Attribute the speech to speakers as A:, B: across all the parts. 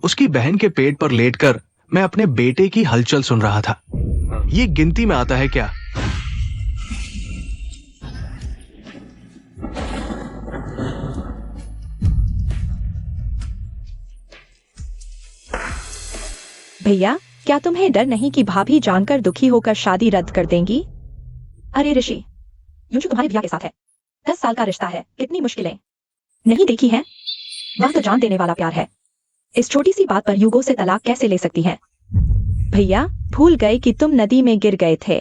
A: उसकी बहन के पेट पर लेटकर मैं अपने बेटे की हलचल सुन रहा था। ये गिनती में आता है क्या?
B: भैया, क्या तुम्हें डर नहीं कि भाभी जानकर दुखी होकर शादी रद्द कर देंगी? अरे ऋषि, युंशु तुम्हारे भैया के साथ है। 10 साल का रिश्ता है, कितनी मुश्किलें नहीं देखी हैं? वह तो जान देने वाला प्यार है। इस छोटी सी बात पर युगो से तलाक कैसे ले सकती है? भैया, भूल गए कि तुम नदी में गिर गए थे।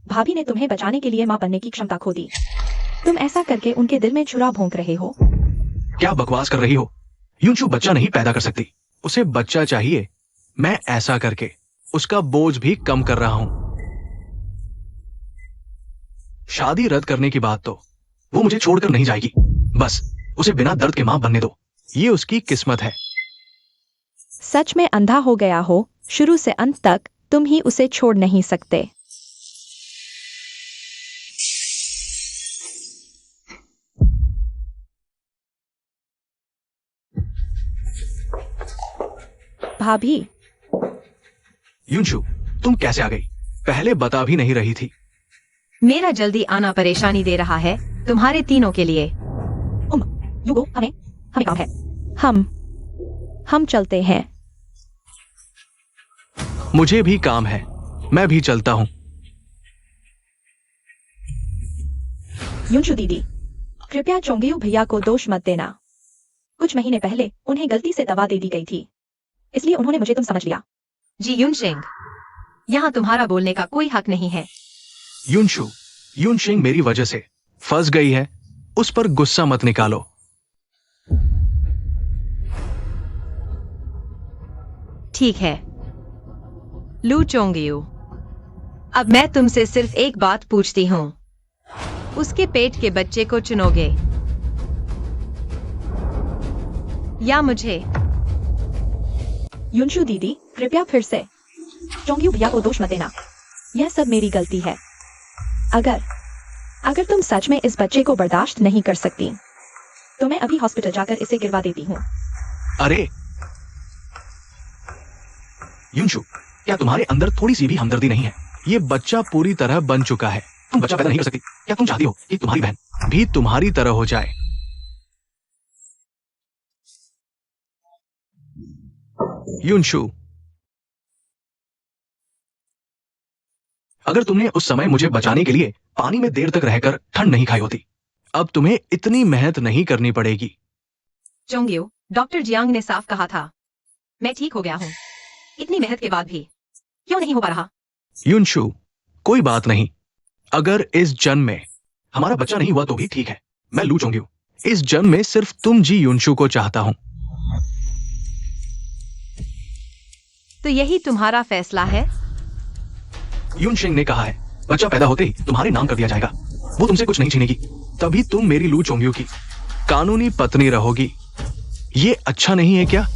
B: भाभी ने तुम्हें बचाने के लिए मां बनने की क्षमता खो दी। तुम ऐसा करके उनके दिल में छुरा भोंक रहे हो।
A: क्या बकवास कर रही हो? युंशु बच्चा नहीं पैदा कर सकती, उसे बच्चा चाहिए। मैं ऐसा करके उसका बोझ भी कम कर रहा हूं। शादी रद्द करने की बात तो वो मुझे छोड़कर नहीं जाएगी। बस उसे बिना दर्द के मां बनने दो, ये उसकी किस्मत है।
B: सच में अंधा हो गया हो, शुरू से अंत तक तुम ही उसे छोड़ नहीं सकते। भाभी।
A: युंशु, तुम कैसे आ गई? पहले बता भी नहीं रही थी।
C: मेरा जल्दी आना परेशानी दे रहा है तुम्हारे तीनों के लिए।
B: युगो, हमें काम है। हम चलते हैं।
A: मुझे भी काम है, मैं भी चलता हूं।
B: युंशु दीदी, कृपया चोंगियू भैया को दोष मत देना। कुछ महीने पहले उन्हें गलती से दवा दे दी गई थी, इसलिए उन्होंने मुझे तुम समझ लिया।
C: जी युनशिंग, यहाँ तुम्हारा बोलने का कोई हक नहीं है।
A: युनशु, युनशिंग मेरी वजह से फंस गई है, उस पर गुस्सा मत निकालो।
C: ठीक है लू चोंगियू, अब मैं तुमसे सिर्फ एक बात पूछती हूँ, उसके पेट के बच्चे को चुनोगे या मुझे?
B: युंशु दीदी, कृपया फिर से चोंगियू भैया को दोष मत देना। यह सब मेरी गलती है। अगर तुम सच में इस बच्चे को बर्दाश्त नहीं कर सकती तो मैं अभी हॉस्पिटल जाकर इसे गिरवा देती हूँ।
A: अरे युंशु, क्या तुम्हारे अंदर थोड़ी सी भी हमदर्दी नहीं है? ये बच्चा पूरी तरह बन चुका है, तुम बच्चा पैदा नहीं कर सकती। क्या तुम चाहती हो कि तुम्हारी बहन भी तुम्हारी तरह हो जाए? युंशु, अगर तुमने उस समय मुझे बचाने के लिए पानी में देर तक रहकर ठंड नहीं खाई होती, अब तुम्हें इतनी मेहनत नहीं करनी पड़ेगी।
C: चोंगियू, डॉक्टर जियांग ने साफ कहा था मैं ठीक हो गया हूँ। इतनी मेहनत के बाद भी क्यों नहीं हो पा रहा?
A: युंशु, कोई बात नहीं। अगर इस जन्म में हमारा बच्चा नहीं हुआ तो भी ठीक है। मैं लू चोंगियू इस जन्म में सिर्फ तुम जी युंशु को चाहता हूं।
C: तो यही तुम्हारा फैसला है?
A: युनशिंग ने कहा है बच्चा पैदा होते ही तुम्हारे नाम कर दिया जाएगा। वो तुमसे कुछ नहीं छीनेगी, तभी तुम मेरी लू चोंगियू की कानूनी पत्नी रहोगी। ये अच्छा नहीं है क्या?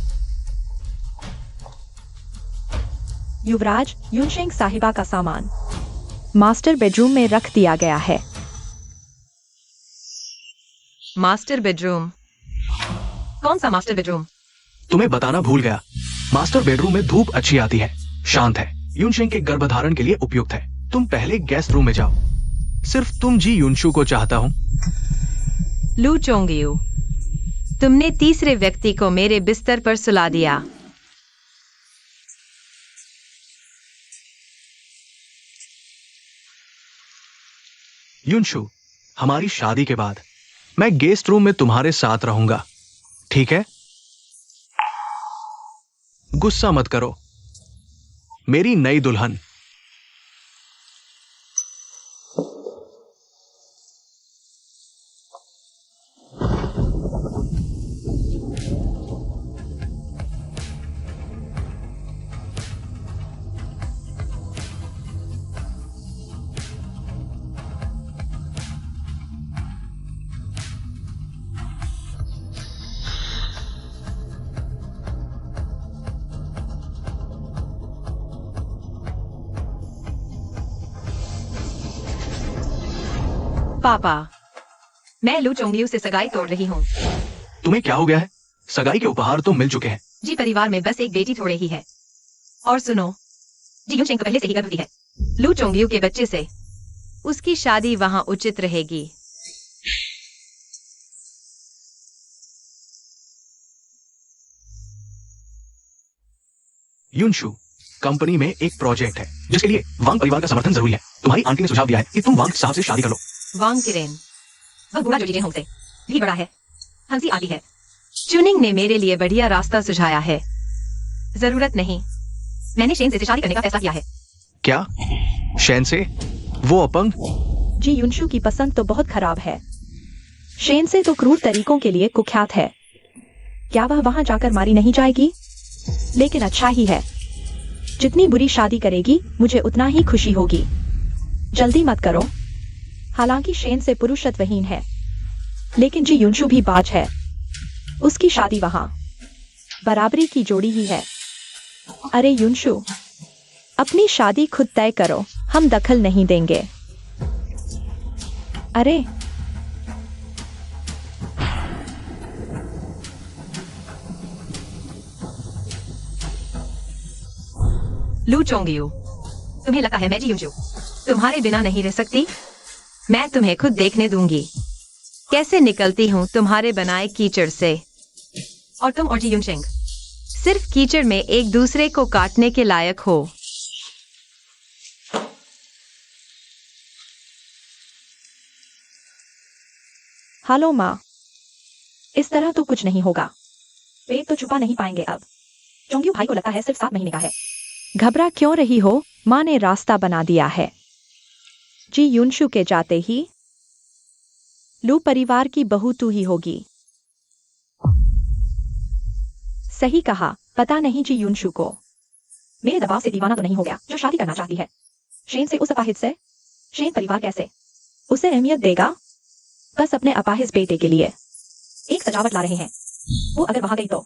B: युवराज, युनशिंग साहिबा का सामान मास्टर बेडरूम में रख दिया गया है।
C: Master bedroom? कौन सा मास्टर बेडरूम?
A: तुम्हें बताना भूल गया। मास्टर बेडरूम में धूप अच्छी आती है, शांत है, युनशिंग के गर्भधारण के लिए उपयुक्त है। तुम पहले गेस्ट रूम में जाओ। सिर्फ तुम जी युनशु को चाहता हूं।
C: लू चोंगियू, तुमने तीसरे व्यक्ति को मेरे बिस्तर पर सुला दिया।
A: युनशु, हमारी शादी के बाद मैं गेस्ट रूम में तुम्हारे साथ रहूंगा, ठीक है? गुस्सा मत करो मेरी नई दुल्हन।
C: पापा, मैं लू चोंगयू से सगाई तोड़ रही हूँ।
A: तुम्हें क्या हो गया है? सगाई के उपहार तो मिल चुके हैं।
C: जी परिवार में बस एक बेटी थोड़े ही है। और सुनो, जी यूनशेंग तो पहले से ही गर्भवती है लू चोंगयू के बच्चे से। उसकी शादी वहाँ उचित रहेगी।
A: युनशु, कंपनी में एक प्रोजेक्ट है जिसके लिए वांग परिवार का समर्थन जरूरी है। तुम्हारी आंटी ने सुझाव दिया है कि तुम वांग साहब से शादी कर लो।
C: वांग किरेन, वह बूढ़ा जो जीजेन होंगसे भी बड़ा है। हंसी आती है। चुनिंग ने मेरे लिए बढ़िया रास्ता सुझाया है। जरूरत नहीं, मैंने शेन से शादी करने का फैसला किया है।
A: क्या? शैन से? वो अपंग?
B: जी युनशु की पसंद तो बहुत खराब है। शेन से तो क्रूर तरीकों के लिए कुख्यात है। क्या वह वहां जाकर मारी नहीं जाएगी? लेकिन अच्छा ही है। जितनी बुरी शादी करेगी मुझे उतना ही खुशी होगी। जल्दी मत करो। हालांकि शेन से पुरुषत्वहीन है, लेकिन जी युनशु भी बाज है। उसकी शादी वहां बराबरी की जोड़ी ही है। अरे युनशु, अपनी शादी खुद तय करो, हम दखल नहीं देंगे। अरे
C: लू चोंगयू, तुम्हें लगता है मैं जी यूनशु तुम्हारे बिना नहीं रह सकती? मैं तुम्हें खुद देखने दूंगी कैसे निकलती हूँ तुम्हारे बनाए कीचड़ से। और तुम और जी यूनशेंग सिर्फ कीचड़ में एक दूसरे को काटने के लायक हो।
B: हेलो माँ, इस तरह तो कुछ नहीं होगा। पेट तो छुपा नहीं पाएंगे अब। चोंग्यू भाई को लगता है सिर्फ 7 महीने का है। घबरा क्यों रही हो? माँ ने रास्ता बना दिया है। जी युनशु के जाते ही लू परिवार की बहू तू ही होगी। सही कहा। पता नहीं जी युनशु को मेरे दबाव से दीवाना तो नहीं हो गया जो शादी करना चाहती है शेन से, उस अपाहिज से। शेन परिवार कैसे उसे अहमियत देगा? बस अपने अपाहिज बेटे के लिए एक सजावट ला रहे हैं। वो अगर वहां गई तो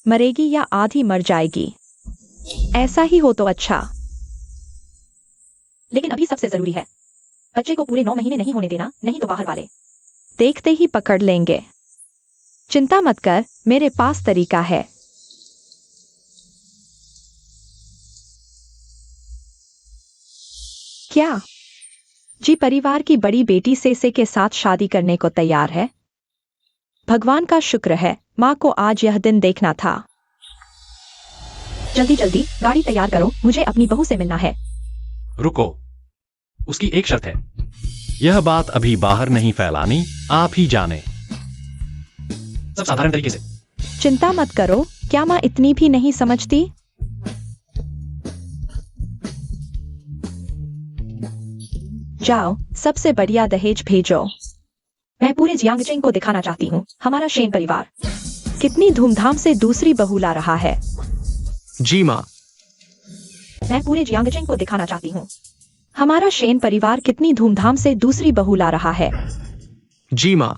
B: मरेगी या आधी मर जाएगी। ऐसा ही हो तो अच्छा, लेकिन अभी सबसे जरूरी है बच्चे को पूरे 9 महीने नहीं होने देना, नहीं तो बाहर वाले देखते ही पकड़ लेंगे। चिंता मत कर, मेरे पास तरीका है। क्या जी परिवार की बड़ी बेटी सेसे के साथ शादी करने को तैयार है? भगवान का शुक्र है, माँ को आज यह दिन देखना था। जल्दी जल्दी गाड़ी तैयार करो, मुझे अपनी बहू से मिलना है।
D: रुको, उसकी एक शर्त है। यह बात अभी बाहर नहीं फैलानी, आप ही जाने।
A: सब साधारण तरीके से।
B: चिंता मत करो, क्या माँ इतनी भी नहीं समझती? जाओ, सबसे बढ़िया दहेज भेजो। मैं पूरे जियांगजिंग को दिखाना चाहती हूँ हमारा शेन परिवार कितनी धूमधाम से दूसरी बहू ला रहा है।
A: जी माँ।
B: मैं पूरे जियांगजिंग को दिखाना चाहती हूँ हमारा शेन परिवार कितनी धूमधाम से दूसरी बहू ला रहा है।
A: जी माँ।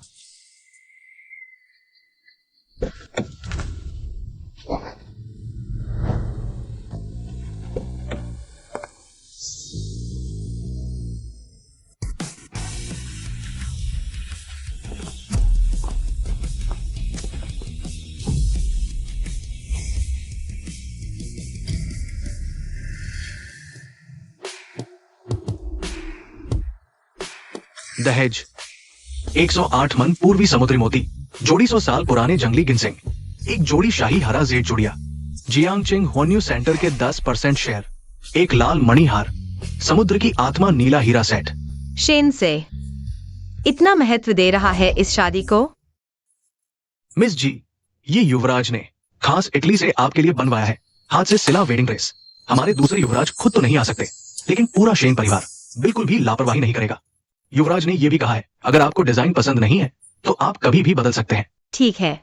A: दहेज 108 मन पूर्वी समुद्री मोती, जोड़ी 100 साल पुराने जंगली गिनसिंग, एक जोड़ी शाही हरा जेड चुड़िया, जियांगचिंग होन्यू सेंटर के 10% शेयर, एक लाल मणिहार, समुद्र की आत्मा नीला हीरा सेट।
C: शेन से इतना महत्व दे रहा है इस शादी को?
A: मिस जी, ये युवराज ने खास इटली से आपके लिए बनवाया है, हाथ से सिला वेडिंग ड्रेस। हमारे दूसरे युवराज खुद तो नहीं आ सकते, लेकिन पूरा शेन परिवार बिल्कुल भी लापरवाही नहीं करेगा। युवराज ने यह भी कहा है अगर आपको डिजाइन पसंद नहीं है तो आप कभी भी बदल सकते हैं।
C: ठीक है।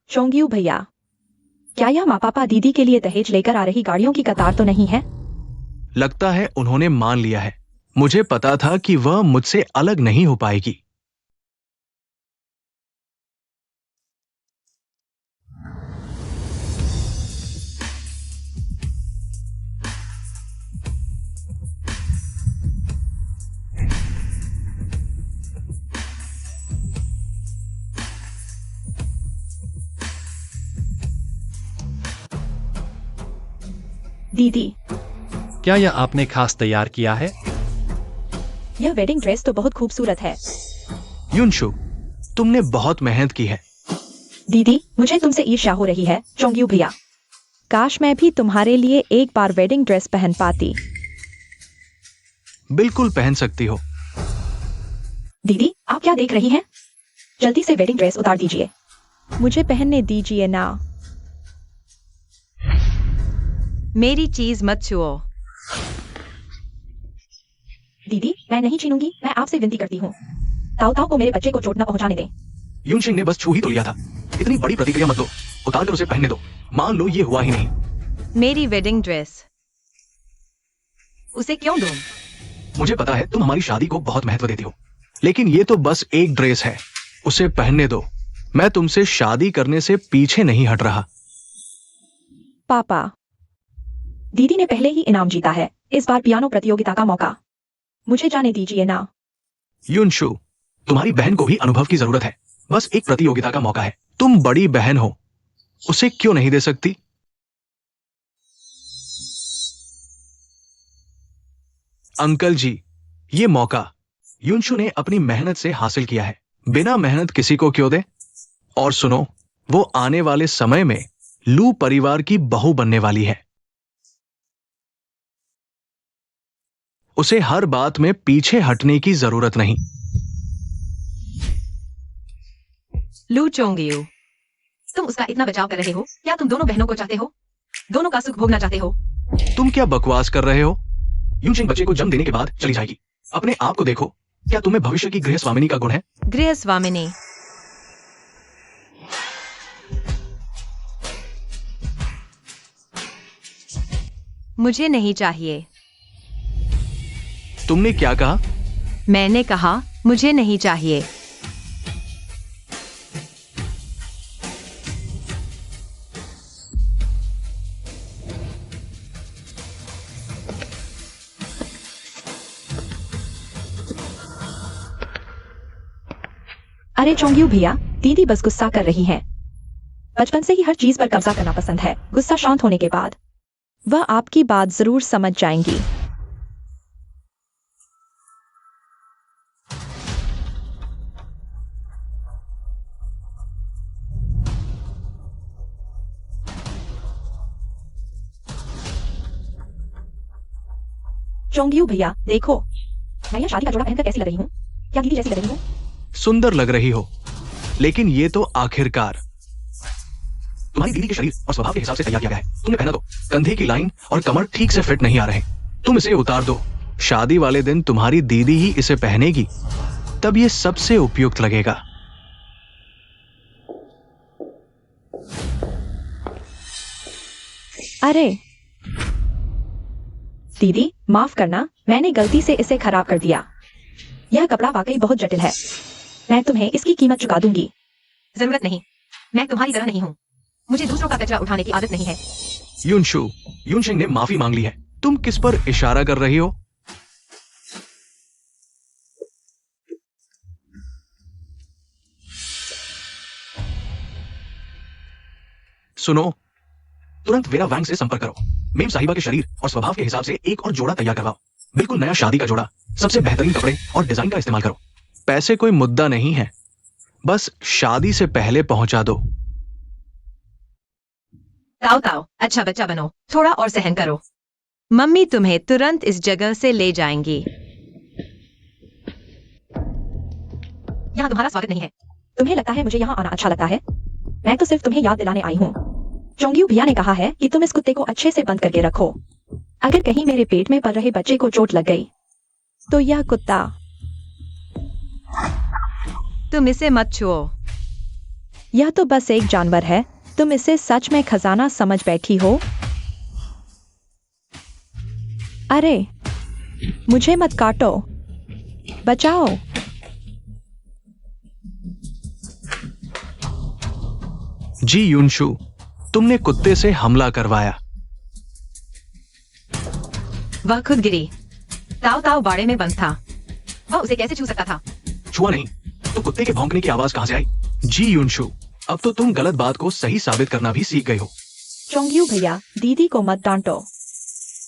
B: चोंग्यू भैया, क्या यह माँ पापा दीदी के लिए दहेज लेकर आ रही गाड़ियों की कतार तो नहीं है?
A: लगता है उन्होंने मान लिया है। मुझे पता था कि वह मुझसे अलग नहीं हो पाएगी।
B: दीदी,
D: क्या यह आपने खास तैयार किया है?
B: यह वेडिंग ड्रेस तो बहुत खूबसूरत है।
A: युनशु, तुमने बहुत मेहनत की है।
B: दीदी, मुझे तुमसे ईर्ष्या हो रही है, चोंग्यू भैया। काश मैं भी तुम्हारे लिए एक बार वेडिंग ड्रेस पहन पाती।
A: बिल्कुल पहन सकती हो।
B: दीदी, आप क्या देख रही हैं? जल्दी से वेडिंग ड्रेस उतार दीजिए। मुझे पहनने दीजिए ना।
C: मेरी चीज मत छुओ।
B: दीदी, मैं नहीं छीनूंगी, मैं आपसे विनती करती हूँ। ताऊ ताऊ को मेरे बच्चे को चोट न पहुंचाने दें।
A: युनशिंग ने बस छू ही तो लिया था। इतनी बड़ी प्रतिक्रिया मत दो। उतार कर उसे पहनने दो। मान लो ये हुआ ही नहीं।
C: मेरी वेडिंग ड्रेस उसे क्यों दूं?
A: मुझे पता है तुम हमारी शादी को बहुत महत्व देती हो, लेकिन ये तो बस एक ड्रेस है। उसे पहनने दो। मैं तुमसे शादी करने से पीछे नहीं हट रहा।
B: पापा, दीदी ने पहले ही इनाम जीता है, इस बार पियानो प्रतियोगिता का मौका। मुझे जाने दीजिए ना।
A: युनशु, तुम्हारी बहन को भी अनुभव की जरूरत है। बस एक प्रतियोगिता का मौका है। तुम बड़ी बहन हो, उसे क्यों नहीं दे सकती? अंकल जी, ये मौका युनशु ने अपनी मेहनत से हासिल किया है। बिना मेहनत किसी को क्यों दे? और सुनो, वो आने वाले समय में लू परिवार की बहू बनने वाली है। उसे हर बात में पीछे हटने की जरूरत नहीं।
C: लू चोंगियो, तुम उसका इतना बचाव कर रहे हो? क्या तुम दोनों बहनों को चाहते हो? दोनों का सुख भोगना चाहते हो?
A: तुम क्या बकवास कर रहे हो? युनशिंग बच्चे को जन्म देने के बाद चली जाएगी। अपने आप को देखो। क्या तुम्हें भविष्य की गृह स्वामिनी का गुण है?
C: गृह स्वामिनी? मुझे नहीं चाहिए।
A: तुमने क्या कहा?
C: मैंने कहा मुझे नहीं चाहिए।
B: अरे चोंग्यू भैया, दीदी बस गुस्सा कर रही हैं। बचपन से ही हर चीज पर कब्जा करना पसंद है। गुस्सा शांत होने के बाद वह आपकी बात जरूर समझ जाएंगी। चोंग्यू भैया, देखो, मैं यह शादी का जोड़ा पहनकर कैसी लग रही हूँ? क्या दीदी जैसी लग रही हूँ?
A: सुंदर लग रही हो, लेकिन ये तो आखिरकार तुम्हारी दीदी के शरीर और स्वभाव के हिसाब से तैयार किया गया है। तुमने पहना तो कंधे की लाइन और कमर ठीक से फिट नहीं आ रहे। तुम इसे उतार दो। शादी वाले दिन तुम्हारी दीदी ही इसे पहनेगी, तब ये सबसे उपयुक्त लगेगा।
B: अरे दीदी, माफ करना, मैंने गलती से इसे खराब कर दिया। यह कपड़ा वाकई बहुत जटिल है। मैं तुम्हें इसकी कीमत चुका दूंगी।
C: जरूरत नहीं, मैं तुम्हारी तरह नहीं हूँ। मुझे दूसरों का कचरा उठाने की आदत नहीं है।
A: युनशु, युनशिंग ने माफी मांग ली है। तुम किस पर इशारा कर रही हो? सुनो, तुरंत वेरा वैंग से संपर्क करो। मेम साहिबा के शरीर और स्वभाव के हिसाब से एक और जोड़ा तैयार करवाओ। बिल्कुल नया शादी का जोड़ा, सबसे बेहतरीन कपड़े और डिजाइन का इस्तेमाल करो। पैसे कोई मुद्दा नहीं है, बस शादी से पहले पहुंचा दो।
C: ताओ ताओ, अच्छा बच्चा बनो, थोड़ा और सहन करो। मम्मी तुम्हें तुरंत इस जगह से ले जाएंगी।
B: यहाँ तुम्हारा स्वागत नहीं है। तुम्हें लगता है मुझे यहाँ आना अच्छा लगता है? मैं तो सिर्फ तुम्हें याद दिलाने आई हूँ। चोंग्यू भैया ने कहा है कि तुम इस कुत्ते को अच्छे से बंद करके रखो। अगर कहीं मेरे पेट में पल रहे बच्चे को चोट लग गई तो यह कुत्ता।
C: तुम इसे मत छुओ।
B: यह तो बस एक जानवर है। तुम इसे सच में खजाना समझ बैठी हो? अरे मुझे मत काटो, बचाओ।
A: जी युनशु, तुमने कुत्ते से हमला करवाया।
C: वह खुद गिरी। ताओ ताओ बाड़े में बंद था। वह उसे कैसे छू सकता था?
A: छुआ नहीं तो कुत्ते के भौंकने की आवाज कहां से आई? जी युनशु, अब तो तुम गलत बात को सही साबित करना भी सीख गई हो।
B: चोंग्यू भैया, दीदी को मत डांटो।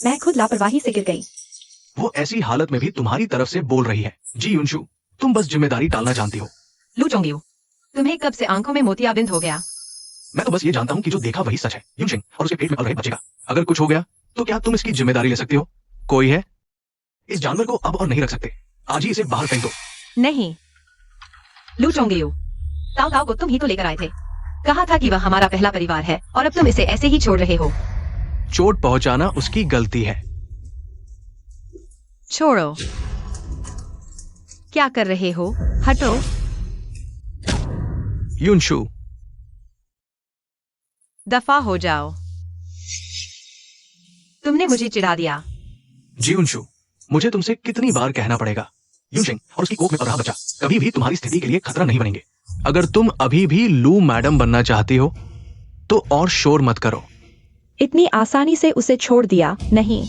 B: मैं खुद लापरवाही से गिर गई।
A: वो ऐसी हालत में भी तुम्हारी तरफ से बोल रही है। जी युनशु, तुम बस जिम्मेदारी टालना जानती हो।
C: लू चोंगयू, तुम्हें कब से आंखों में मोतियाबिंद हो गया?
A: मैं तो बस ये जानता हूँ कि जो देखा वही सच है। युनशिंग और उसके पेट में पल रहे बच्चे का अगर कुछ हो गया तो क्या तुम इसकी जिम्मेदारी ले सकती हो? कोई है? इस जानवर को अब और नहीं रख सकते। आज ही इसे बाहर फेंक दो।
C: नहीं लू चोंगयू, ताओ ताओ को तुम ही तो लेकर आए थे। कहा था कि वह हमारा पहला परिवार है और अब तुम इसे ऐसे ही छोड़ रहे हो।
A: चोट पहुंचाना उसकी गलती है।
C: छोड़ो, क्या कर रहे हो? हटो।
A: युनशु,
C: दफा हो जाओ। तुमने मुझे चिढ़ा दिया।
A: जी युनशु, मुझे तुमसे कितनी बार कहना पड़ेगा? युनशिंग और उसकी कोख में पल रहा बच्चा कभी भी तुम्हारी स्थिति के लिए खतरा नहीं बनेंगे। अगर तुम अभी भी लू मैडम बनना चाहती हो तो और शोर मत करो।
B: इतनी आसानी से उसे छोड़ दिया नहीं,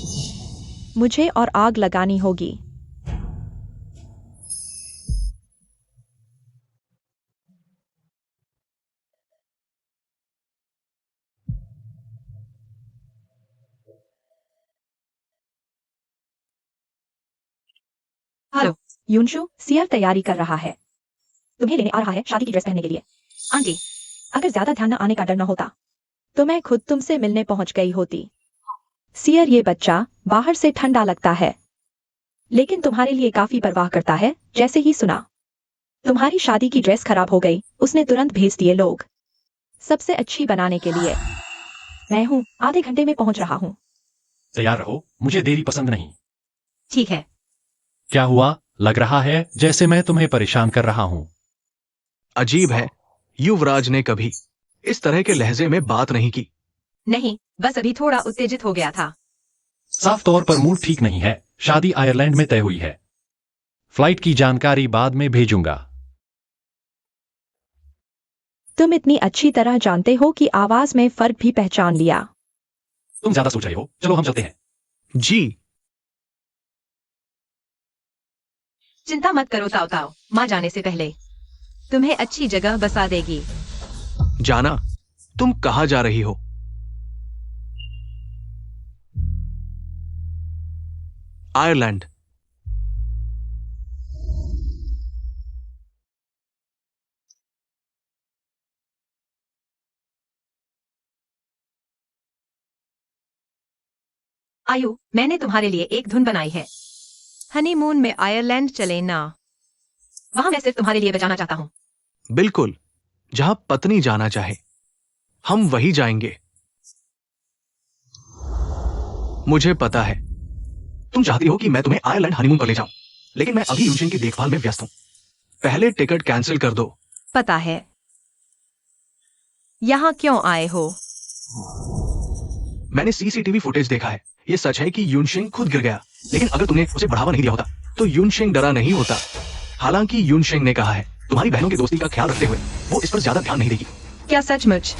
B: मुझे और आग लगानी होगी।
C: हेलो
B: युनशु, सियर तैयारी कर रहा है, तुम्हें लेने आ रहा है शादी की ड्रेस पहनने के लिए।
C: आंटी,
B: अगर ज्यादा ध्यान न आने का डर न होता तो मैं खुद तुमसे मिलने पहुंच गई होती। सियर, ये बच्चा बाहर से ठंडा लगता है लेकिन तुम्हारे लिए काफी परवाह करता है। जैसे ही सुना तुम्हारी शादी की ड्रेस खराब हो गई, उसने तुरंत भेज दिए लोग सबसे अच्छी बनाने के लिए। मैं हूँ, आधे घंटे में पहुंच रहा हूँ।
D: तैयार रहो, मुझे देरी पसंद नहीं।
C: ठीक है।
D: क्या हुआ? लग रहा है जैसे मैं तुम्हें परेशान कर रहा हूँ।
A: अजीब है, युवराज ने कभी इस तरह के लहजे में बात नहीं की।
C: नहीं, बस अभी थोड़ा उत्तेजित हो गया था।
D: साफ तौर पर मूड ठीक नहीं है। शादी आयरलैंड में तय हुई है। फ्लाइट की जानकारी बाद में भेजूंगा।
B: तुम इतनी अच्छी तरह जानते हो कि आवाज में फर्क भी पहचान लिया।
D: तुम ज्यादा सोच रहे हो, चलो हम चलते हैं।
A: जी
C: चिंता मत करो ताओ ताओ, माँ जाने से पहले तुम्हें अच्छी जगह बसा देगी।
A: जाना, तुम कहाँ जा रही हो? आयरलैंड।
C: आयु, मैंने तुम्हारे लिए एक धुन बनाई है। हनीमून में आयरलैंड चले ना। वहां मैं सिर्फ तुम्हारे लिए बजाना चाहता हूँ।
A: बिल्कुल, जहां पत्नी जाना चाहे हम वही जाएंगे। मुझे पता है तुम चाहती हो कि मैं तुम्हें आयरलैंड हनीमून पर ले जाऊं, लेकिन मैं अभी यूनशिंग की देखभाल में व्यस्त हूं। पहले टिकट कैंसिल कर दो।
C: पता है। यहाँ क्यों आए हो?
A: मैंने सीसीटीवी फुटेज देखा है। ये सच है कि यूनशिंग खुद गिर गया, लेकिन अगर तुमने उसे बढ़ावा नहीं दिया होता तो यूनशिंग डरा नहीं होता। हालांकि यूनशिंग ने कहा है तुम्हारी बहनों की दोस्ती का ख्याल रखते हुए वो इस पर ज्यादा ध्यान नहीं देगी।
C: क्या सचमुच?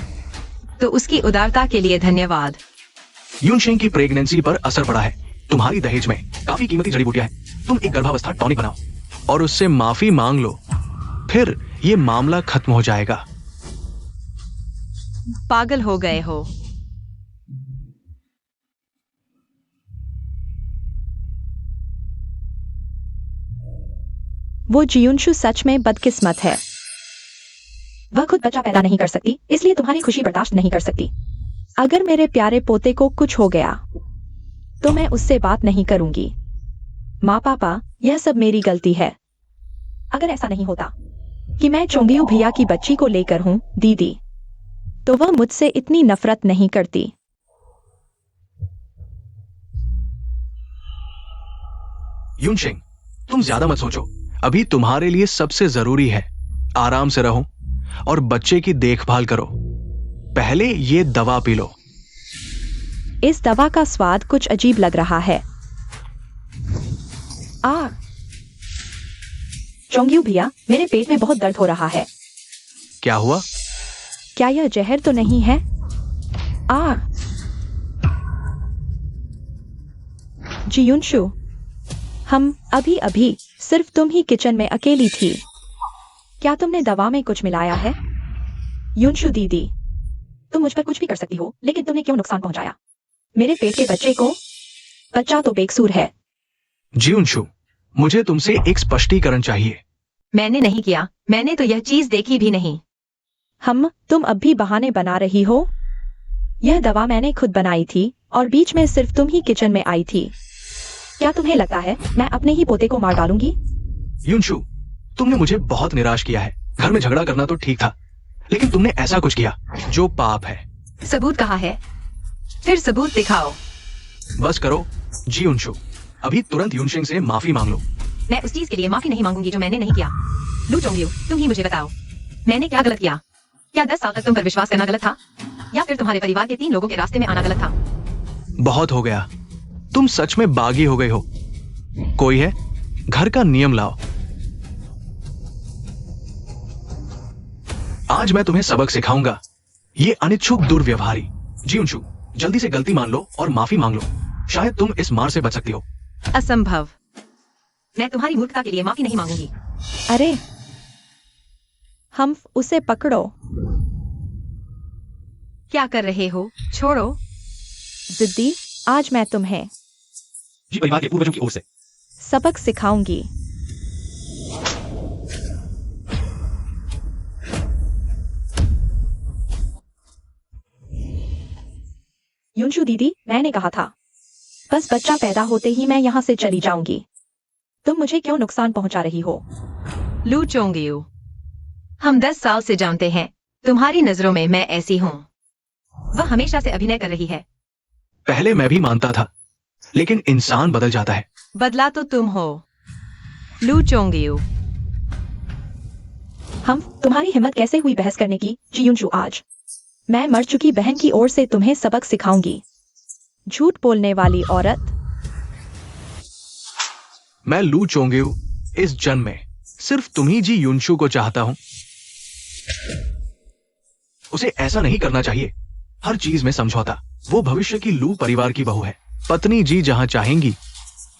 C: तो उसकी उदारता के लिए धन्यवाद।
A: यूनशिंग की प्रेगनेंसी पर असर पड़ा है। तुम्हारी दहेज में काफी कीमती जड़ी बूटियां हैं। तुम एक गर्भावस्था टॉनिक बनाओ और उससे माफी मांग लो, फिर ये मामला खत्म हो जाएगा।
C: पागल हो गए हो?
B: वो जियुनशु सच में बदकिस्मत है। वह खुद बच्चा पैदा नहीं कर सकती, इसलिए तुम्हारी खुशी बर्दाश्त नहीं कर सकती। अगर मेरे प्यारे पोते को कुछ हो गया तो मैं उससे बात नहीं करूंगी। माँ पापा, यह सब मेरी गलती है। अगर ऐसा नहीं होता कि मैं चोंगियू भैया की बच्ची को लेकर हूं दीदी, तो वह मुझसे इतनी नफरत नहीं करती।
A: यूनशिंग, तुम ज्यादा मत सोचो। अभी तुम्हारे लिए सबसे जरूरी है आराम से रहो और बच्चे की देखभाल करो। पहले ये दवा पी लो।
B: इस दवा का स्वाद कुछ अजीब लग रहा है। चोंगियू भैया, मेरे पेट में बहुत दर्द हो रहा है।
A: क्या हुआ?
B: क्या यह जहर तो नहीं है? जियुनशु, हम अभी अभी सिर्फ तुम ही किचन में अकेली थी। क्या तुमने दवा में कुछ मिलाया है? युनशु दीदी, तुम मुझ पर कुछ भी कर सकती हो, लेकिन तुमने क्यों नुकसान पहुंचाया? मेरे पेट के बच्चे को बच्चा तो बेकसूर है।
A: जियुनशु, मुझे तुमसे एक स्पष्टीकरण चाहिए।
C: मैंने नहीं किया, मैंने तो यह चीज देखी भी नहीं।
B: तुम अब भी बहाने बना रही हो। यह दवा मैंने खुद बनाई थी और बीच में सिर्फ तुम ही किचन में आई थी। क्या तुम्हें लगता है मैं अपने ही पोते को मार डालूंगी?
A: युनशु, तुमने मुझे बहुत निराश किया है। घर में झगड़ा करना तो ठीक था, लेकिन तुमने ऐसा कुछ किया जो पाप है।
C: सबूत कहाँ है? फिर सबूत दिखाओ।
A: बस करो जियुनशु, अभी तुरंत युनशिंग से माफी मांग लो।
C: मैं उस चीज के लिए माफी नहीं मांगूंगी जो मैंने नहीं किया। लू चोंगयू, तुम ही मुझे बताओ, मैंने क्या गलत किया? क्या 10 साल तक तुम पर विश्वास करना गलत था, या फिर तुम्हारे परिवार के 3 लोगों के रास्ते में आना गलत था?
A: बहुत हो गया, तुम सच में बागी हो गई हो। कोई है, घर का नियम लाओ। आज मैं तुम्हें सबक सिखाऊंगा। ये अनिच्छुक दुर्व्यवहारी। जियुनशु, जल्दी से गलती मान लो और माफी मांग लो। शायद तुम इस मार से बच सकती हो।
C: असंभव। मैं तुम्हारी मूर्खता के लिए माफी नहीं मांगूंगी।
B: अरे, हम उसे पकड़ो।
C: क्या कर रहे हो? छोड़ो।
B: जिद्दी, आज मैं तुम्हें
D: जी परिवार के पूर्वजों की ओर से
B: सबक सिखाऊंगी। युनशु दीदी, मैंने कहा था, बस बच्चा पैदा होते ही मैं यहाँ से चली जाऊंगी। तुम मुझे क्यों नुकसान पहुंचा रही हो?
C: लू चोंगयू, हम 10 साल से जानते हैं, तुम्हारी नजरों में मैं ऐसी हूँ। वह हमेशा से अभिनय कर रही है।
A: पहले मैं भी मानता था, लेकिन इंसान बदल जाता है।
C: बदला तो तुम हो, लू चोंगयू।
B: तुम्हारी हिम्मत कैसे हुई बहस करने की? जियुनशु, आज मैं मर चुकी बहन की ओर से तुम्हें सबक सिखाऊंगी। झूठ बोलने वाली औरत।
A: मैं लू चोंगयू इस जन्म में सिर्फ तुम्ही जी युनशु को चाहता हूं। उसे ऐसा नहीं करना चाहिए, हर चीज में समझौता। वो भविष्य की लू परिवार की बहू है। पत्नी जी जहां चाहेंगी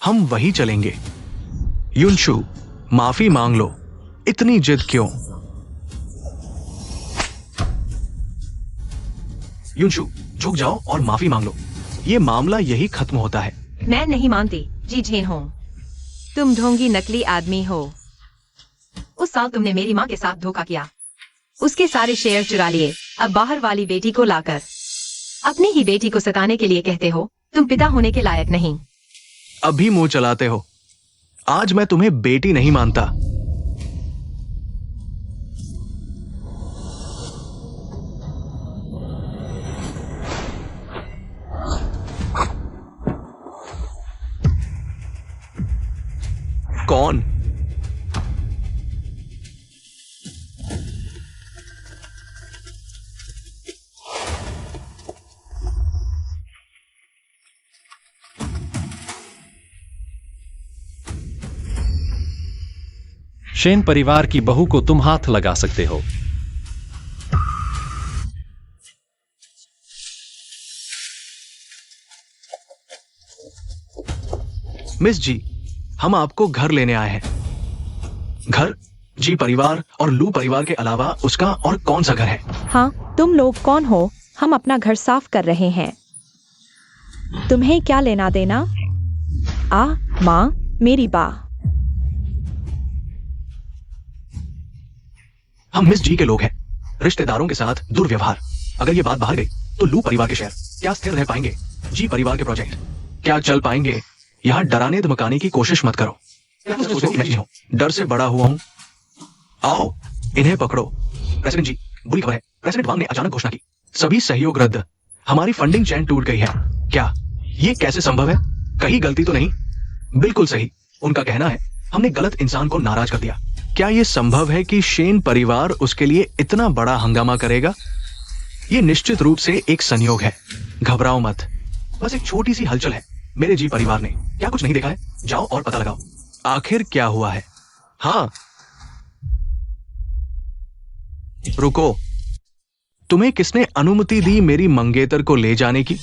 A: हम वहीं चलेंगे। युनशु, माफी मांग लो, इतनी जिद क्यों? युनशु, झुक जाओ और माफी मांग लो। ये मामला यही खत्म होता है।
C: मैं नहीं मानती, जी झेन हो। तुम ढोंगी नकली आदमी हो। उस साल तुमने मेरी माँ के साथ धोखा किया, उसके सारे शेयर चुरा लिए। अब बाहर वाली बेटी को लाकर अपनी ही बेटी को सताने के लिए कहते हो तुम पिता होने के लायक नहीं।
A: अभी मुंह चलाते हो। आज मैं तुम्हें बेटी नहीं मानता। कौन?
D: शेन परिवार की बहू को तुम हाथ लगा सकते हो।
A: मिस जी, हम आपको घर लेने आए हैं। घर? जी परिवार और लू परिवार के अलावा उसका और कौन सा घर है?
B: हाँ, तुम लोग कौन हो? हम अपना घर साफ कर रहे हैं। तुम्हें क्या लेना देना? माँ, मेरी बा।
A: हम मिस जी के लोग हैं। रिश्तेदारों के साथ दुर्व्यवहार। अगर ये बात बाहर गई तो लू परिवार के शेयर क्या स्थिर रह पाएंगे? जी परिवार के प्रोजेक्ट क्या चल पाएंगे? यहाँ डराने धमकाने की कोशिश मत करो। क्या तुम सोचो कि मैं हूं? डर से बड़ा हुआ हूं। आओ, इन्हें पकड़ो। प्रेसिडेंट जी, बुरी खबर है। प्रेसिडेंट वांग ने अचानक घोषणा की, सभी सहयोग रद्द। हमारी फंडिंग चैन टूट गई है। क्या ये कैसे संभव है? कहीं गलती तो नहीं? बिल्कुल सही। उनका कहना है हमने गलत इंसान को नाराज कर दिया। क्या यह संभव है कि शेन परिवार उसके लिए इतना बड़ा हंगामा करेगा? यह निश्चित रूप से एक संयोग है। घबराओ मत, बस एक छोटी सी हलचल है। मेरे जी परिवार ने क्या कुछ नहीं देखा है? जाओ और पता लगाओ आखिर क्या हुआ है। हाँ, रुको। तुम्हें किसने अनुमति दी मेरी मंगेतर को ले जाने की?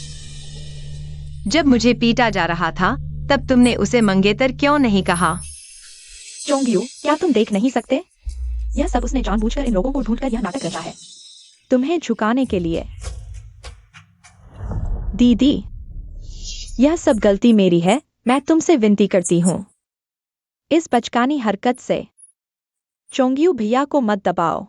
C: जब मुझे पीटा जा रहा था तब तुमने उसे मंगेतर क्यों नहीं कहा?
B: चोंगयू, क्या तुम देख नहीं सकते? यह सब उसने जानबूझकर इन लोगों को ढूंढकर यह नाटक रचा है, तुम्हें झुकाने के लिए। दीदी, यह सब गलती मेरी है, मैं तुमसे विनती करती हूँ। इस बचकानी हरकत से चोंग्यू भैया को मत दबाओ।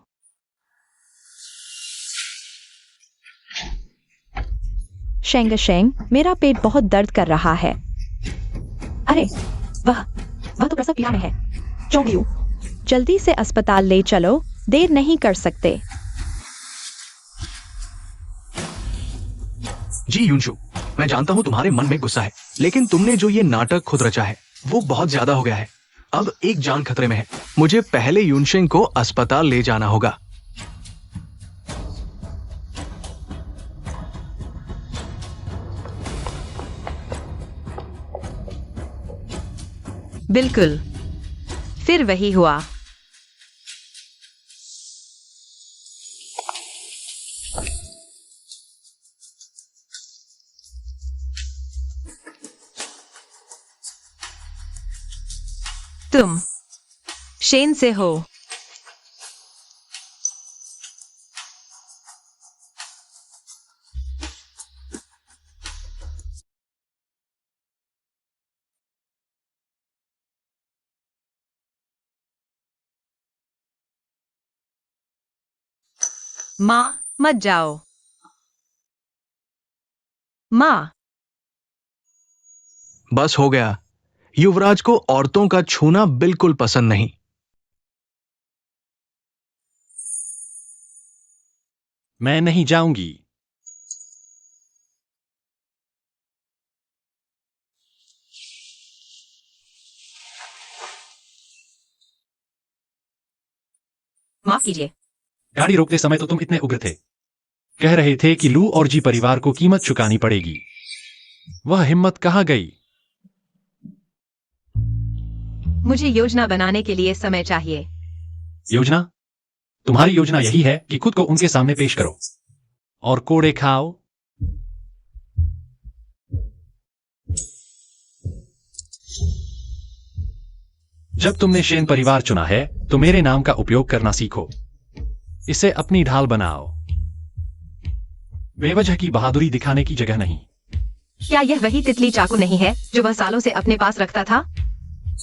B: शेंग, मेरा पेट बहुत दर्द कर रहा है। अरे वह तो प्रसव पीड़ा में है। चोंग्यू, जल्दी से अस्पताल ले चलो, देर नहीं कर सकते।
A: जी यूनशु, मैं जानता हूं तुम्हारे मन में गुस्सा है, लेकिन तुमने जो ये नाटक खुद रचा है वो बहुत ज्यादा हो गया है। अब एक जान खतरे में है। मुझे पहले यूनशिंग को अस्पताल ले जाना होगा।
C: बिल्कुल, फिर वही हुआ। तुम शेन से हो। माँ, मत जाओ। माँ,
A: बस हो गया। युवराज को औरतों का छूना बिल्कुल पसंद नहीं।
D: मैं नहीं जाऊंगी।
C: माफ कीजिए।
D: गाड़ी रोकते समय तो तुम इतने उग्र थे। कह रहे थे कि लू और जी परिवार को कीमत चुकानी पड़ेगी। वह हिम्मत कहाँ गई?
C: मुझे योजना बनाने के लिए समय चाहिए।
D: योजना? तुम्हारी योजना यही है कि खुद को उनके सामने पेश करो और कोड़े खाओ। जब तुमने शेन परिवार चुना है तो मेरे नाम का उपयोग करना सीखो। इसे अपनी ढाल बनाओ। बेवजह की बहादुरी दिखाने की जगह नहीं।
C: क्या यह वही तितली चाकू नहीं है जो वह सालों से अपने पास रखता था?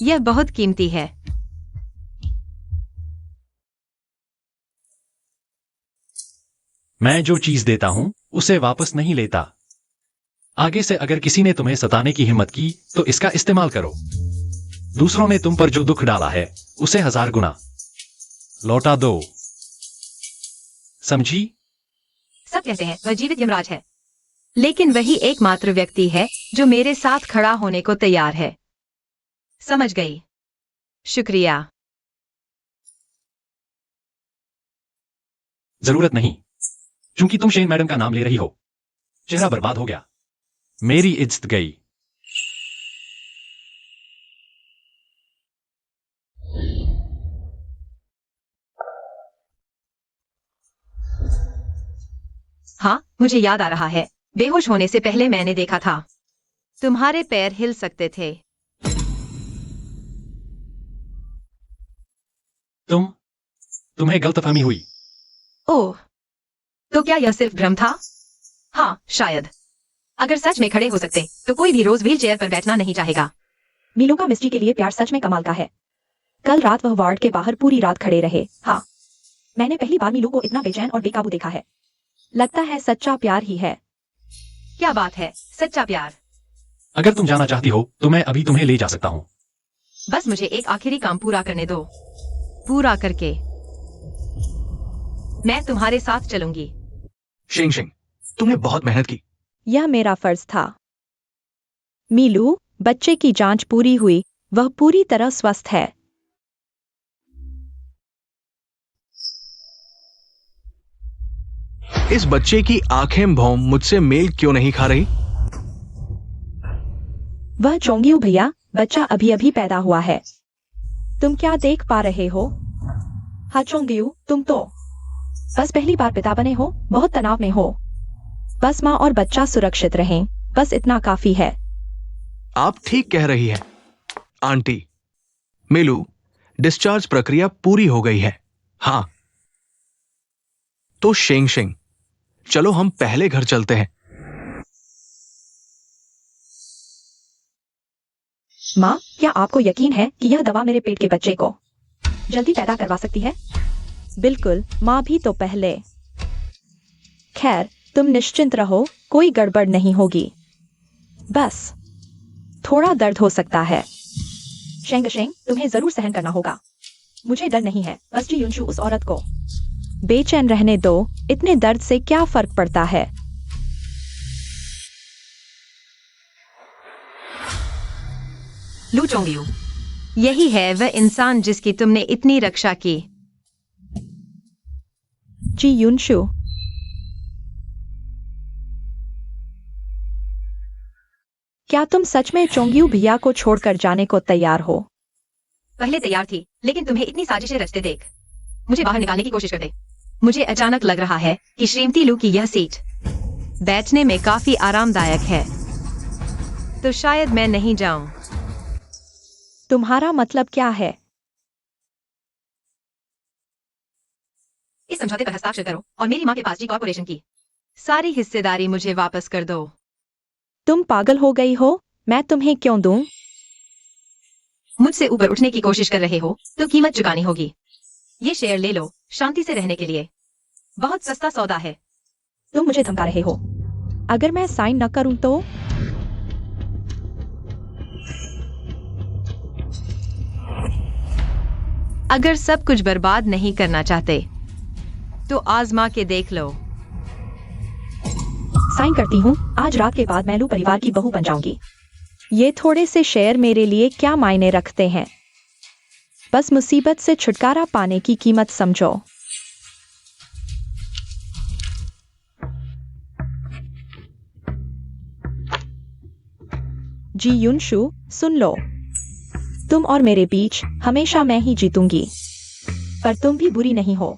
C: यह बहुत कीमती है।
D: मैं जो चीज देता हूं उसे वापस नहीं लेता। आगे से अगर किसी ने तुम्हें सताने की हिम्मत की तो इसका इस्तेमाल करो। दूसरों ने तुम पर जो दुख डाला है उसे 1000 गुना लौटा दो। समझी?
C: सब कहते हैं वह जीवित यमराज है, लेकिन वही एकमात्र व्यक्ति है जो मेरे साथ खड़ा होने को तैयार है। समझ गई। शुक्रिया।
D: जरूरत नहीं, क्योंकि तुम शेन मैडम का नाम ले रही हो। चेहरा बर्बाद हो गया। मेरी इज्जत गई।
C: हाँ, मुझे याद आ रहा है। बेहोश होने से पहले मैंने देखा था। तुम्हारे पैर हिल सकते थे।
D: तुम्हें गलतफहमी हुई।
C: ओह, तो क्या यह सिर्फ भ्रम था? हाँ, शायद। अगर सच में खड़े हो सकते तो कोई भी रोज व्हील चेयर पर बैठना नहीं चाहेगा।
B: मीलू का मिस्ट्री के लिए प्यार सच में कमाल का है। कल रात वह वार्ड के बाहर पूरी रात खड़े रहे। हाँ, मैंने पहली बार मीलू को इतना बेचैन और बेकाबू देखा है। लगता है सच्चा प्यार ही है।
C: क्या बात है, सच्चा प्यार।
D: अगर तुम जाना चाहती हो तो मैं अभी तुम्हें ले जा सकता हूँ।
C: बस मुझे एक आखिरी काम पूरा करने दो। पूरा करके मैं तुम्हारे साथ चलूंगी।
A: शेंग, तुमने बहुत मेहनत की।
B: यह मेरा फर्ज था। मीलू, बच्चे की जांच पूरी हुई। वह पूरी तरह स्वस्थ है।
A: इस बच्चे की आंखें भौं मुझसे मेल क्यों नहीं खा रही?
B: वह चोंग्यू भैया, बच्चा अभी अभी पैदा हुआ है। तुम क्या देख पा रहे हो? हाँ चोंग्यू, तुम तो बस पहली बार पिता बने हो, बहुत तनाव में हो। बस माँ और बच्चा सुरक्षित रहें, बस इतना काफी है।
A: आप ठीक कह रही है आंटी। मीलू, डिस्चार्ज प्रक्रिया पूरी हो गई है। हाँ, तो शेंग, चलो हम पहले घर चलते हैं।
B: माँ, क्या आपको यकीन है कि यह दवा मेरे पेट के बच्चे को जल्दी पैदा करवा सकती है? बिल्कुल, माँ भी तो पहले। खैर, तुम निश्चिंत रहो, कोई गड़बड़ नहीं होगी। बस थोड़ा दर्द हो सकता है। शेंग शेंग, तुम्हें जरूर सहन करना होगा। मुझे डर नहीं है, बस जी युनशु उस औरत को बेचैन रहने दो, इतने दर्द से क्या फर्क पड़ता है।
C: लू चोंगयू, यही है वह इंसान जिसकी तुमने इतनी रक्षा की।
B: जी युनशु, क्या तुम सच में चोंगयू भैया को छोड़कर जाने को तैयार हो?
C: पहले तैयार थी, लेकिन तुम्हें इतनी साजिशें रचते देख मुझे बाहर निकालने की कोशिश करते। मुझे अचानक लग रहा है कि श्रीमती लू की यह सीट बैठने में काफी आरामदायक है, तो शायद मैं नहीं जाऊं।
B: तुम्हारा मतलब क्या है?
C: इस समझौते पर हस्ताक्षर करो और मेरी माँ के पास जी कॉर्पोरेशन की सारी हिस्सेदारी मुझे वापस कर दो।
B: तुम पागल हो गई हो? मैं तुम्हें क्यों दूं?
C: मुझसे ऊपर उठने की कोशिश कर रहे हो तो कीमत चुकानी होगी। ये शेयर ले लो, शांति से रहने के लिए। बहुत सस्ता सौदा है।
B: तुम मुझे धमका रहे हो। अगर मैं साइन न करूं तो?
C: अगर सब कुछ बर्बाद नहीं करना चाहते तो आजमा के देख लो।
B: साइन करती हूँ। आज रात के बाद मैं लू परिवार की बहू बन जाऊंगी। ये थोड़े से शेयर मेरे लिए क्या मायने रखते हैं? बस मुसीबत से छुटकारा पाने की कीमत समझो। जी युनशु, सुन लो। तुम और मेरे बीच हमेशा मैं ही जीतूंगी। पर तुम भी बुरी नहीं हो।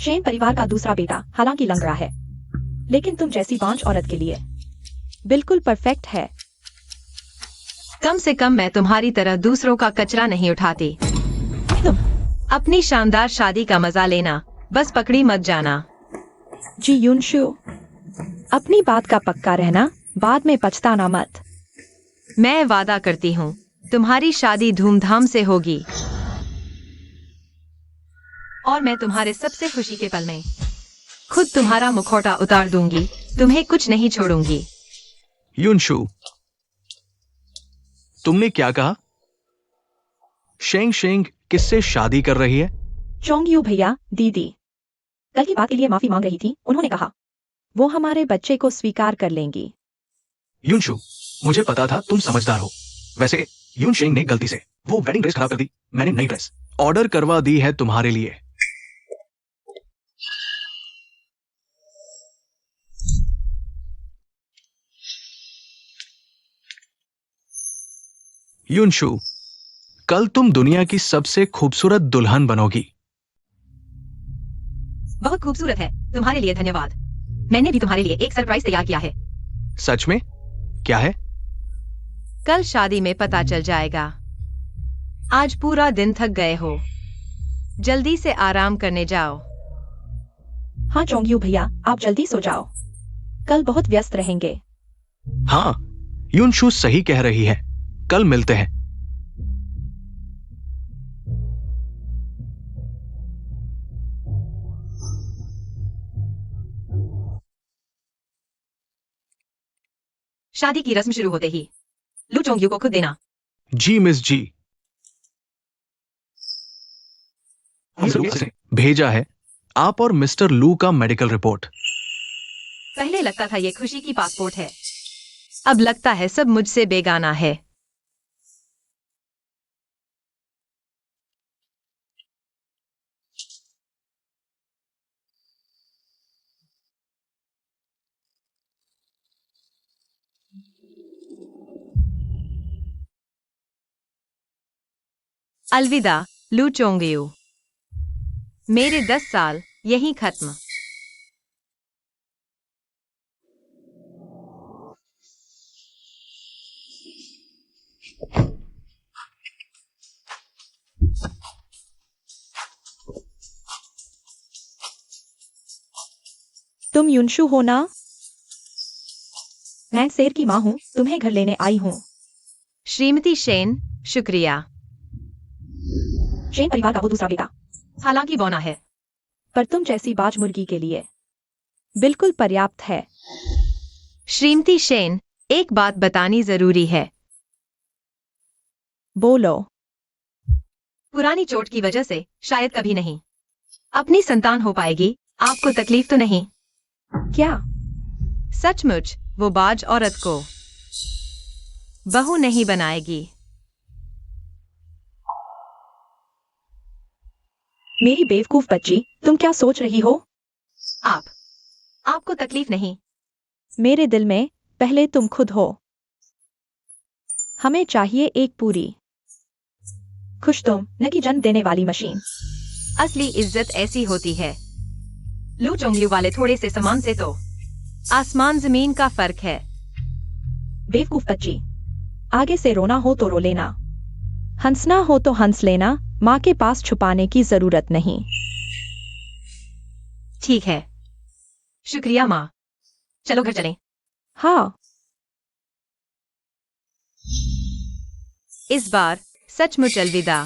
B: शेन परिवार का दूसरा बेटा हालांकि लंगड़ा है, लेकिन तुम जैसी बांझ औरत के लिए बिल्कुल परफेक्ट है।
C: कम से कम मैं तुम्हारी तरह दूसरों का कचरा नहीं उठाती।
B: तुम
C: अपनी शानदार शादी का मजा लेना, बस पकड़ी मत जाना।
B: जी युनशु, अपनी बात का पक्का रहना, बाद में पछताना मत।
C: मैं वादा करती हूँ तुम्हारी शादी धूमधाम से होगी और मैं तुम्हारे सबसे खुशी के पल में खुद तुम्हारा मुखौटा उतार दूंगी। तुम्हें कुछ नहीं छोड़ूंगी।
A: युनशु, तुमने क्या कहा? शेंग शेंग किससे शादी कर रही है?
B: चोंगयू भैया, दीदी कल की बात के लिए माफी मांग रही थी। उन्होंने कहा वो हमारे बच्चे को स्वीकार कर लेंगी।
A: युनशु, मुझे पता था तुम समझदार हो। वैसे युन शेंग ने गलती से वो वेडिंग ड्रेस खराब कर दी। मैंने नई ड्रेस ऑर्डर करवा दी है तुम्हारे लिए। युनशु, कल तुम दुनिया की सबसे खूबसूरत दुल्हन बनोगी।
C: बहुत खूबसूरत है। तुम्हारे लिए धन्यवाद। मैंने भी तुम्हारे लिए एक सरप्राइज तैयार किया है।
A: सच में? क्या है?
C: कल शादी में पता चल जाएगा। आज पूरा दिन थक गए हो, जल्दी से आराम करने जाओ।
B: हाँ चोंगयू भैया, आप जल्दी सो जाओ, कल बहुत व्यस्त रहेंगे।
A: हाँ, युनशु सही कह रही है। कल मिलते हैं।
C: शादी की रस्म शुरू होते ही लू चोंगयू को खुद देना।
A: जी मिस जी। भेजा है आप और मिस्टर लू का मेडिकल रिपोर्ट।
C: पहले लगता था ये खुशी की पासपोर्ट है, अब लगता है सब मुझसे बेगाना है। अलविदा लू चोंगयू। मेरे 10 साल यहीं खत्म।
B: तुम युनशु हो ना? मैं शेर की माँ हूँ, तुम्हें घर लेने आई हूँ।
C: श्रीमती सेन, शुक्रिया।
B: शेन परिवार का वो दूसरा बेटा,
C: हालांकि बौना है,
B: पर तुम जैसी बाज मुर्गी के लिए बिल्कुल पर्याप्त है।
C: श्रीमती सेन, एक बात बतानी जरूरी है।
B: बोलो।
C: पुरानी चोट की वजह से शायद कभी नहीं अपनी संतान हो पाएगी। आपको तकलीफ तो नहीं?
B: क्या?
C: सचमुच वो बाज औरत को बहू नहीं बनाएगी।
B: मेरी बेवकूफ बच्ची, तुम क्या सोच रही हो?
C: आपको तकलीफ नहीं।
B: मेरे दिल में पहले तुम खुद हो। हमें चाहिए एक पूरी खुश तुम, न कि जन्म देने वाली मशीन।
C: असली इज्जत ऐसी होती है। लू चोंगलियो वाले थोड़े से सामान से तो आसमान जमीन का फर्क है।
B: बेवकूफ बच्ची, आगे से रोना हो तो रो लेना, हंसना हो तो हंस लेना, माँ के पास छुपाने की जरूरत नहीं।
C: ठीक है, शुक्रिया माँ। चलो घर चलें।
B: हाँ।
C: इस बार सचमुच अलविदा।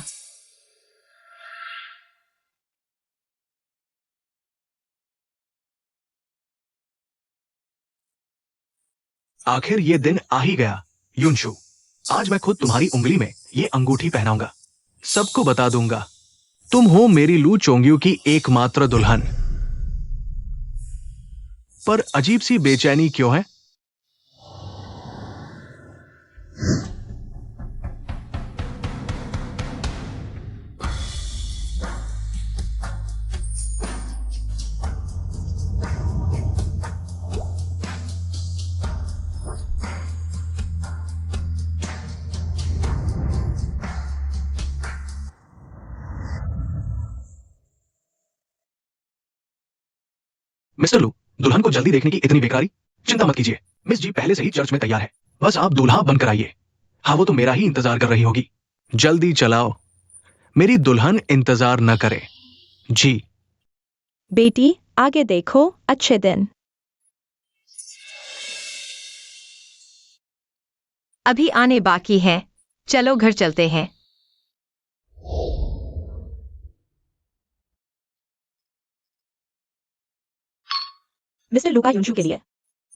A: आखिर ये दिन आ ही गया। युनशु, आज मैं खुद तुम्हारी उंगली में ये अंगूठी पहनाऊंगा। सबको बता दूंगा तुम हो मेरी लू चोंग्यू की एकमात्र दुल्हन। पर अजीब सी बेचैनी क्यों है? मिस्टर लू, दुल्हन को जल्दी देखने की इतनी बेकारी? चिंता मत कीजिए, मिस जी पहले से ही चर्च में तैयार है। बस आप दूल्हा बनकर आइए। हाँ, वो तो मेरा ही इंतजार कर रही होगी। जल्दी चलाओ, मेरी दुल्हन इंतजार न करे। जी।
B: बेटी, आगे देखो, अच्छे दिन।
C: अभी आने बाकी है। चलो घर चलते हैं।
B: मिस्टर लुका युनशु के लिए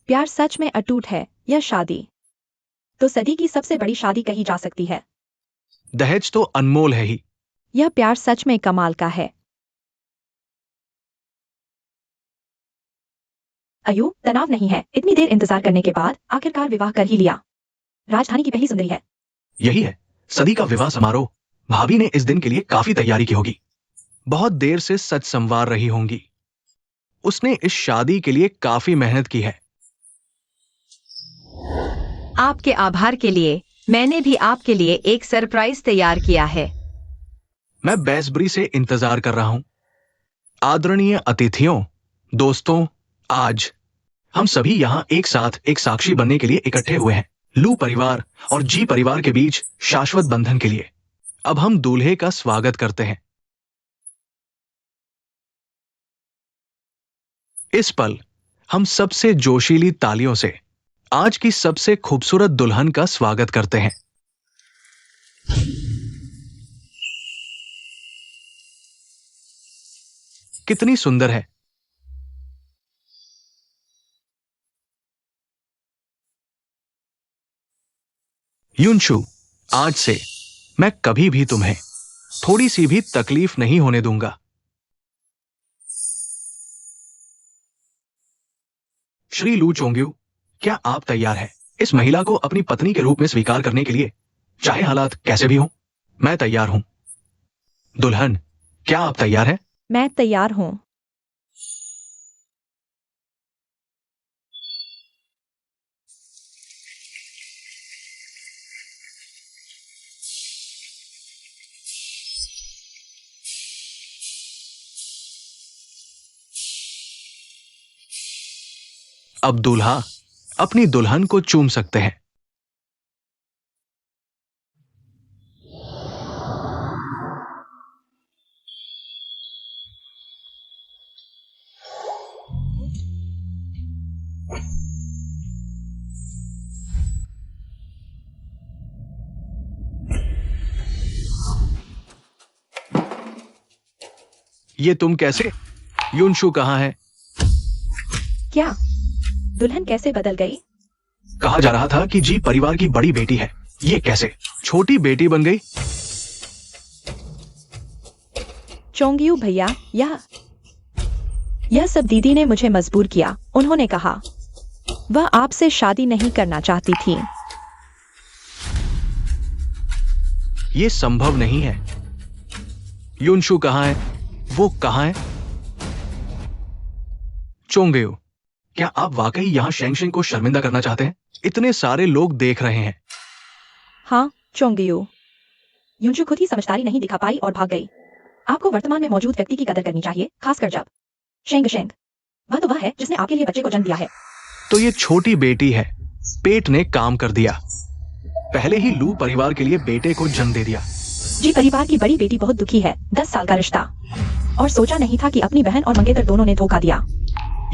B: प्यार सच में अटूट है। यह शादी तो सदी की सबसे बड़ी शादी कही जा सकती है।
A: दहेज तो अनमोल है ही।
B: यह प्यार सच में कमाल का है। अयू, तनाव नहीं है। इतनी देर इंतजार करने के बाद आखिरकार विवाह कर ही लिया। राजधानी की पहली सुंदरी है।
A: यही है सदी का विवाह समारोह। भाभी ने इस दिन के लिए काफी तैयारी की होगी। बहुत देर से सच संवार रही होंगी। उसने इस शादी के लिए काफी मेहनत की है।
C: आपके आभार के लिए मैंने भी आपके लिए एक सरप्राइज तैयार किया है।
A: मैं बेसब्री से इंतजार कर रहा हूं। आदरणीय अतिथियों, दोस्तों, आज हम सभी यहां एक साथ एक साक्षी बनने के लिए इकट्ठे हुए हैं। लू परिवार और जी परिवार के बीच शाश्वत बंधन के लिए। अब हम दूल्हे का स्वागत करते हैं। इस पल हम सबसे जोशीली तालियों से आज की सबसे खूबसूरत दुल्हन का स्वागत करते हैं। कितनी सुंदर है। युनशु, आज से मैं कभी भी तुम्हें थोड़ी सी भी तकलीफ नहीं होने दूंगा। श्री लू चोंग्यू, क्या आप तैयार हैं इस महिला को अपनी पत्नी के रूप में स्वीकार करने के लिए, चाहे हालात कैसे भी हों? मैं तैयार हूं। दुल्हन, क्या आप तैयार हैं?
B: मैं तैयार हूँ।
A: अब दूल्हा अपनी दुल्हन को चूम सकते हैं। ये तुम कैसे? युनशु कहाँ है?
B: क्या दुल्हन कैसे बदल गई?
A: कहा जा रहा था कि जी परिवार की बड़ी बेटी है, ये कैसे छोटी बेटी बन गई?
B: चोंगयू भैया, यह सब दीदी ने मुझे मजबूर किया। उन्होंने कहा वह आपसे शादी नहीं करना चाहती थी।
A: ये संभव नहीं है। युनशु कहाँ है? वो कहाँ है? चोंगयू, क्या आप वाकई यहां शेंगशेंग को शर्मिंदा करना चाहते हैं? इतने सारे लोग देख रहे हैं।
B: हाँ चोंगयू। युनशु खुद ही समझदारी नहीं दिखा पाई और भाग गई। आपको वर्तमान में मौजूद व्यक्ति की कदर करनी चाहिए, खासकर जब शेंग वह तो वह है जिसने आपके लिए बच्चे को जन्म दिया है।
A: तो ये छोटी बेटी है, पेट ने काम कर दिया। पहले ही लू परिवार के लिए बेटे को जन्म दे दिया।
B: जी परिवार की बड़ी बेटी बहुत दुखी है। 10 साल का रिश्ता, और सोचा नहीं था कि अपनी बहन और मंगेतर दोनों ने धोखा दिया।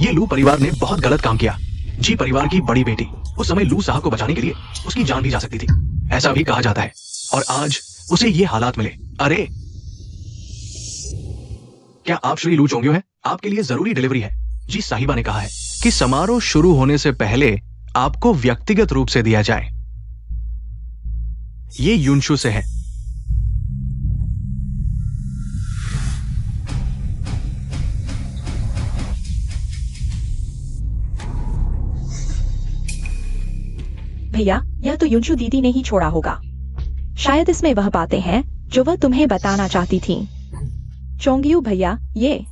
A: ये लू परिवार ने बहुत गलत काम किया। जी परिवार की बड़ी बेटी, उस समय लू साहब को बचाने के लिए उसकी जान भी जा सकती थी, ऐसा भी कहा जाता है। और आज उसे ये हालात मिले। अरे क्या आप श्री लू चोंग्यू हैं? आपके लिए जरूरी डिलीवरी है। जी साहिबा ने कहा है कि समारोह शुरू होने से पहले आपको व्यक्तिगत रूप से दिया जाए। ये युनशु से है।
B: भैया, यह तो युनशु दीदी ने ही छोड़ा होगा। शायद इसमें वह बातें हैं जो वह तुम्हें बताना चाहती थी। चोंगयू भैया, ये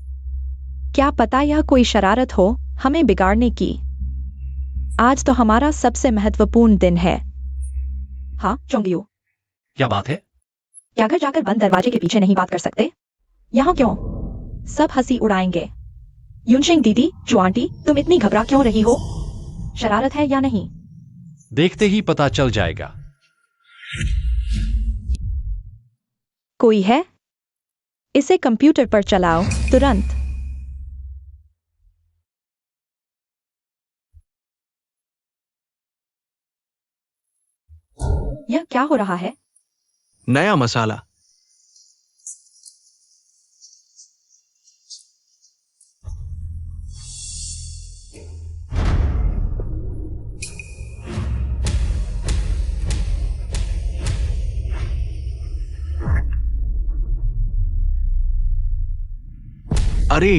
B: क्या पता यह कोई शरारत हो हमें बिगाड़ने की। आज तो हमारा सबसे महत्वपूर्ण दिन है। हाँ चोंगयू,
D: क्या बात है?
B: क्या घर जाकर बंद दरवाजे के पीछे नहीं बात कर सकते? यहाँ क्यों? सब हंसी उड़ाएंगे। युनशेंग दीदी, जो आंटी, तुम इतनी घबरा क्यों रही हो? शरारत है या नहीं?
D: देखते ही पता चल जाएगा।
B: कोई है? इसे कंप्यूटर पर चलाओ तुरंत। यह क्या हो रहा है?
A: नया मसाला। अरे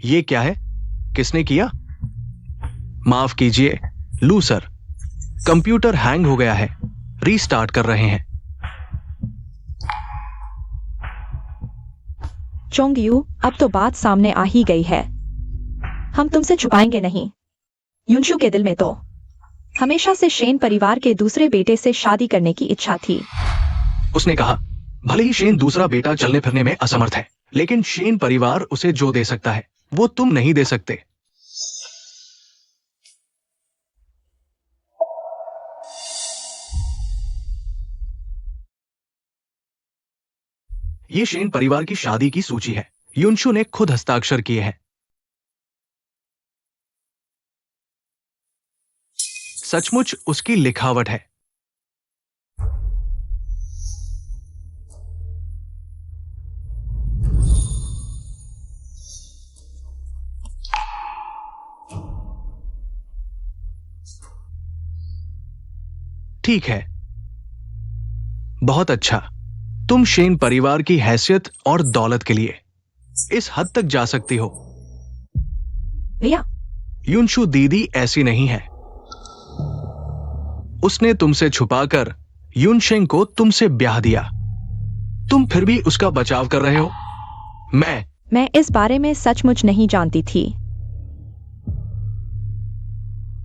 A: ये क्या है? किसने किया? माफ कीजिए लू सर, कंप्यूटर हैंग हो गया है, रीस्टार्ट कर रहे हैं।
B: चोंगयू, अब तो बात सामने आ ही गई है। हम तुमसे छुपाएंगे नहीं। युनशु के दिल में तो हमेशा से शेन परिवार के दूसरे बेटे से शादी करने की इच्छा थी।
A: उसने कहा भले ही शेन दूसरा बेटा चलने फिरने में असमर्थ है, लेकिन शेन परिवार उसे जो दे सकता है वो तुम नहीं दे सकते। ये शेन परिवार की शादी की सूची है। युनशु ने खुद हस्ताक्षर किए हैं। सचमुच उसकी लिखावट है। ठीक है, बहुत अच्छा। तुम शेन परिवार की हैसियत और दौलत के लिए इस हद तक जा सकती हो।
B: भैया,
A: युनशु दीदी ऐसी नहीं है। उसने तुमसे छुपाकर युनशेंग को तुमसे ब्याह दिया। तुम फिर भी उसका बचाव कर रहे हो।
B: मैं इस बारे में सचमुच नहीं जानती थी,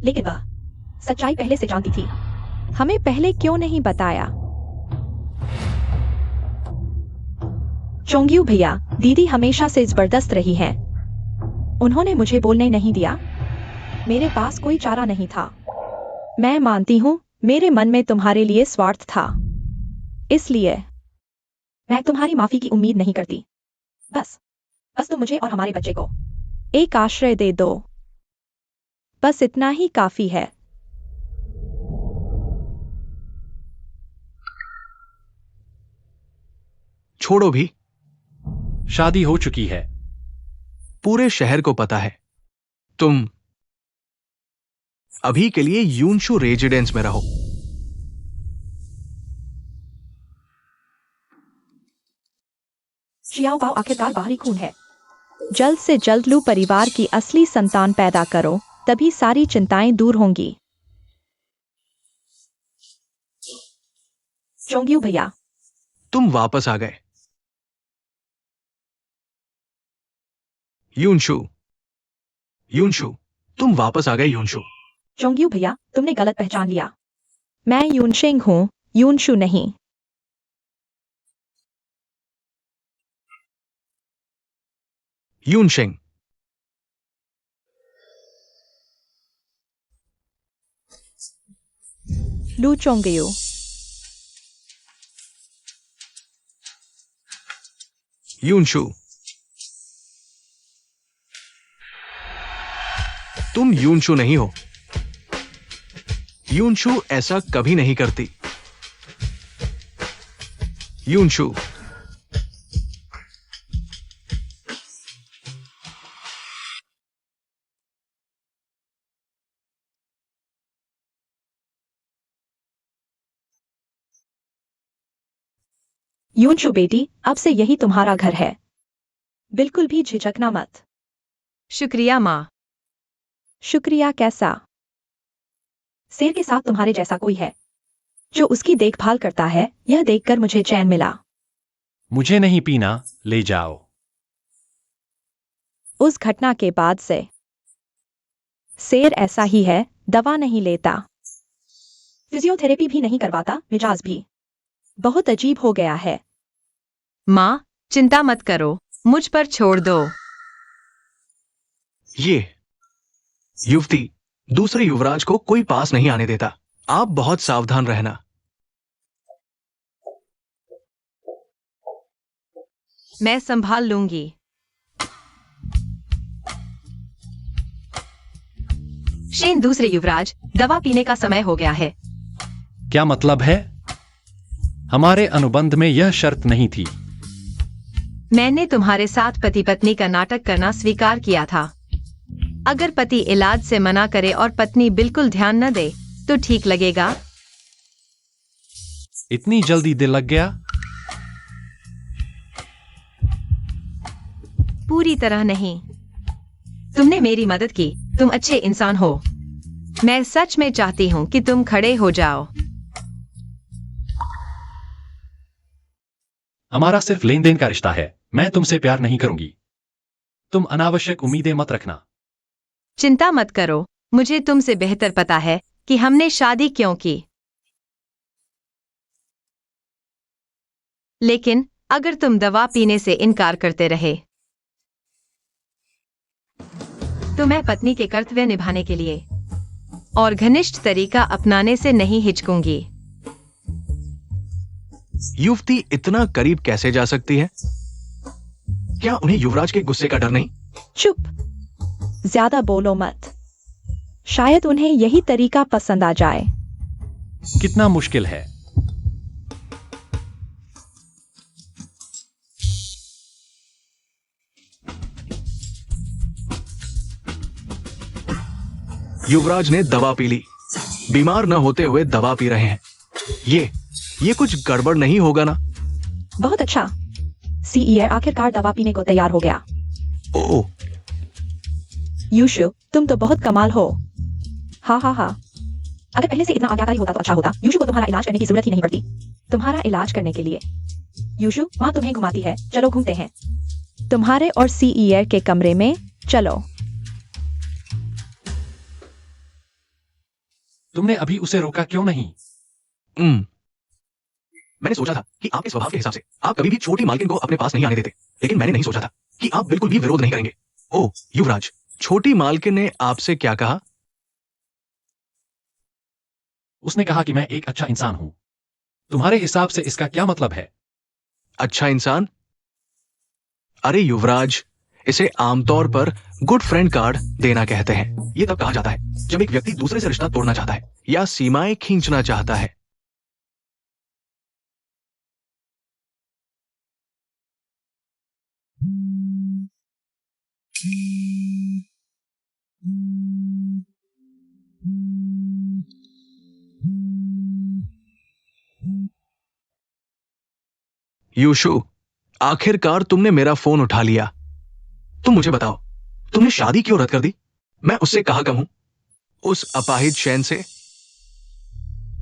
B: लेकिन वह सच्चाई पहले से जानती थी। हमें पहले क्यों नहीं बताया? चोंगयू भैया, दीदी हमेशा से जबरदस्त रही हैं। उन्होंने मुझे बोलने नहीं दिया। मेरे पास कोई चारा नहीं था। मैं मानती हूं मेरे मन में तुम्हारे लिए स्वार्थ था, इसलिए मैं तुम्हारी माफी की उम्मीद नहीं करती। बस बस तुम मुझे और हमारे बच्चे को एक आश्रय दे दो। बस इतना ही काफी है।
A: छोड़ो भी,
D: शादी हो चुकी है।
A: पूरे शहर को पता है। तुम अभी के लिए यूनशु रेजिडेंस में रहो।
B: शियाओ पाओ आखिरकार बाहरी खून है। जल्द से जल्द लू परिवार की असली संतान पैदा करो, तभी सारी चिंताएं दूर होंगी। चोंग्यू भैया,
A: तुम वापस आ गए। यूनशु, यूनशु, तुम वापस आ गए यूनशु।
B: चोंग्यू भैया, तुमने गलत पहचान लिया। मैं यूनशिंग हूं, यूनशु नहीं।
A: यूनशिंग,
B: लू चोंग्यू।
A: यूनशु, तुम यूनशु नहीं हो। यूनशु ऐसा कभी नहीं करती। यूनशु,
B: यूनशु बेटी, अब से यही तुम्हारा घर है। बिल्कुल भी झिझकना मत।
C: शुक्रिया माँ।
B: शुक्रिया कैसा? शेर के साथ तुम्हारे जैसा कोई है जो उसकी देखभाल करता है, यह देखकर मुझे चैन मिला।
D: मुझे नहीं पीना, ले जाओ।
B: उस घटना के बाद से शेर ऐसा ही है, दवा नहीं लेता, फिजियोथेरेपी भी नहीं करवाता, मिजाज भी बहुत अजीब हो गया है।
C: माँ, चिंता मत करो, मुझ पर छोड़ दो।
A: ये युवती दूसरे युवराज को कोई पास नहीं आने देता। आप बहुत सावधान रहना।
C: मैं संभाल लूंगी। शेन दूसरे युवराज, दवा पीने का समय हो गया है।
D: क्या मतलब है? हमारे अनुबंध में यह शर्त नहीं थी।
C: मैंने तुम्हारे साथ पति पत्नी का नाटक करना स्वीकार किया था। अगर पति इलाज से मना करे और पत्नी बिल्कुल ध्यान न दे तो ठीक लगेगा?
D: इतनी जल्दी दिल लग गया?
C: पूरी तरह नहीं। तुमने मेरी मदद की, तुम अच्छे इंसान हो। मैं सच में चाहती हूँ कि तुम खड़े हो जाओ।
D: हमारा सिर्फ लेन देन का रिश्ता है, मैं तुमसे प्यार नहीं करूंगी। तुम अनावश्यक उम्मीदें मत रखना।
C: चिंता मत करो, मुझे तुमसे बेहतर पता है कि हमने शादी क्यों की। लेकिन अगर तुम दवा पीने से इनकार करते रहे तो मैं पत्नी के कर्तव्य निभाने के लिए और घनिष्ठ तरीका अपनाने से नहीं हिचकूंगी।
A: युवती इतना करीब कैसे जा सकती है? क्या उन्हें युवराज के गुस्से का डर नहीं?
B: चुप, ज्यादा बोलो मत। शायद उन्हें यही तरीका पसंद आ जाए।
D: कितना मुश्किल है।
A: युवराज ने दवा पी ली। बीमार न होते हुए दवा पी रहे हैं। ये कुछ गड़बड़ नहीं होगा ना?
B: बहुत अच्छा, सीईआर आखिरकार दवा पीने को तैयार हो गया।
A: ओह,
B: यूशु, तुम तो बहुत कमाल हो। हाँ हाँ हाँ, अगर पहले से इतना आज्ञाकारी होता तो अच्छा होता। यूशु को तुम्हारा इलाज करने की जरूरत ही नहीं पड़ती। तुम्हारा इलाज करने के लिए यूशु, माँ तुम्हें घुमाती है, चलो घूमते हैं। तुम्हारे और सीईआर के कमरे में चलो।
D: तुमने अभी उसे रोका क्यों नहीं?
A: मैंने सोचा था कि आपके स्वभाव के हिसाब से आप कभी भी छोटी मालकिन को अपने पास नहीं आने देते, लेकिन मैंने नहीं सोचा था कि आप बिल्कुल भी विरोध नहीं करेंगे। ओह युवराज, छोटी मालकिन ने आपसे क्या कहा?
D: उसने कहा कि मैं एक अच्छा इंसान हूं। तुम्हारे हिसाब से इसका क्या मतलब है?
A: अच्छा इंसान? अरे युवराज, इसे आमतौर पर गुड फ्रेंड कार्ड देना कहते हैं। ये तब कहा जाता है जब एक व्यक्ति दूसरे से रिश्ता तोड़ना चाहता है या सीमाएं खींचना चाहता है। यूशु, आखिरकार तुमने मेरा फोन उठा लिया। तुम मुझे बताओ, तुमने शादी क्यों रद्द कर दी? मैं उससे कहाँ कम हूं, उस अपाहिज शैन से।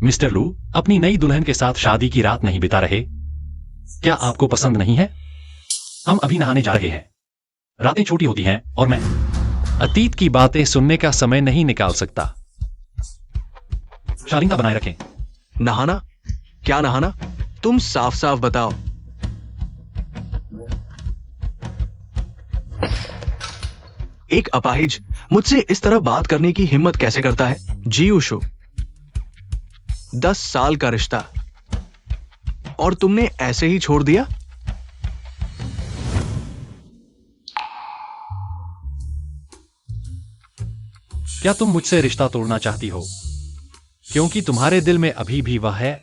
D: मिस्टर लू, अपनी नई दुल्हन के साथ शादी की रात नहीं बिता रहे? क्या आपको पसंद नहीं है? हम अभी नहाने जा रहे हैं। रातें छोटी होती हैं और मैं अतीत की बातें सुनने का समय नहीं निकाल सकता। शालीनता बनाए रखें।
A: नहाना? क्या नहाना? तुम साफ साफ बताओ। एक अपाहिज मुझसे इस तरह बात करने की हिम्मत कैसे करता है? जी यूशु, 10 साल का रिश्ता और तुमने ऐसे ही छोड़ दिया?
D: क्या तुम मुझसे रिश्ता तोड़ना चाहती हो क्योंकि तुम्हारे दिल में अभी भी वह है?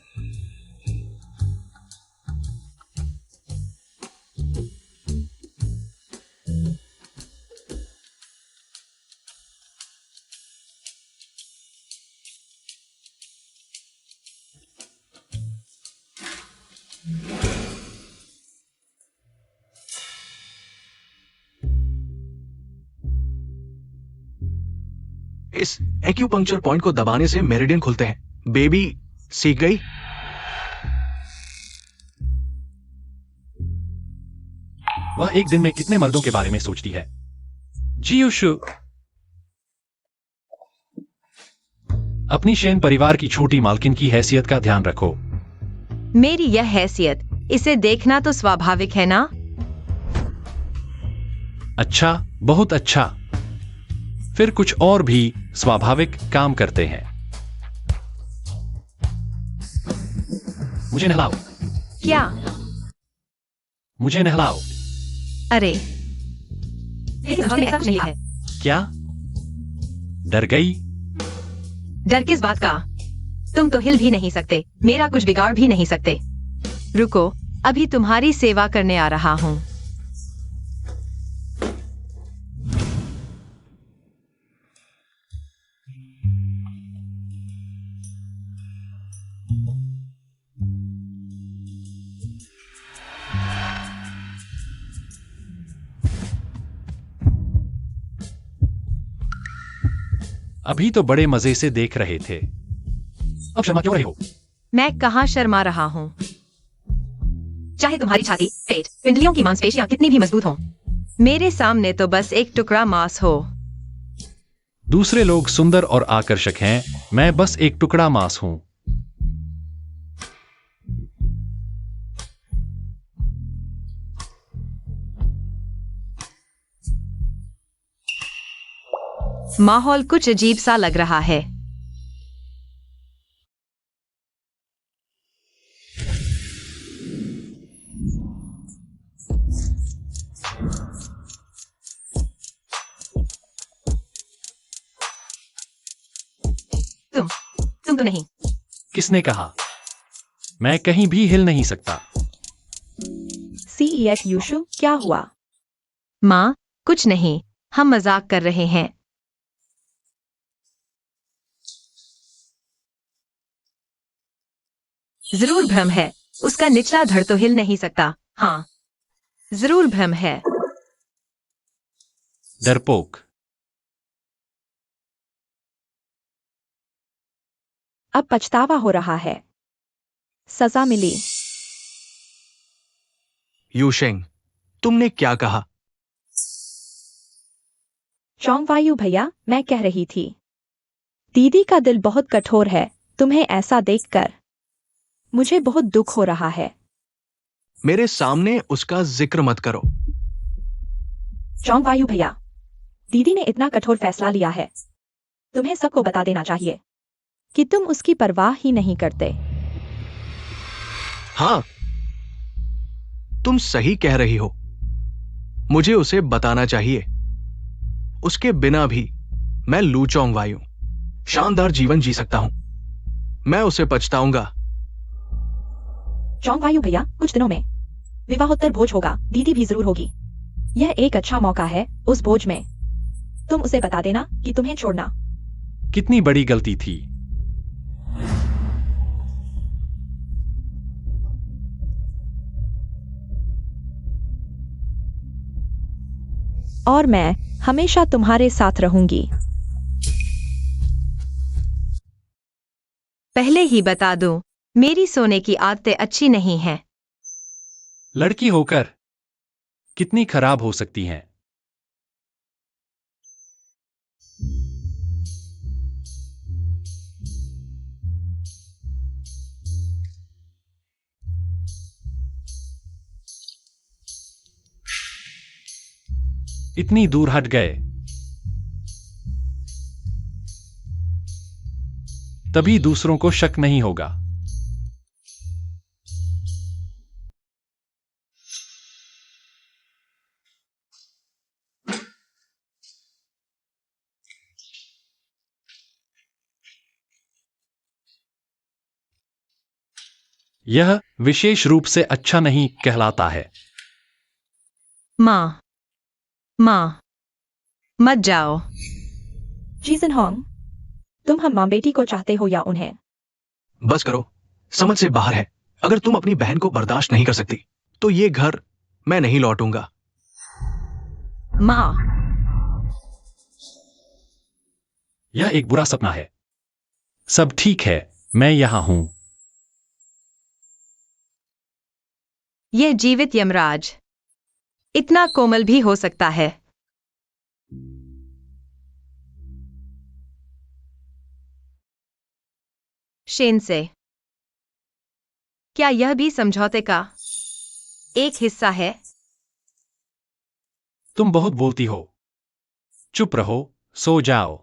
A: इस एक्यूपंक्चर पॉइंट को दबाने से मेरिडियन खुलते हैं। बेबी सीख गई?
D: वह एक दिन में कितने मर्दों के बारे में सोचती है? जी यूशु, अपनी शेन परिवार की छोटी मालकिन की हैसियत का ध्यान रखो।
C: मेरी यह हैसियत, इसे देखना तो स्वाभाविक है ना?
D: अच्छा, बहुत अच्छा। फिर कुछ और भी स्वाभाविक काम करते हैं। मुझे नहलाओ।
C: क्या?
D: मुझे नहलाओ।
C: अरे, लेकिन हमें ऐसा कुछ नहीं है।
D: क्या? डर गई?
C: डर किस बात का? तुम तो हिल भी नहीं सकते, मेरा कुछ बिगाड़ भी नहीं सकते। रुको, अभी तुम्हारी सेवा करने आ रहा हूं।
D: अभी तो बड़े मजे से देख रहे थे, अब शर्मा क्यों रहे हो?
C: मैं कहाँ शर्मा रहा हूँ? चाहे तुम्हारी छाती, पेट, पिंडलियों की मांसपेशियां कितनी भी मजबूत हों, मेरे सामने तो बस एक टुकड़ा मांस हो।
D: दूसरे लोग सुंदर और आकर्षक हैं, मैं बस एक टुकड़ा मांस हूं।
C: माहौल कुछ अजीब सा लग रहा है। तुम तो नहीं।
D: किसने कहा? मैं कहीं भी हिल नहीं सकता।
B: CEX यूशु, क्या हुआ?
C: माँ, कुछ नहीं, हम मजाक कर रहे हैं। जरूर भ्रम है, उसका निचला धड़ तो हिल नहीं सकता। हाँ, जरूर भ्रम है।
D: डरपोक।
B: अब पछतावा हो रहा है। सजा मिली।
A: यूशेंग, तुमने क्या कहा?
B: चोंगवायु भैया, मैं कह रही थी, दीदी का दिल बहुत कठोर है। तुम्हें ऐसा देखकर मुझे बहुत दुख हो रहा है।
A: मेरे सामने उसका जिक्र मत करो।
B: चोंगवायु भैया, दीदी ने इतना कठोर फैसला लिया है, तुम्हें सबको बता देना चाहिए कि तुम उसकी परवाह ही नहीं करते।
A: हाँ, तुम सही कह रही हो। मुझे उसे बताना चाहिए। उसके बिना भी मैं लू चोंगवाई शानदार जीवन जी सकता हूं। मैं उसे पछताऊंगा।
B: चोंगवायु भैया, कुछ दिनों में विवाहोत्तर भोज होगा, दीदी भी जरूर होगी। यह एक अच्छा मौका है उस भोज में तुम उसे बता देना कि तुम्हें छोड़ना।
D: कितनी बड़ी गलती थी।
B: और मैं हमेशा तुम्हारे साथ रहूंगी।
C: पहले ही बता दूं, मेरी सोने की आदतें अच्छी नहीं हैं।
D: लड़की होकर कितनी खराब हो सकती हैं। इतनी दूर हट गए, तभी दूसरों को शक नहीं होगा। यह विशेष रूप से अच्छा नहीं कहलाता है।
C: माँ, मत जाओ।
B: जीसन होंग, तुम हम मां बेटी को चाहते हो या उन्हें?
A: बस करो, समझ से बाहर है। अगर तुम अपनी बहन को बर्दाश्त नहीं कर सकती तो ये घर मैं नहीं लौटूंगा।
C: माँ,
D: यह एक बुरा सपना है। सब ठीक है, मैं यहां हूं।
C: यह जीवित यमराज इतना कोमल भी हो सकता है। शेन से, क्या यह भी समझौते का एक हिस्सा है?
D: तुम बहुत बोलती हो। चुप रहो, सो जाओ।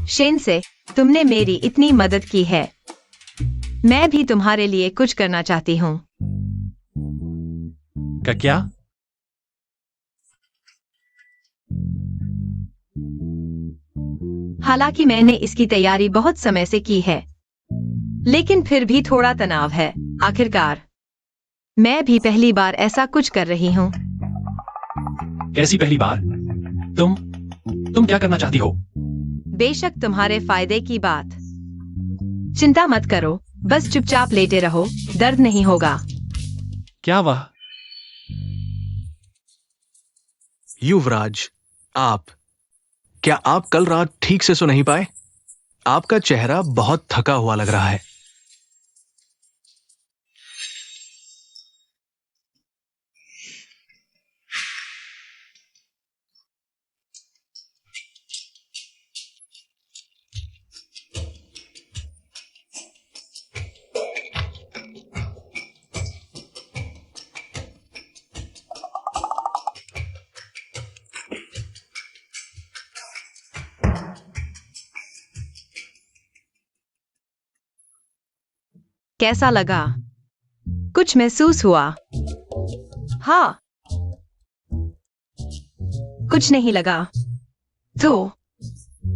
C: शेन से, तुमने मेरी इतनी मदद की है। मैं भी तुम्हारे लिए कुछ करना चाहती हूँ।
D: का क्या?
C: हालांकि मैंने इसकी तैयारी बहुत समय से की है, लेकिन फिर भी थोड़ा तनाव है। आखिरकार मैं भी पहली बार ऐसा कुछ कर रही हूँ।
D: कैसी पहली बार? तुम क्या करना चाहती हो?
C: बेशक तुम्हारे फायदे की बात। चिंता मत करो, बस चुपचाप लेटे रहो, दर्द नहीं होगा।
D: क्या वह?
A: युवराज, क्या आप कल रात ठीक से सो नहीं पाए? आपका चेहरा बहुत थका हुआ लग रहा है।
C: कैसा लगा? कुछ महसूस हुआ? हाँ, कुछ नहीं लगा। तो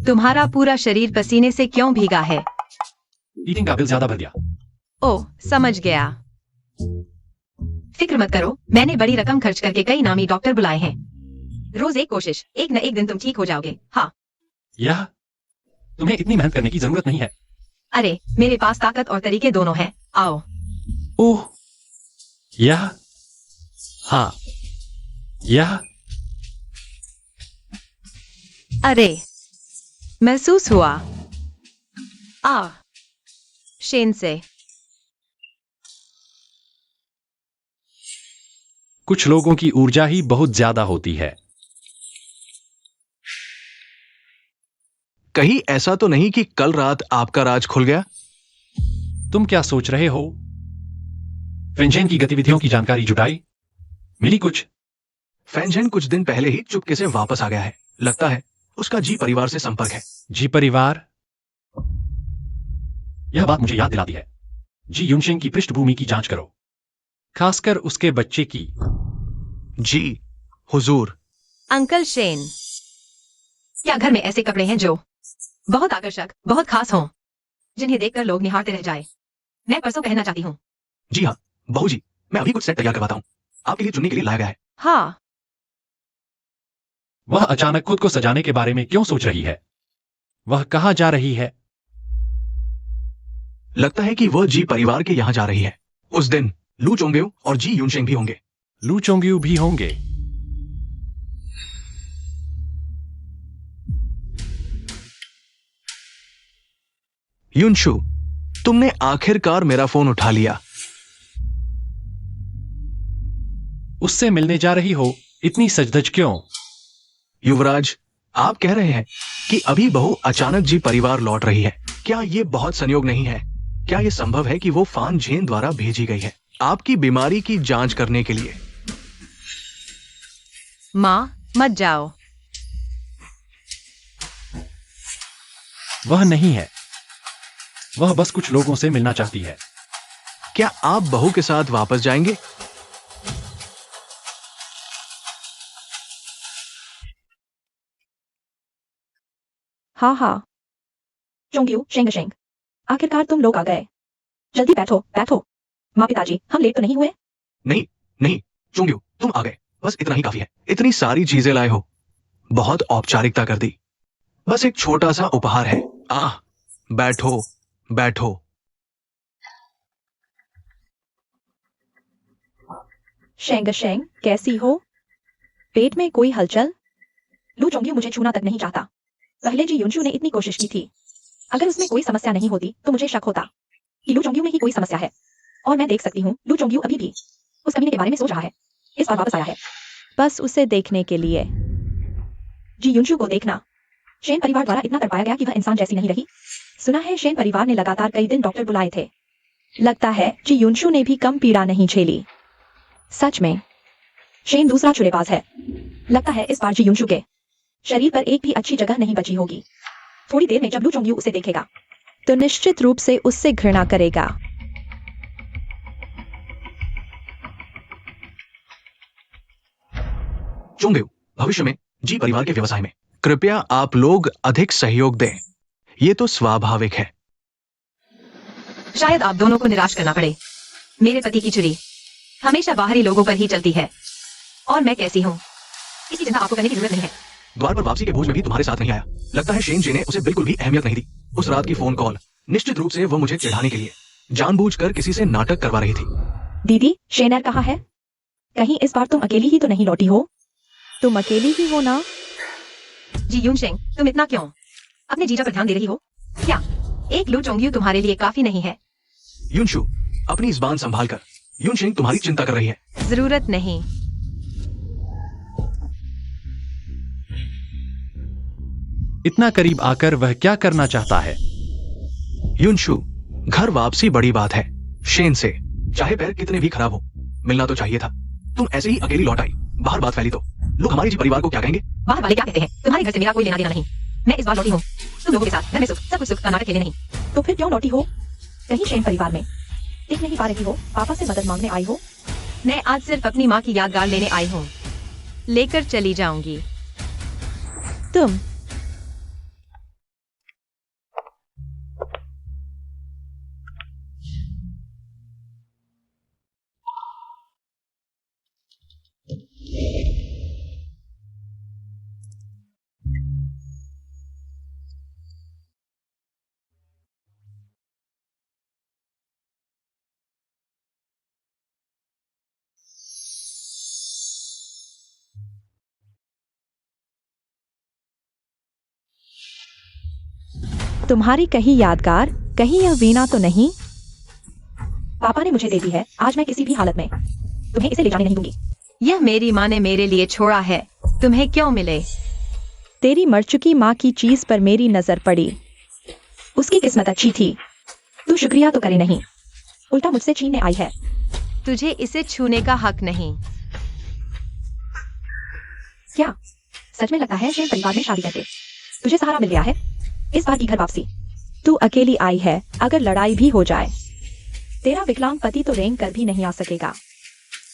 C: तुम्हारा पूरा शरीर पसीने से क्यों भीगा है?
D: ईटिंग का बिल ज्यादा भर गया।
C: ओह, समझ गया। फिक्र मत करो, मैंने बड़ी रकम खर्च करके कई नामी डॉक्टर बुलाए हैं। रोज एक कोशिश, एक न एक दिन तुम ठीक हो जाओगे। हाँ।
D: यह तुम्हें इतनी मेहनत करने की जरूरत नहीं है।
C: अरे, मेरे पास ताकत और तरीके दोनों हैं। आओ।
D: ओह, हाँ,
C: अरे, महसूस हुआ? शेन से।
D: कुछ लोगों की ऊर्जा ही बहुत ज्यादा होती है।
A: कहीं ऐसा तो नहीं कि कल रात आपका राज खुल गया?
D: तुम क्या सोच रहे हो? फेंजेन की गतिविधियों की जानकारी जुटाई? मिली कुछ?
A: फेंजेन कुछ दिन पहले ही चुपके से वापस आ गया है। लगता है उसका जी परिवार से संपर्क है।
D: जी परिवार? यह बात मुझे याद दिलाती है जी यूनशेंग की पृष्ठभूमि की जांच करो, खासकर उसके बच्चे की।
A: जी हुजूर।
C: अंकल शेन, क्या घर में ऐसे कपड़े हैं जो बहुत आकर्षक, बहुत खास हों, जिन्हें देखकर लोग निहारते रह जाए? मैं परसों पहनना चाहती हूँ।
A: जी हाँ बहू जी, मैं अभी कुछ सेट तैयार करवाता हूँ, आपके लिए चुनने के लिए लाया गया है।
C: हाँ,
D: वह अचानक खुद को सजाने के बारे में क्यों सोच रही है? वह कहाँ जा रही है?
A: लगता है कि वह जी परिवार के यहाँ जा रही है। उस दिन लू चोंगेओ और जी यूनशेंग भी होंगे।
D: लू चोंग्यू भी होंगे।
A: युनशु, तुमने आखिरकार मेरा फोन उठा लिया।
D: उससे मिलने जा रही हो, इतनी सजधज क्यों?
A: युवराज, आप कह रहे हैं कि अभी बहू अचानक जी परिवार लौट रही है। क्या ये बहुत संयोग नहीं है? क्या ये संभव है कि वो फान झेन द्वारा भेजी गई है आपकी बीमारी की जांच करने के लिए?
C: माँ मत जाओ।
D: वह नहीं है, वह बस कुछ लोगों से मिलना चाहती है।
A: क्या आप बहू के साथ वापस जाएंगे?
B: हाँ हाँ। चोंग्यू शेंग शेंग, आखिरकार तुम लोग आ गए। जल्दी बैठो बैठो। माँ पिताजी, हम लेट तो नहीं हुए?
A: नहीं नहीं चोंग्यू, तुम आ गए, बस इतना ही काफी है। इतनी सारी चीजें लाए हो, बहुत औपचारिकता कर दी। बस एक छोटा सा उपहार है। बैठो बैठो।
B: शेंग शेंग, कैसी हो? पेट में कोई हलचल? लू चोंग्यू मुझे छूना तक नहीं चाहता। पहले जी युनशु ने इतनी कोशिश की थी। अगर उसमें कोई समस्या नहीं होती तो मुझे शक होता कि लू चोंग्यू में ही कोई समस्या है। और मैं देख सकती हूँ लू चोंग्यू अभी भी उस कमीने के बारे में सोच रहा है। इस बार वापस आया है बस उसे देखने के लिए। जी युनशु को देखना। शेन परिवार द्वारा इतना तड़पाया गया कि वह इंसान जैसी नहीं रही। सुना है शेन परिवार ने लगातार कई दिन डॉक्टर बुलाए थे। लगता है जी युनशु ने भी कम पीड़ा नहीं झेली। सच में शेन दूसरा छुरेबाज है। लगता है इस बार जी युनशु के शरीर पर एक भी अच्छी जगह नहीं बची होगी। थोड़ी देर में जब लू चोंग्यू उसे देखेगा तो निश्चित रूप से उससे घृणा करेगा।
A: चोंग्यू, भविष्य में जी परिवार के व्यवसाय में कृपया आप लोग अधिक सहयोग दें। ये तो स्वाभाविक है।
C: शायद आप दोनों को निराश करना पड़े। मेरे पति की छुरी हमेशा बाहरी लोगों पर ही चलती है। और मैं कैसी हूँ, इसकी चिंता आपको करने की जरूरत नहीं है।
A: द्वार पर वापसी के भोज में भी तुम्हारे साथ नहीं आया। लगता है शेन जी ने उसे बिल्कुल भी अहमियत नहीं दी। उस रात की फोन कॉल, निश्चित रूप से वो मुझे चिढ़ाने के लिए जानबूझकर किसी से नाटक करवा रही थी।
B: दीदी, शेनर कहाँ है? कहीं इस बार तुम अकेली ही तो नहीं लौटी हो? तुम अकेली ही हो ना?
C: जी यूनशेंग, तुम इतना क्यों अपने जीजा पर ध्यान दे रही हो? क्या एक लू चोंग्यू तुम्हारे लिए काफी नहीं है?
A: युनशु, अपनी जुबान संभाल कर। युनशेंग तुम्हारी चिंता कर रही है।
C: जरूरत नहीं।
D: इतना करीब आकर वह क्या करना चाहता है?
A: युनशु, घर वापसी बड़ी बात है। शेन से चाहे पैर कितने भी खराब हो, मिलना तो चाहिए था। तुम ऐसे ही अकेली लौट आई, बाहर बात फैली तो लोग हमारे जी परिवार को क्या कहेंगे?
C: बाहर वाले क्या कहते हैं? तुम्हारे घर से मेरा कोई लेना देना नहीं। मैं इस बार लौटी हूँ तुम लोगों के साथ, घर में सुख, सब कुछ सुख का नाटक खेलने नहीं।
B: तो फिर क्यों लौटी हो? कहीं शेन परिवार में टिक नहीं पा रही हो? पापा से मदद मांगने आई हो?
C: मैं आज सिर्फ अपनी माँ की यादगार लेने आई हूँ, लेकर चली जाऊंगी।
B: तुम तुम्हारी कहीं यादगार, कहीं यह वीणा तो नहीं? पापा ने मुझे दे दी है, आज मैं किसी भी हालत में तुम्हें इसे ले जाने नहीं दूंगी।
C: यह मेरी माँ ने मेरे लिए छोड़ा है, तुम्हें क्यों मिले?
B: तेरी मर चुकी माँ की चीज पर मेरी नजर पड़ी। उसकी किस्मत अच्छी थी, तू शुक्रिया तो करे नहीं, उल्टा मुझसे छीनने आई है।
C: तुझे इसे छूने का हक नहीं।
B: क्या सच में लगता है शेन परिवार में शादी करके तुझे सहारा मिल गया है? इस बार की घर वापसी तू अकेली आई है। अगर लड़ाई भी हो जाए तेरा विकलांग पति तो रेंग कर भी नहीं आ सकेगा।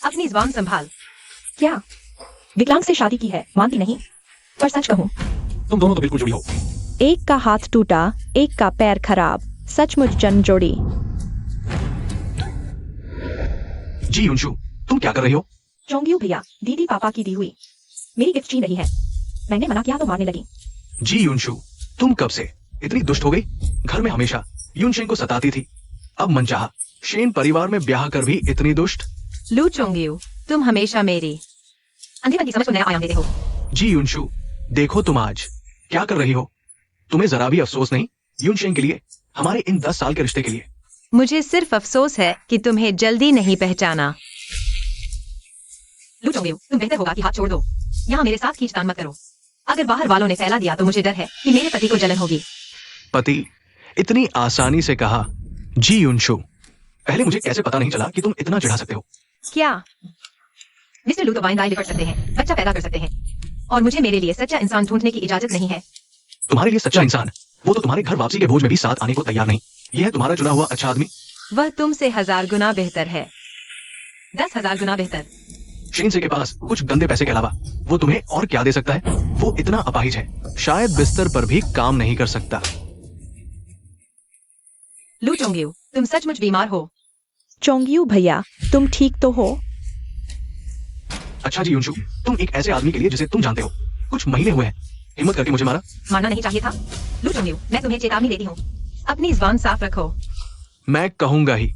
C: अपनी जुबान संभाल।
B: क्या विकलांग से शादी की है? मानती नहीं, पर सच कहूँ
D: तुम दोनों तो बिल्कुल जुड़ी हो।
B: एक का हाथ टूटा, एक का पैर खराब, सचमुच जन्म जोड़ी।
A: जी युनशु, तुम क्या कर रही हो?
B: चोंगियो भैया, दीदी पापा की दी हुई मेरी गिफ्ट छीन रही है। मैंने मना किया तो मारने लगी।
A: जी युनशु, तुम कब से इतनी दुष्ट हो गई? घर में हमेशा युनशेन को सताती थी, अब मनचाहा शेन परिवार में ब्याह कर भी इतनी दुष्ट।
C: लू चोंगियो, तुम हमेशा मेरी अंधेपन की समझ को नया आयाम देते हो।
A: जी युनशु, देखो तुम आज क्या कर रही हो। तुम्हें जरा भी अफसोस नहीं युनशेन के लिए, हमारे इन 10 साल के रिश्ते के लिए?
C: मुझे सिर्फ अफसोस है कि तुम्हें जल्दी नहीं पहचाना। लू चोंगियो, तुम बेहतर होगा कि हाथ छोड़ दो। यहाँ मेरे साथ खींचतान मत करो। अगर बाहर वालों ने फैला दिया तो मुझे डर है कि मेरे पति को जलन होगी।
A: पति? इतनी आसानी से कहा। जी युनशु, पहले मुझे कैसे पता नहीं चला कि तुम इतना चिढ़ा सकते हो।
C: क्या मिस्टर लू तो बाइंदाई लिपट सकते हैं, बच्चा पैदा कर सकते हैं, और मुझे मेरे लिए सच्चा इंसान ढूंढने की इजाजत नहीं है।
A: तुम्हारे लिए सच्चा इंसान? वो तो तुम्हारे घर वापसी के भोज में भी साथ आने को तैयार नहीं। यह है तुम्हारा चुना हुआ अच्छा आदमी?
C: वह तुमसे 1000 गुना बेहतर है, 10,000 गुना बेहतर।
A: शेन के पास कुछ गंदे पैसे के अलावा वो तुम्हें और क्या दे सकता है? वो इतना अपाहिज है, शायद बिस्तर पर भी काम नहीं कर सकता।
C: लू चोंगियो, तुम सचमुच बीमार हो।
B: चोंगियो भैया, तुम ठीक तो हो?
A: अच्छा जी युनशु, तुम एक ऐसे आदमी के लिए जिसे तुम जानते हो कुछ महीने हुए हैं, हिम्मत करके मुझे मारा।
C: मानना नहीं चाहिए था। लू चोंगियो, मैं तुम्हें चेतावनी देती हूँ, अपनी जुबान साफ रखो।
A: मैं कहूंगा ही।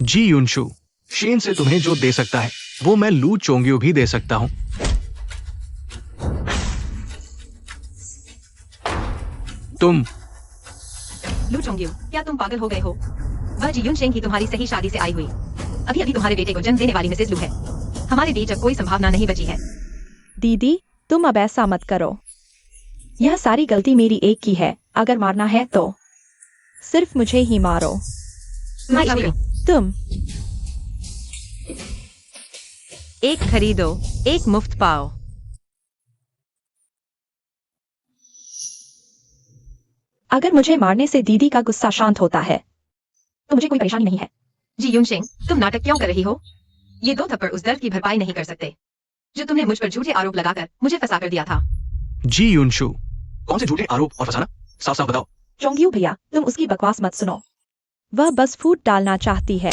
A: जी युनशु, शेन से तुम्हें जो दे सकता है वो मैं लू चोंगियो भी दे सकता हूं। तुम
C: लू चोंगियो, क्या तुम पागल हो गए हो? वह जी युनशेन की तुम्हारी सही शादी से आई हुई, अभी अभी तुम्हारे बेटे को जन्म देने वाली मिसेस लू है। हमारे बीच अब कोई संभावना नहीं बची है।
B: दीदी, तुम अब ऐसा मत करो। यह सारी गलती मेरी एक की है। अगर मारना है तो सिर्फ मुझे ही मारो। तुम
C: एक खरीदो, एक मुफ्त पाओ।
B: अगर मुझे मारने से दीदी का गुस्सा शांत होता है तो मुझे कोई परेशानी नहीं है।
C: जी युनशेन, तुम नाटक क्यों कर रही हो? ये 2 थप्पड़ उस दर्द की भरपाई नहीं कर सकते जो तुमने मुझ पर झूठे आरोप लगाकर मुझे फंसा कर दिया था।
A: जी युनशु, कौन से झूठे आरोप और फंसाना? साफ साफ बताओ।
B: चोंगियो भैया, तुम उसकी बकवास मत सुनो। वह बस फूट डालना चाहती है।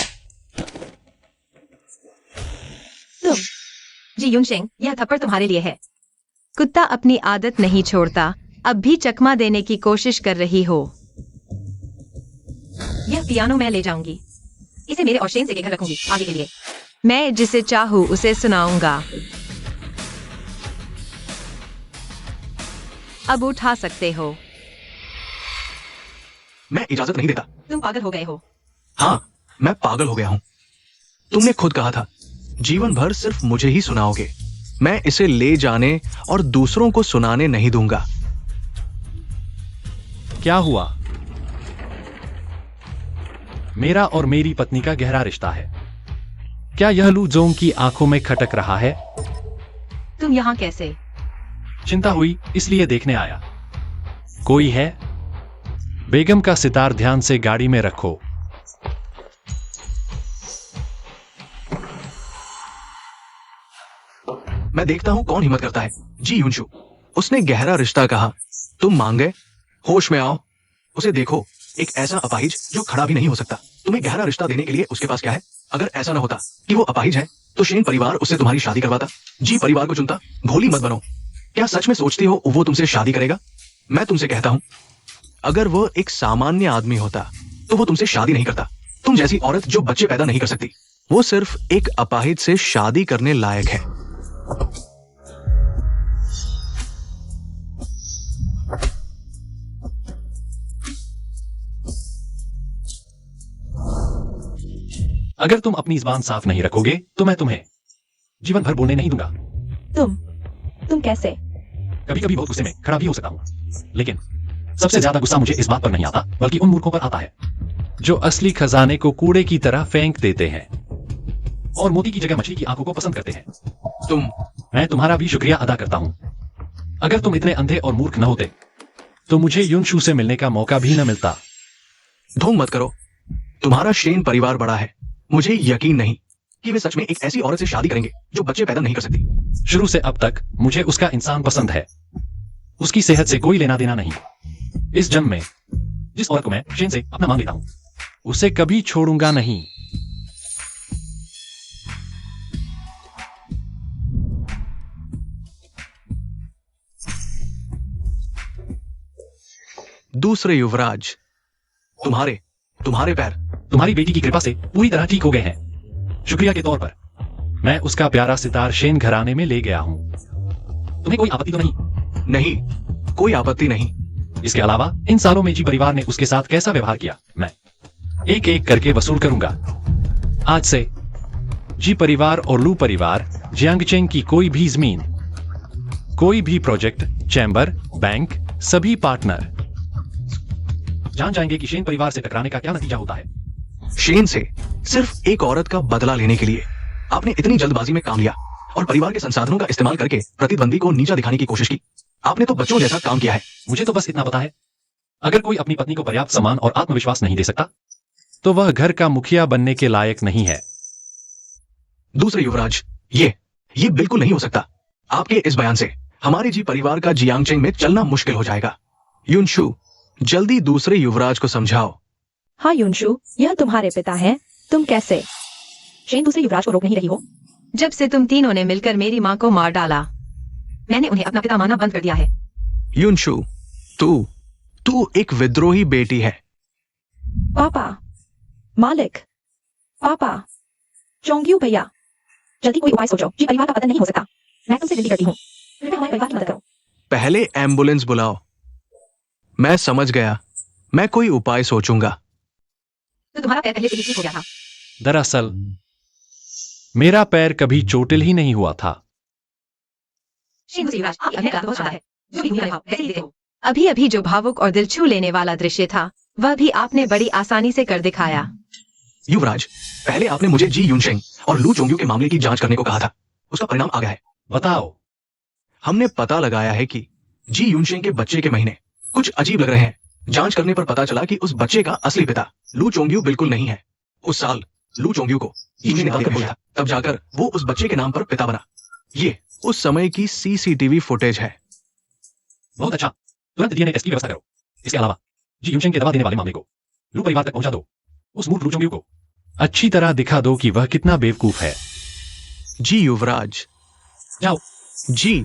B: तुम
C: जी युनशेन, यह थप्पड़ तुम्हारे लिए है। कुत्ता अपनी आदत नहीं छोड़ता, अब भी चकमा देने की कोशिश कर रही हो। यह पियानो मैं ले जाऊंगी, इसे मेरे और शेन से के घर रखूंगी आगे के लिए। मैं जिसे चाहूं उसे सुनाऊंगा। अब उठा सकते हो।
A: मैं इजाजत नहीं देता।
C: तुम पागल हो गए हो।
A: हाँ, मैं पागल हो गया हूं। तुमने खुद कहा था जीवन भर सिर्फ मुझे ही सुनाओगे। मैं इसे ले जाने और दूसरों को सुनाने नहीं दूंगा।
D: क्या हुआ? मेरा और मेरी पत्नी का गहरा रिश्ता है। क्या यह लू जोंग की आंखों में खटक रहा है?
C: तुम यहाँ कैसे?
D: चिंता हुई इसलिए देखने आया। कोई है? बेगम का सितार ध्यान से गाड़ी में रखो।
A: मैं देखता हूं कौन हिम्मत करता है। जी युनशु, उसने गहरा रिश्ता कहा, तुम मान गए। होश में आओ, उसे देखो, एक ऐसा अपाहिज जो खड़ा भी नहीं हो सकता। तुम्हें गहरा रिश्ता देने के लिए उसके पास क्या है? अगर ऐसा ना होता कि वो अपाहिज है तो शेन परिवार उससे तुम्हारी शादी करवाता, जी परिवार को चुनता। भोली मत बनो। क्या सच में सोचती हो वो तुमसे शादी करेगा? मैं तुमसे कहता हूं, अगर वो एक सामान्य आदमी होता तो वो तुमसे शादी नहीं करता। तुम जैसी औरत जो बच्चे पैदा नहीं कर सकती, वो सिर्फ एक अपाहिज से शादी करने लायक है।
D: अगर तुम अपनी जुबान साफ नहीं रखोगे तो मैं तुम्हें जीवन भर बोलने नहीं दूंगा।
B: तुम कैसे?
D: कभी कभी बहुत गुस्से में खड़ा भी हो सकता हूं, लेकिन सबसे ज्यादा गुस्सा मुझे इस बात पर नहीं आता बल्कि उन मूर्खों पर आता है जो असली खजाने को कूड़े की तरह फेंक देते हैं और मोती की जगह मछली की आंखों को पसंद करते हैं। मैं तुम्हारा भी शुक्रिया अदा करता हूं। अगर तुम इतने अंधे और मूर्ख न होते तो मुझे युनशु से मिलने का मौका भी न मिलता।
A: ढोंग मत करो। तुम्हारा शेन परिवार बड़ा है, मुझे यकीन नहीं कि वे सच में एक ऐसी औरत से शादी करेंगे जो बच्चे पैदा नहीं कर सकती।
D: शुरू से अब तक मुझे उसका इंसान पसंद है, उसकी सेहत से कोई लेना देना नहीं। इस जन्म में जिस औरत को मैं शेन से अपना मान लेता हूं, उसे कभी छोड़ूंगा नहीं।
A: दूसरे युवराज, तुम्हारे तुम्हारे पैर
D: तुम्हारी बेटी की कृपा से पूरी तरह ठीक हो गए हैं। शुक्रिया के तौर पर मैं उसका प्यारा सितार शेन घराने में ले गया हूं। तुम्हें कोई आपत्ति तो नहीं?
A: नहीं, कोई आपत्ति नहीं।
D: इसके अलावा इन सालों में जी परिवार ने उसके साथ कैसा व्यवहार किया, मैं एक एक करके वसूल करूंगा। आज से जी परिवार और लू परिवार जियांगचेंग की कोई भी जमीन, कोई भी प्रोजेक्ट, चैम्बर, बैंक, सभी पार्टनर जान जाएंगे कि शेन परिवार से टकराने का क्या नतीजा होता है।
A: शेन से सिर्फ एक औरत का बदला लेने के लिए आपने इतनी जल्दबाजी में काम लिया और परिवार के संसाधनों का इस्तेमाल करके प्रतिद्वंदी को नीचा दिखाने की कोशिश की। आपने तो बच्चों जैसा काम किया है।
D: मुझे तो बस इतना पता है, अगर कोई अपनी पत्नी को पर्याप्त सम्मान और आत्मविश्वास नहीं दे सकता तो वह घर का मुखिया बनने के लायक नहीं है।
A: दूसरे युवराज, ये बिल्कुल नहीं हो सकता। आपके इस बयान से हमारे जी परिवार का जियांगचेंग में चलना मुश्किल हो जाएगा। युनशु, जल्दी दूसरे युवराज को समझाओ।
B: हाँ युनशु, यह तुम्हारे पिता हैं, तुम कैसे शेन दूसरे युवराज को रोक नहीं रही हो?
C: जब से तुम तीनों ने मिलकर मेरी माँ को मार डाला, मैंने उन्हें अपना पिता मानना बंद कर दिया है।
A: युनशु, तू एक विद्रोही बेटी है।
B: पापा, मालिक, पापा, चोंग्यू भैया, जल्दी कोई उपाय सोचो। जी परिवार का पतन नहीं हो सकता। मैं तुमसे विनती करती हूँ, कृपया हमारे परिवार की मदद करो।
A: पहले एम्बुलेंस बुलाओ। मैं समझ गया, मैं कोई उपाय सोचूंगा।
C: तो तुम्हारा पैर पहले से ही ठीक हो गया था।
D: दरअसल मेरा पैर कभी चोटिल ही नहीं हुआ था।
C: शेन दूसरे युवराज, आपकी अभिनय कला बहुत शानदार है। जो भी भूमिका निभाओ, वैसे ही दिखते हो। अभी अभी जो भावुक और दिल छू लेने वाला दृश्य था, वह भी आपने बड़ी आसानी से कर दिखाया।
A: युवराज, पहले आपने मुझे जी युनशेंग और लू चोंग्यू के मामले की जांच करने को कहा था। उसका परिणाम आ गया है।
D: बताओ।
A: हमने पता लगाया है कि जी युनशेंग के बच्चे के महीने कुछ अजीब लग रहे हैं। जांच करने पर पता चला कि उस बच्चे का असली पिता लू चोंग्यू बिल्कुल नहीं है। उस साल लू चोंग्यू को ईमेल निकाल कर भेजा था, तब जाकर वो उस बच्चे के नाम पर पिता बना। ये उस समय की सीसीटीवी फुटेज है।
D: बहुत अच्छा, तुरंत डीएनए टेस्ट की व्यवस्था करो। इसके अलावा जी युनशेंग के दवा देने वाले मामले को लू परिवार तक पहुंचा दो। उस मूर्ख लू चोंग्यू को अच्छी तरह दिखा दो कि वह कितना बेवकूफ है।
A: जी युवराज,
D: जाओ।
A: जी।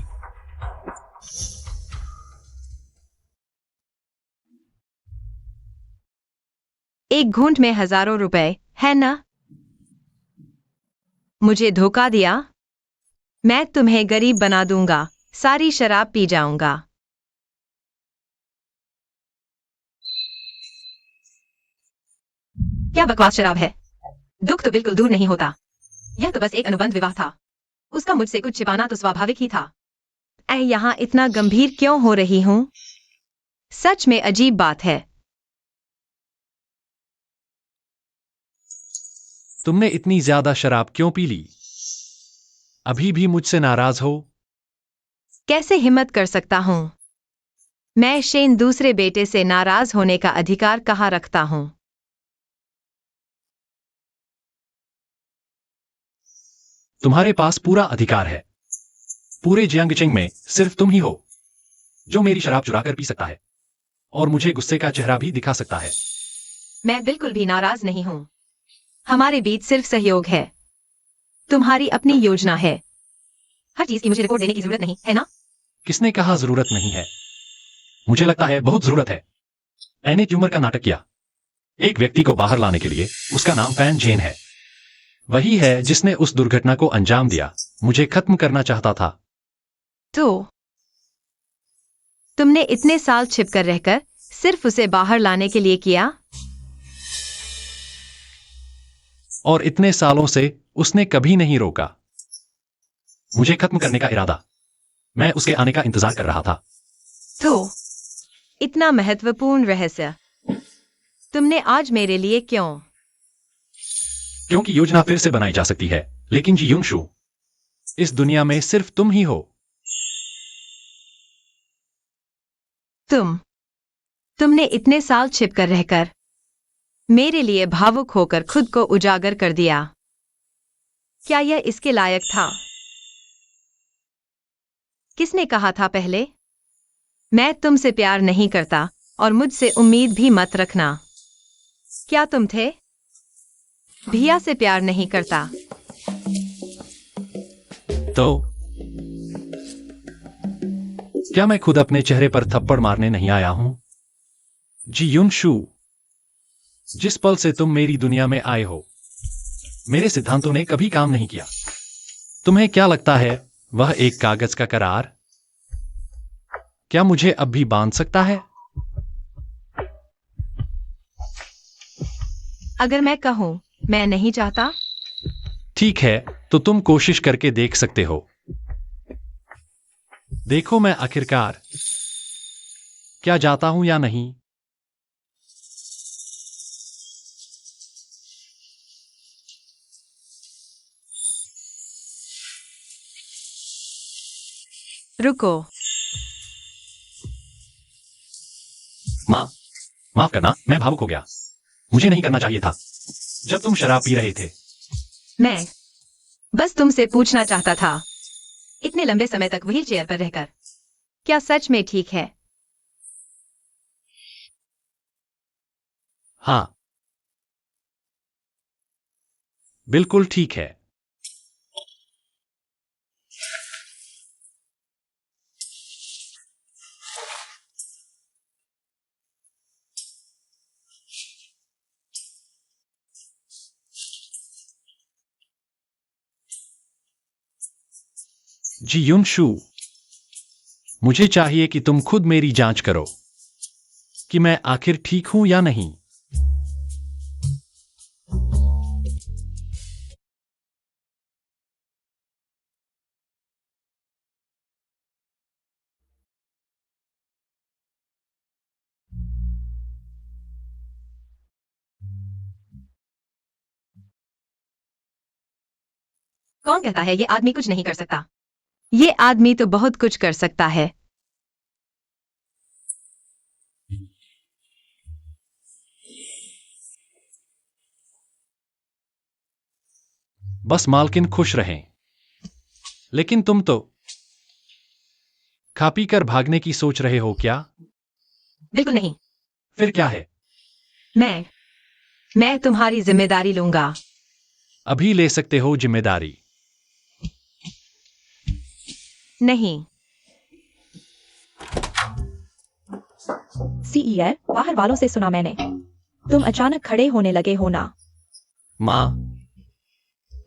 C: एक घूंट में हजारों रुपए, है ना? मुझे धोखा दिया। मैं तुम्हें गरीब बना दूंगा, सारी शराब पी जाऊंगा। क्या बकवास शराब है। दुख तो बिल्कुल दूर नहीं होता। यह तो बस एक अनुबंध विवाह था। उसका मुझसे कुछ छिपाना तो स्वाभाविक ही था। मैं यहां इतना गंभीर क्यों हो रही हूं? सच में अजीब बात है।
D: तुमने इतनी ज्यादा शराब क्यों पी ली? अभी भी मुझसे नाराज हो?
C: कैसे हिम्मत कर सकता हूं? मैं शेन दूसरे बेटे से नाराज होने का अधिकार कहाँ रखता हूं?
D: तुम्हारे पास पूरा अधिकार है। पूरे जियांगचेंग में सिर्फ तुम ही हो जो मेरी शराब चुरा कर पी सकता है और मुझे गुस्से का चेहरा भी दिखा सकता है।
C: मैं बिल्कुल भी नाराज नहीं हूं। हमारे बीच सिर्फ सहयोग है। तुम्हारी अपनी योजना है। हर चीज की मुझे रिपोर्ट देने की जरूरत नहीं है ना?
D: किसने कहा जरूरत नहीं है? मुझे लगता है बहुत जरूरत है। मैंने ट्यूमर का नाटक किया। एक व्यक्ति को बाहर लाने के लिए, उसका नाम फैन जेन है। वही है जिसने उस दुर्घटना को अंजाम दिया। मुझे खत्म करना चाहता था।
C: तो तुमने इतने साल छिपकर रहकर सिर्फ उसे बाहर लाने के लिए किया?
D: और इतने सालों से उसने कभी नहीं रोका मुझे खत्म करने का इरादा। मैं उसके आने का इंतजार कर रहा था।
C: तो इतना महत्वपूर्ण रहस्य तुमने आज मेरे लिए क्यों?
D: क्योंकि योजना फिर से बनाई जा सकती है, लेकिन जी युनशु, इस दुनिया में सिर्फ तुम ही हो।
C: तुमने इतने साल छिपकर रहकर मेरे लिए भावुक होकर खुद को उजागर कर दिया। क्या यह इसके लायक था? किसने कहा था पहले? मैं तुमसे प्यार नहीं करता और मुझसे उम्मीद भी मत रखना। क्या तुम थे? भैया से प्यार नहीं करता।
D: तो क्या मैं खुद अपने चेहरे पर थप्पड़ मारने नहीं आया हूं? जी युनशु, जिस पल से तुम मेरी दुनिया में आए हो, मेरे सिद्धांतों ने कभी काम नहीं किया। तुम्हें क्या लगता है वह एक कागज का करार क्या मुझे अब भी बांध सकता है?
C: अगर मैं कहूं मैं नहीं चाहता?
D: ठीक है, तो तुम कोशिश करके देख सकते हो। देखो मैं आखिरकार क्या जाता हूं या नहीं।
C: रुको।
D: माफ करना, मैं भावुक हो गया। मुझे नहीं करना चाहिए था जब तुम शराब पी रहे थे।
C: मैं बस तुमसे पूछना चाहता था, इतने लंबे समय तक व्हील चेयर पर रहकर क्या सच में ठीक है?
D: हाँ, बिल्कुल ठीक है। जी युनशु, मुझे चाहिए कि तुम खुद मेरी जांच करो कि मैं आखिर ठीक हूं या नहीं।
C: कौन कहता है ये आदमी कुछ नहीं कर सकता? ये आदमी तो बहुत कुछ कर सकता है।
D: बस मालकिन खुश रहें। लेकिन तुम तो खा पी कर भागने की सोच रहे हो क्या?
C: बिल्कुल नहीं।
D: फिर क्या है?
C: मैं तुम्हारी जिम्मेदारी लूंगा।
D: अभी ले सकते हो जिम्मेदारी।
C: नहीं।
B: सीईआर, बाहर वालों से सुना मैंने, तुम अचानक खड़े होने लगे हो ना?
D: माँ,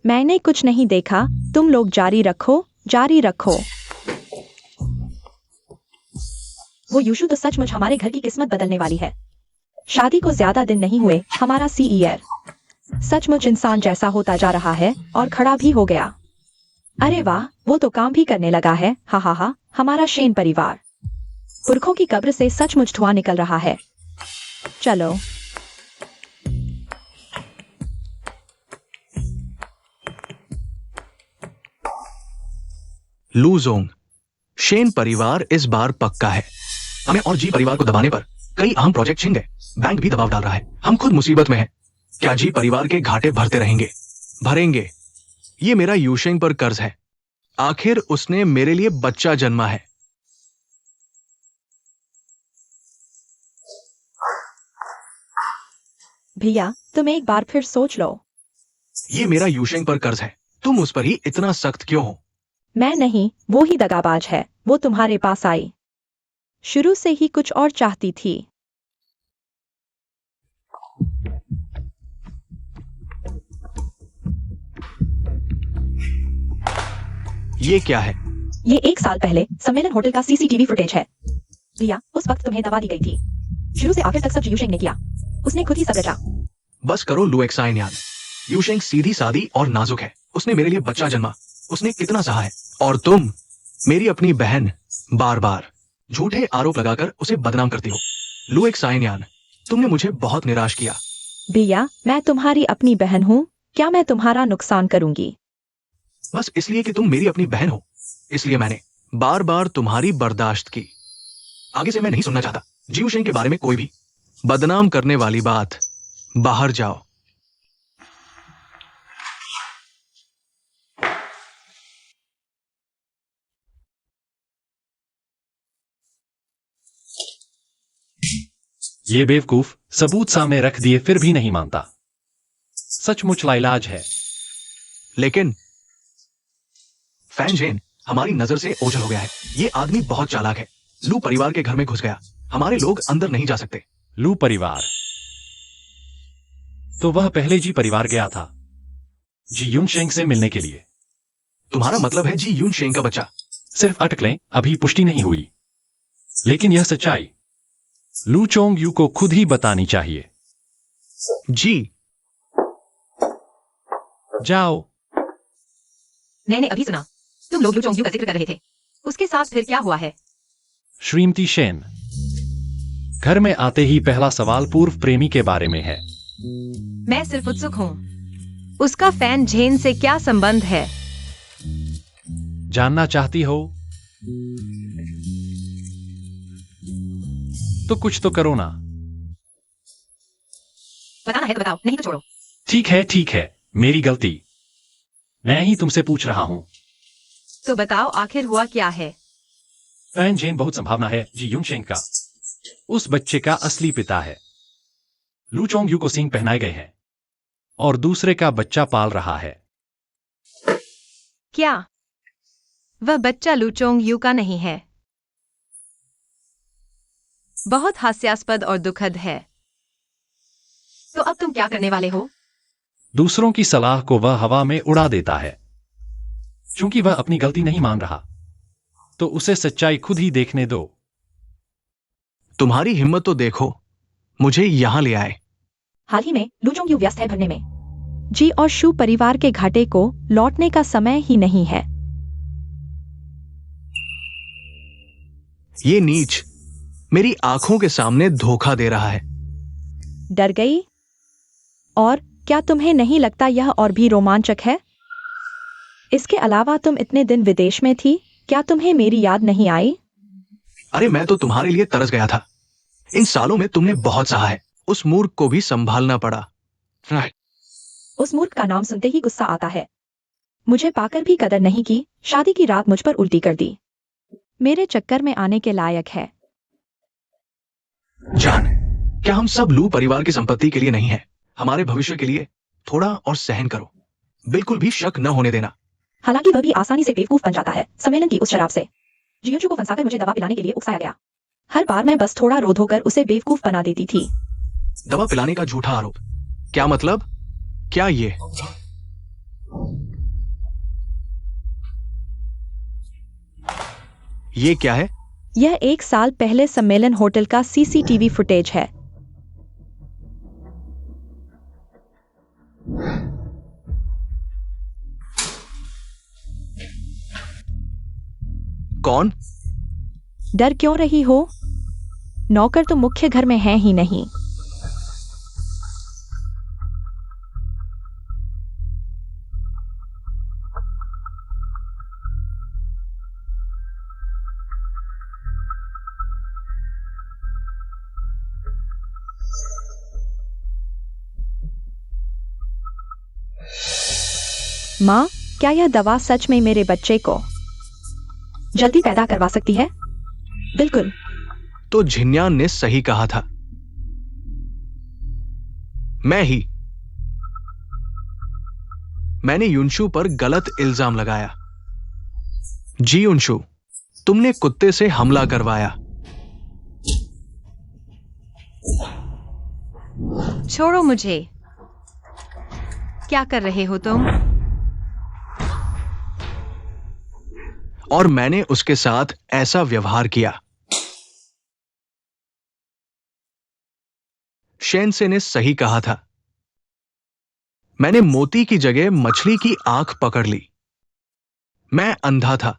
B: मैंने कुछ नहीं देखा। तुम लोग जारी रखो, जारी रखो। वो यूशु तो सचमुच हमारे घर की किस्मत बदलने वाली है। शादी को ज्यादा दिन नहीं हुए, हमारा सीईआर सचमुच इंसान जैसा होता जा रहा है और खड़ा भी हो गया। अरे वाह, वो तो काम भी करने लगा है। हा हा हा, हमारा शेन परिवार। पुरखों की कब्र से सचमुच धुआं निकल रहा है। चलो।
A: लूजोंग, शेन परिवार इस बार पक्का है। हमें और जी परिवार को दबाने पर कई अहम प्रोजेक्ट छिन गए। बैंक भी दबाव डाल रहा है। हम खुद मुसीबत में हैं। क्या जी परिवार के घाटे भरते रहेंगे? भरेंगे। ये मेरा यूशेंग पर कर्ज है। आखिर उसने मेरे लिए बच्चा जन्मा है।
B: भैया, तुम एक बार फिर सोच लो।
A: ये मेरा यूशेंग पर कर्ज है। तुम उस पर ही इतना सख्त क्यों हो?
B: मैं नहीं, वो ही दगाबाज है। वो तुम्हारे पास आई, शुरू से ही कुछ और चाहती थी।
A: ये क्या है?
B: ये 1 साल पहले सम्मेलन होटल का सीसीटीवी फुटेज है। भैया, उस वक्त तुम्हें दवा दी गई थी। शुरू से आखिर तक सब यूशेंग ने किया। उसने खुद ही सब रचा।
A: बस करो लुएक्साइन याद। यूशेंग सीधी सादी और नाजुक है। उसने मेरे लिए बच्चा जन्मा। उसने कितना सहा है। और तुम, मेरी अपनी बहन, बार बार झूठे आरोप लगाकर उसे बदनाम करती हो। लुएक्साइन यान, तुमने मुझे बहुत निराश किया।
B: भैया, मैं तुम्हारी अपनी बहन हूँ। क्या मैं तुम्हारा नुकसान करूंगी?
A: बस इसलिए कि तुम मेरी अपनी बहन हो, इसलिए मैंने बार बार तुम्हारी बर्दाश्त की। आगे से मैं नहीं सुनना चाहता जी यूशेंग के बारे में कोई भी बदनाम करने वाली बात। बाहर जाओ।
D: ये बेवकूफ सबूत सामने रख दिए फिर भी नहीं मानता। सचमुच लाइलाज है।
A: लेकिन फैन जेन हमारी नजर से ओझल हो गया है। ये आदमी बहुत चालाक है। लू परिवार के घर में घुस गया। हमारे लोग अंदर नहीं जा सकते।
D: लू परिवार? तो वह पहले जी परिवार गया था जी यूनशेंग से मिलने के लिए।
A: तुम्हारा मतलब है जी यून शेंग का बच्चा?
D: सिर्फ अटकलें, अभी पुष्टि नहीं हुई। लेकिन यह सच्चाई लू चोंग यू को खुद ही बतानी चाहिए।
A: जी
D: जाओ।
C: मैंने अभी सुना तुम लोग लू चोंगयू का जिक्र कर रहे थे। उसके साथ फिर क्या हुआ है?
D: श्रीमती शेन, घर में आते ही पहला सवाल पूर्व प्रेमी के बारे में है।
C: मैं सिर्फ उत्सुक हूँ। उसका फैन झेन से क्या संबंध है?
D: जानना चाहती हो तो कुछ तो करो ना।
C: बताना है तो बताओ, नहीं तो छोड़ो।
D: ठीक है, मेरी गलती। मैं ही तुमसे पूछ रहा हूं।
C: तो बताओ आखिर हुआ क्या है?
D: फैन जेन बहुत संभावना है जी यूनशेंग का उस बच्चे का असली पिता है। लू चोंग यू को सींग पहनाए गए हैं और दूसरे का बच्चा पाल रहा है।
C: क्या वह बच्चा लू चोंग यू का नहीं है? बहुत हास्यास्पद और दुखद है। तो अब तुम क्या करने वाले हो?
D: दूसरों की सलाह को वह हवा में उड़ा देता है। चूंकि वह अपनी गलती नहीं मान रहा तो उसे सच्चाई खुद ही देखने दो।
A: तुम्हारी हिम्मत तो देखो, मुझे यहां ले आए।
B: हाल ही में लू चोंग यू व्यस्त है भरने में। जी और शू परिवार के घाटे को लौटने का समय ही नहीं है।
A: ये नीच मेरी आंखों के सामने धोखा दे रहा है।
B: डर गई? और क्या तुम्हें नहीं लगता यह और भी रोमांचक है? इसके अलावा तुम इतने दिन विदेश में थी, क्या तुम्हें मेरी याद नहीं आई?
A: अरे मैं तो तुम्हारे लिए तरस गया था। इन सालों में तुमने बहुत सहा है। उस मूर्ख को भी संभालना पड़ा।
B: उस मूर्ख का नाम सुनते ही गुस्सा आता है। मुझे पाकर भी कदर नहीं की, शादी की रात मुझ पर उल्टी कर दी। मेरे चक्कर में आने के लायक है।
A: जान, क्या हम सब लू परिवार की संपत्ति के लिए नहीं है? हमारे भविष्य के लिए थोड़ा और सहन करो। बिल्कुल भी शक न होने देना।
B: हालांकि वह भी आसानी से बेवकूफ बन जाता है सम्मेलन की उस शराब से। जियोचू को फंसाकर मुझे दवा पिलाने के लिए उकसाया गया। हर बार मैं बस थोड़ा रोध होकर उसे बेवकूफ बना देती थी।
A: दवा पिलाने का झूठा आरोप? क्या मतलब? क्या ये क्या है?
B: यह 1 साल पहले सम्मेलन होटल का सीसीटीवी फुटेज है।
A: कौन?
B: डर क्यों रही हो? नौकर तो मुख्य घर में है ही नहीं। माँ, क्या यह दवा सच में मेरे बच्चे को जल्दी पैदा करवा सकती है? बिल्कुल।
A: तो झिन्यान ने सही कहा था। मैंने युनशु पर गलत इल्जाम लगाया। जी युनशु, तुमने कुत्ते से हमला करवाया।
C: छोड़ो मुझे। क्या कर रहे हो तुम?
A: और मैंने उसके साथ ऐसा व्यवहार किया। शेनसे ने सही कहा था। मैंने मोती की जगह मछली की आंख पकड़ ली। मैं अंधा था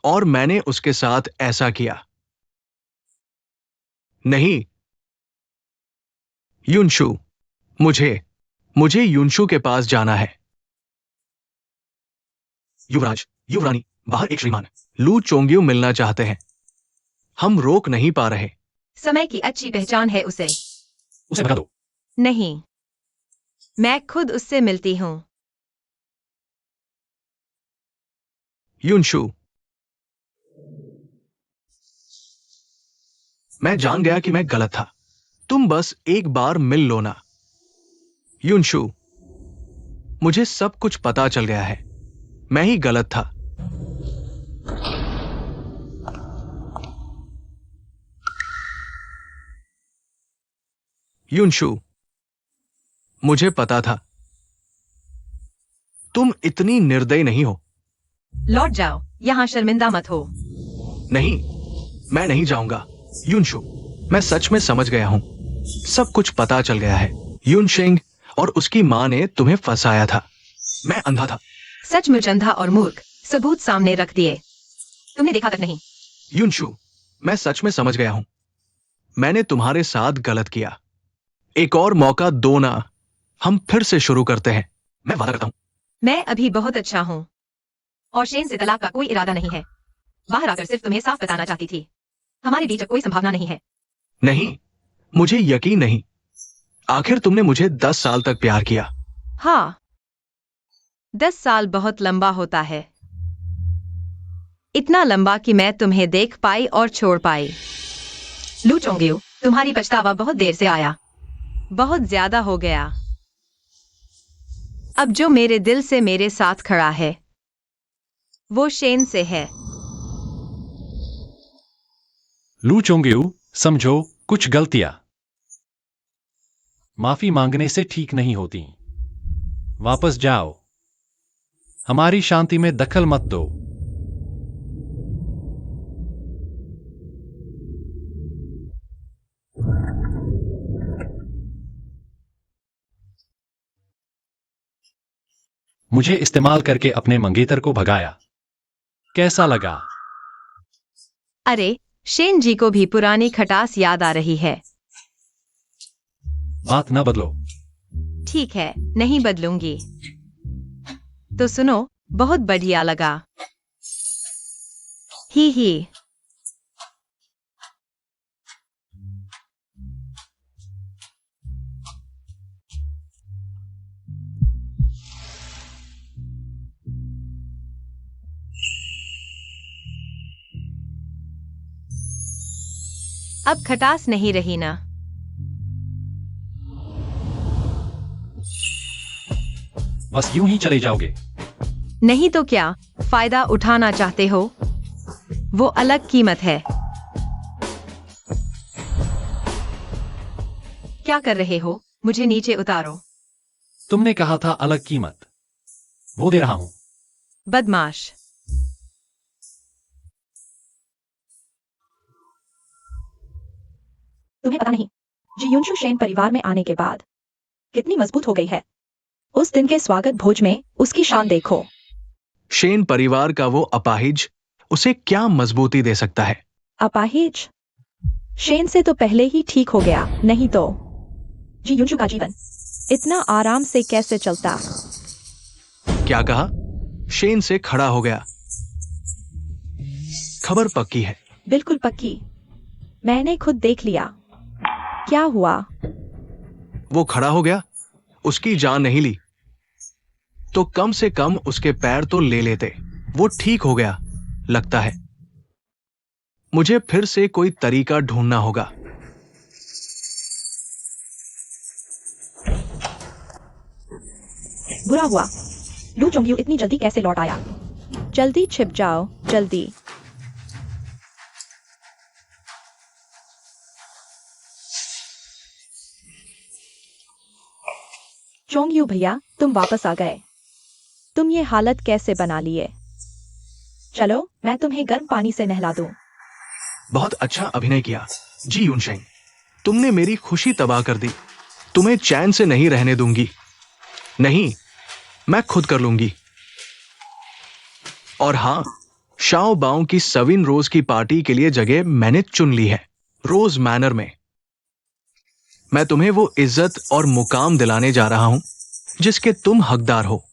A: और मैंने उसके साथ ऐसा किया। नहीं युनशु, मुझे युनशु के पास जाना है। युवराज, युवरानी, बाहर एक श्रीमान लू चोंग्यू मिलना चाहते हैं। हम रोक नहीं पा रहे।
C: समय की अच्छी पहचान है उसे।
D: उसे भगा दो।
C: नहीं, मैं खुद उससे मिलती हूँ।
A: युनशु, मैं जान गया कि मैं गलत था। तुम बस एक बार मिल लो ना। युनशु, मुझे सब कुछ पता चल गया है। मैं ही गलत था। युनशु, मुझे पता था। तुम इतनी निर्दयी नहीं हो।
C: लौट जाओ, यहाँ शर्मिंदा मत हो।
A: नहीं, मैं नहीं जाऊंगा। युनशु, मैं सच में समझ गया हूं। सब कुछ पता चल गया है। युनशेंग और उसकी मां ने तुम्हें फंसाया था। मैं अंधा था।
C: सचमुच अंधा और मूर्ख, सबूत सामने रख दिए। तुमने देखा तक नहीं।
A: युनशु, मैं सच में समझ गया हूं। मैंने तुम्हारे साथ गलत किया। एक और मौका दो ना। हम फिर से शुरू करते हैं। मैं वादा करता हूं।
C: मैं अभी बहुत अच्छा हूँ और शेन से तलाक का कोई इरादा नहीं है। बाहर आकर सिर्फ तुम्हें साफ बताना चाहती थी। हमारे बीच अब कोई संभावना नहीं है।
A: नहीं, मुझे यकीन नहीं। आखिर तुमने मुझे 10 साल तक प्यार किया।
C: हाँ, 10 साल बहुत लंबा होता है। इतना लंबा कि मैं तुम्हें देख पाई और छोड़ पाई। लू चोंग्यू, तुम्हारी पछतावा बहुत देर से आया। बहुत ज्यादा हो गया। अब जो मेरे दिल से मेरे साथ खड़ा है वो शेन से है।
D: लू चोंग्यू, समझो, कुछ गलतियां माफी मांगने से ठीक नहीं होती। वापस जाओ। हमारी शांति में दखल मत दो। मुझे इस्तेमाल करके अपने मंगेतर को भगाया। कैसा लगा?
C: अरे, शेन जी को भी पुरानी खटास याद आ रही है।
D: बात न बदलो।
C: ठीक है, नहीं बदलूंगी। तो सुनो, बहुत बढ़िया लगा। ही। अब खटास नहीं रही ना?
D: बस यूं ही चले जाओगे?
C: नहीं तो क्या फायदा उठाना चाहते हो? वो अलग कीमत है। क्या कर रहे हो? मुझे नीचे उतारो।
D: तुमने कहा था अलग कीमत। वो दे रहा हूं।
C: बदमाश।
B: तुम्हें पता नहीं, जी युनशु शेन परिवार में आने के बाद कितनी मजबूत हो गई है। उस दिन के स्वागत भोज में उसकी शान देखो।
A: शेन परिवार का वो अपाहिज उसे क्या मजबूती दे सकता है?
B: अपाहिज? शेन से तो पहले ही ठीक हो गया, नहीं तो जी युनशु का जीवन इतना आराम से कैसे चलता?
A: क्या कहा? शेन से खड़ा हो गया। खबर पक्की है।
B: बिल्कुल पक्की। मैंने खुद देख लिया। क्या हुआ?
A: वो खड़ा हो गया, उसकी जान नहीं ली तो कम से कम उसके पैर तो ले लेते। वो ठीक हो गया लगता है। मुझे फिर से कोई तरीका ढूंढना होगा।
B: बुरा हुआ, लू चोंग्यू इतनी जल्दी कैसे लौट आया? जल्दी छिप जाओ, जल्दी। चोंग्यू भैया, तुम वापस आ गए। तुम ये हालत कैसे बना लिए? चलो, मैं तुम्हें गर्म पानी से नहला दूं।
A: बहुत अच्छा अभिनय किया जी युनशेंग। तुमने मेरी खुशी तबाह कर दी। तुम्हें चैन से नहीं रहने दूंगी। नहीं, मैं खुद कर लूंगी। और हां, शाओ बाओ की सविन रोज की पार्टी के लिए जगह मैंने चुन ली है, रोज मैनर में। मैं तुम्हें वो इज्जत और मुकाम दिलाने जा रहा हूं जिसके तुम हकदार हो।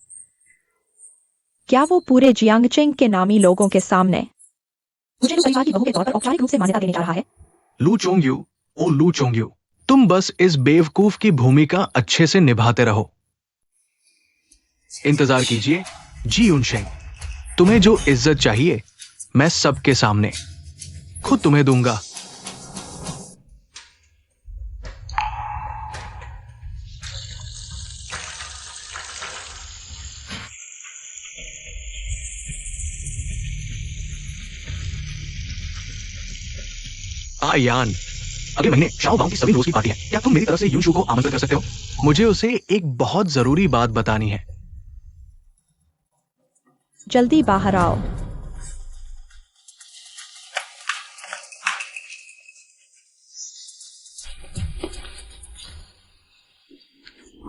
B: क्या वो पूरे जियांगचेंग के नामी लोगों के सामने मुझे परिवार की बहू के तौर पर औपचारिक रूप से मान्यता देने जा रहा है?
A: लू चोंग्यू, ओ लू चोंग्यू, तुम बस इस बेवकूफ की भूमिका अच्छे से निभाते रहो। इंतजार कीजिए जी यूनशेंग, तुम्हें जो इज्जत चाहिए मैं सबके सामने खुद तुम्हें दूंगा। यान, अगले महीने शाओ बाओ की सभी रोज की पार्टी है। क्या तुम मेरी तरफ से यूशु को आमंत्रित कर सकते हो? मुझे उसे एक बहुत जरूरी बात बतानी है।
B: जल्दी बाहर आओ।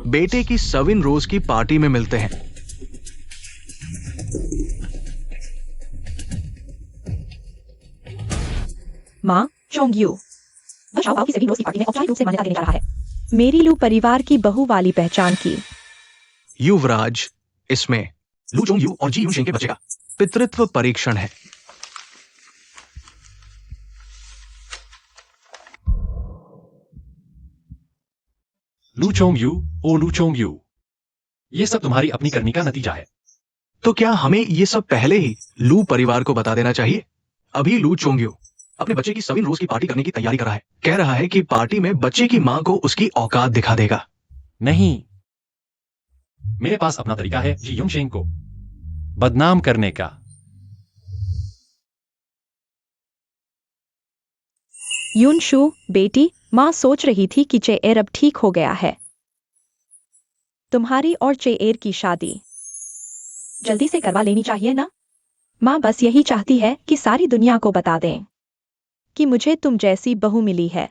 A: बेटे की सविन रोज की पार्टी में मिलते हैं।
B: माँ चोंगयू, वह शाओ बाओ की सभी रोज की पार्टी में औपचारिक रूप से मान्यता देने जा रहा है। मेरी लू परिवार की बहू वाली पहचान की।
A: युवराज, इसमें लू चोंगयू और जी यूनशेंग के बच्चे का पितृत्व परीक्षण है।
D: लू चोंग यू, ओ लू चोंग यू, ये सब तुम्हारी अपनी करनी का नतीजा है।
A: तो क्या हमें ये सब पहले ही लू परिवार को बता देना चाहिए? अभी लू चोंगयू अपने बच्चे की सविन रोज की पार्टी करने की तैयारी कर रहा है। कह रहा है कि पार्टी में बच्चे की मां को उसकी औकात दिखा देगा।
D: नहीं, मेरे पास अपना तरीका है जी यूनशेंग को बदनाम करने का।
B: यूनशु बेटी, माँ सोच रही थी कि चेएर अब ठीक हो गया है। तुम्हारी और चेएर की शादी जल्दी से करवा लेनी चाहिए ना? माँ बस यही चाहती है कि सारी दुनिया को बता दें कि मुझे तुम जैसी बहू मिली है।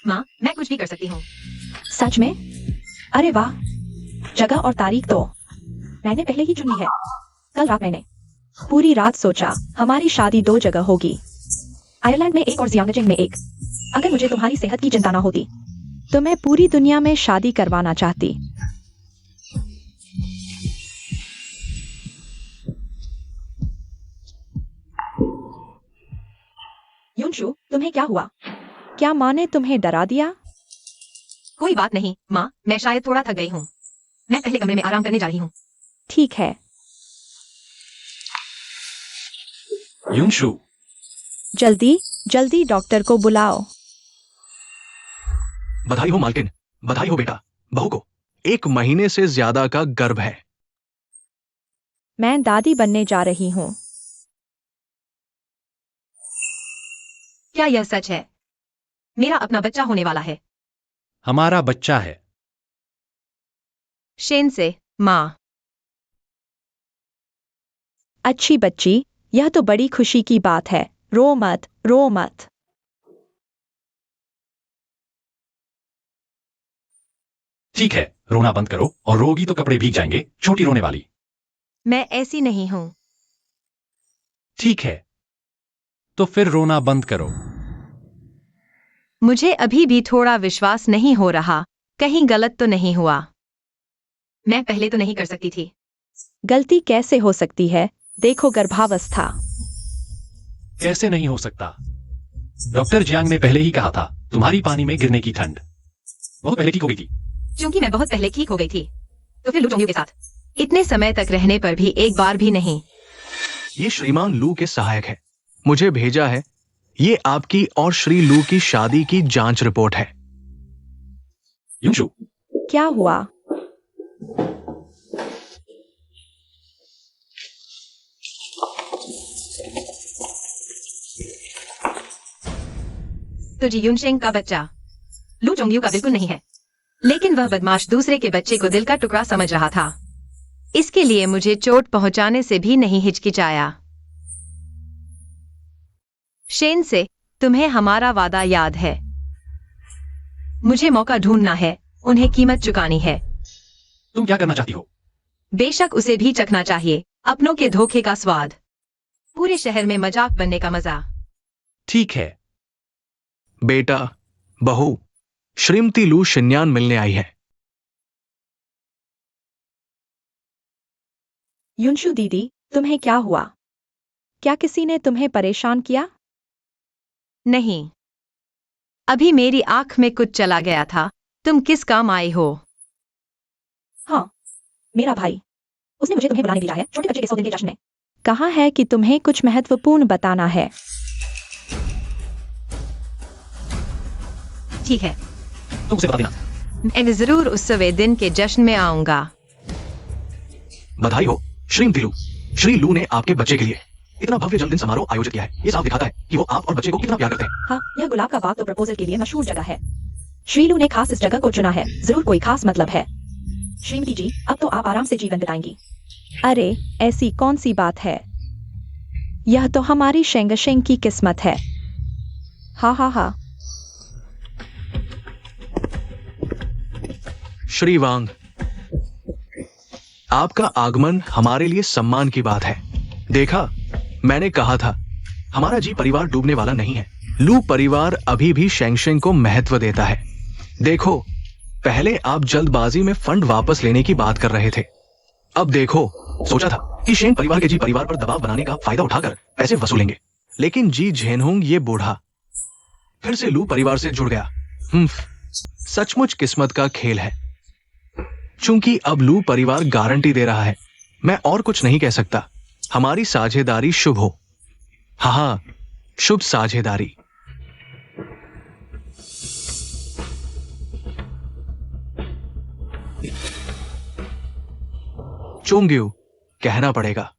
C: माँ, मैं कुछ भी कर सकती हूँ।
B: सच में? अरे वाह, जगह और तारीख तो मैंने पहले ही चुनी है। कल रात मैंने पूरी रात सोचा हमारी शादी 2 जगह होगी, आयरलैंड में एक और जियांगजिंग में एक। अगर मुझे तुम्हारी सेहत की चिंता ना होती तो मैं पूरी दुनिया में शादी करवाना चाहती। यूनशु, तुम्हें क्या हुआ? क्या माँ ने तुम्हें डरा दिया?
C: कोई बात नहीं माँ, मैं शायद थोड़ा थक गई हूँ। मैं पहले कमरे में आराम करने जा रही हूँ।
B: ठीक है।
D: यूनशु,
B: जल्दी जल्दी डॉक्टर को बुलाओ।
A: बधाई हो मालकिन, बधाई हो बेटा। बहू को 1 महीने से ज्यादा का गर्भ है।
B: मैं दादी बनने जा रही हूँ।
C: क्या यह सच है? मेरा अपना बच्चा होने वाला है।
D: हमारा बच्चा है।
C: शेन से माँ।
B: अच्छी बच्ची, यह तो बड़ी खुशी की बात है। रो मत, रो मत।
D: ठीक है, रोना बंद करो और रोगी तो कपड़े भीग जाएंगे, छोटी रोने वाली।
C: मैं ऐसी नहीं हूँ।
D: ठीक है, तो फिर रोना बंद करो।
C: मुझे अभी भी थोड़ा विश्वास नहीं हो रहा, कहीं गलत तो नहीं हुआ। मैं पहले तो नहीं कर सकती थी।
B: गलती कैसे हो सकती है? देखो गर्भावस्था।
D: कैसे नहीं हो सकता? डॉक्टर जियांग ने पहले ही कहा था तुम्हारी पानी में गिरने की ठंड बहुत पहले ठीक हो गई थी।
C: क्योंकि मैं बहुत पहले ठीक हो गई थी, तो फिर लू चोंगयू के साथ इतने समय तक रहने पर भी एक बार भी नहीं।
A: ये श्रीमान लू के सहायक है, मुझे भेजा है। ये आपकी और श्री लू की शादी की जांच रिपोर्ट है।
D: यूनशु,
B: क्या हुआ?
C: तो जी यूनशेंग का बच्चा लू चोंगयू का बिल्कुल नहीं है, लेकिन वह बदमाश दूसरे के बच्चे को दिल का टुकड़ा समझ रहा था। इसके लिए मुझे चोट पहुंचाने से भी नहीं हिचकिचाया। शेन से, तुम्हें हमारा वादा याद है? मुझे मौका ढूंढना है, उन्हें कीमत चुकानी है।
D: तुम क्या करना चाहती हो?
C: बेशक उसे भी चखना चाहिए अपनों के धोखे का स्वाद, पूरे शहर में मजाक बनने का मजा।
D: ठीक है।
A: बेटा, बहू, श्रीमती लू शिन्यान मिलने आई है।
B: यूनशु दीदी, तुम्हें क्या हुआ? क्या किसी ने तुम्हें परेशान किया?
C: नहीं, अभी मेरी आंख में कुछ चला गया था। तुम किस काम आई हो?
B: हाँ, मेरा भाई, उसने मुझे तुम्हें बुलाने भेजा है छोटे बच्चे के 100 दिन के जश्न में। कहा है कि तुम्हें कुछ महत्वपूर्ण बताना है।
C: ठीक है,
D: तुम उसे बता देना।
C: मैं जरूर उस सवे दिन के जश्न में आऊंगा।
A: बधाई हो श्रीमती लू। श्री लू ने आपके बच्चे के लिए इतना भव्य जन्मदिन समारोह आयोजित किया है। ये साफ दिखाता है कि वो आप और बच्चे को कितना प्यार करते हैं।
B: हाँ, यह गुलाब का बाग तो प्रपोजल के लिए मशहूर जगह है। श्रीलू ने खास इस जगह को चुना है, जरूर कोई खास मतलब है। श्रीमती जी, अब तो आप आराम से जीवन बिताएंगी। अरे, ऐसी कौन सी बात है? यह तो हमारी शेंगशेंग की किस्मत है। हाँ हाँ हाँ।
A: श्री वांग, आपका आगमन हमारे लिए सम्मान की बात है। देखा, मैंने कहा था, हमारा जी परिवार डूबने वाला नहीं है। लू परिवार अभी भी शेंगशेंग को महत्व देता है। देखो, पहले आप जल्दबाजी में फंड वापस लेने की बात कर रहे थे। अब देखो, सोचा था कि शेंग परिवार के जी परिवार पर दबाव बनाने का फायदा उठाकर पैसे वसूलेंगे, लेकिन जी झेनहुंग ये बूढ़ा फिर से लू परिवार से जुड़ गया। सचमुच किस्मत का खेल है। चूंकि अब लू परिवार गारंटी दे रहा है, मैं और कुछ नहीं कह सकता। हमारी साझेदारी शुभ हो। हाँ, शुभ साझेदारी। चोंग्यू, कहना पड़ेगा,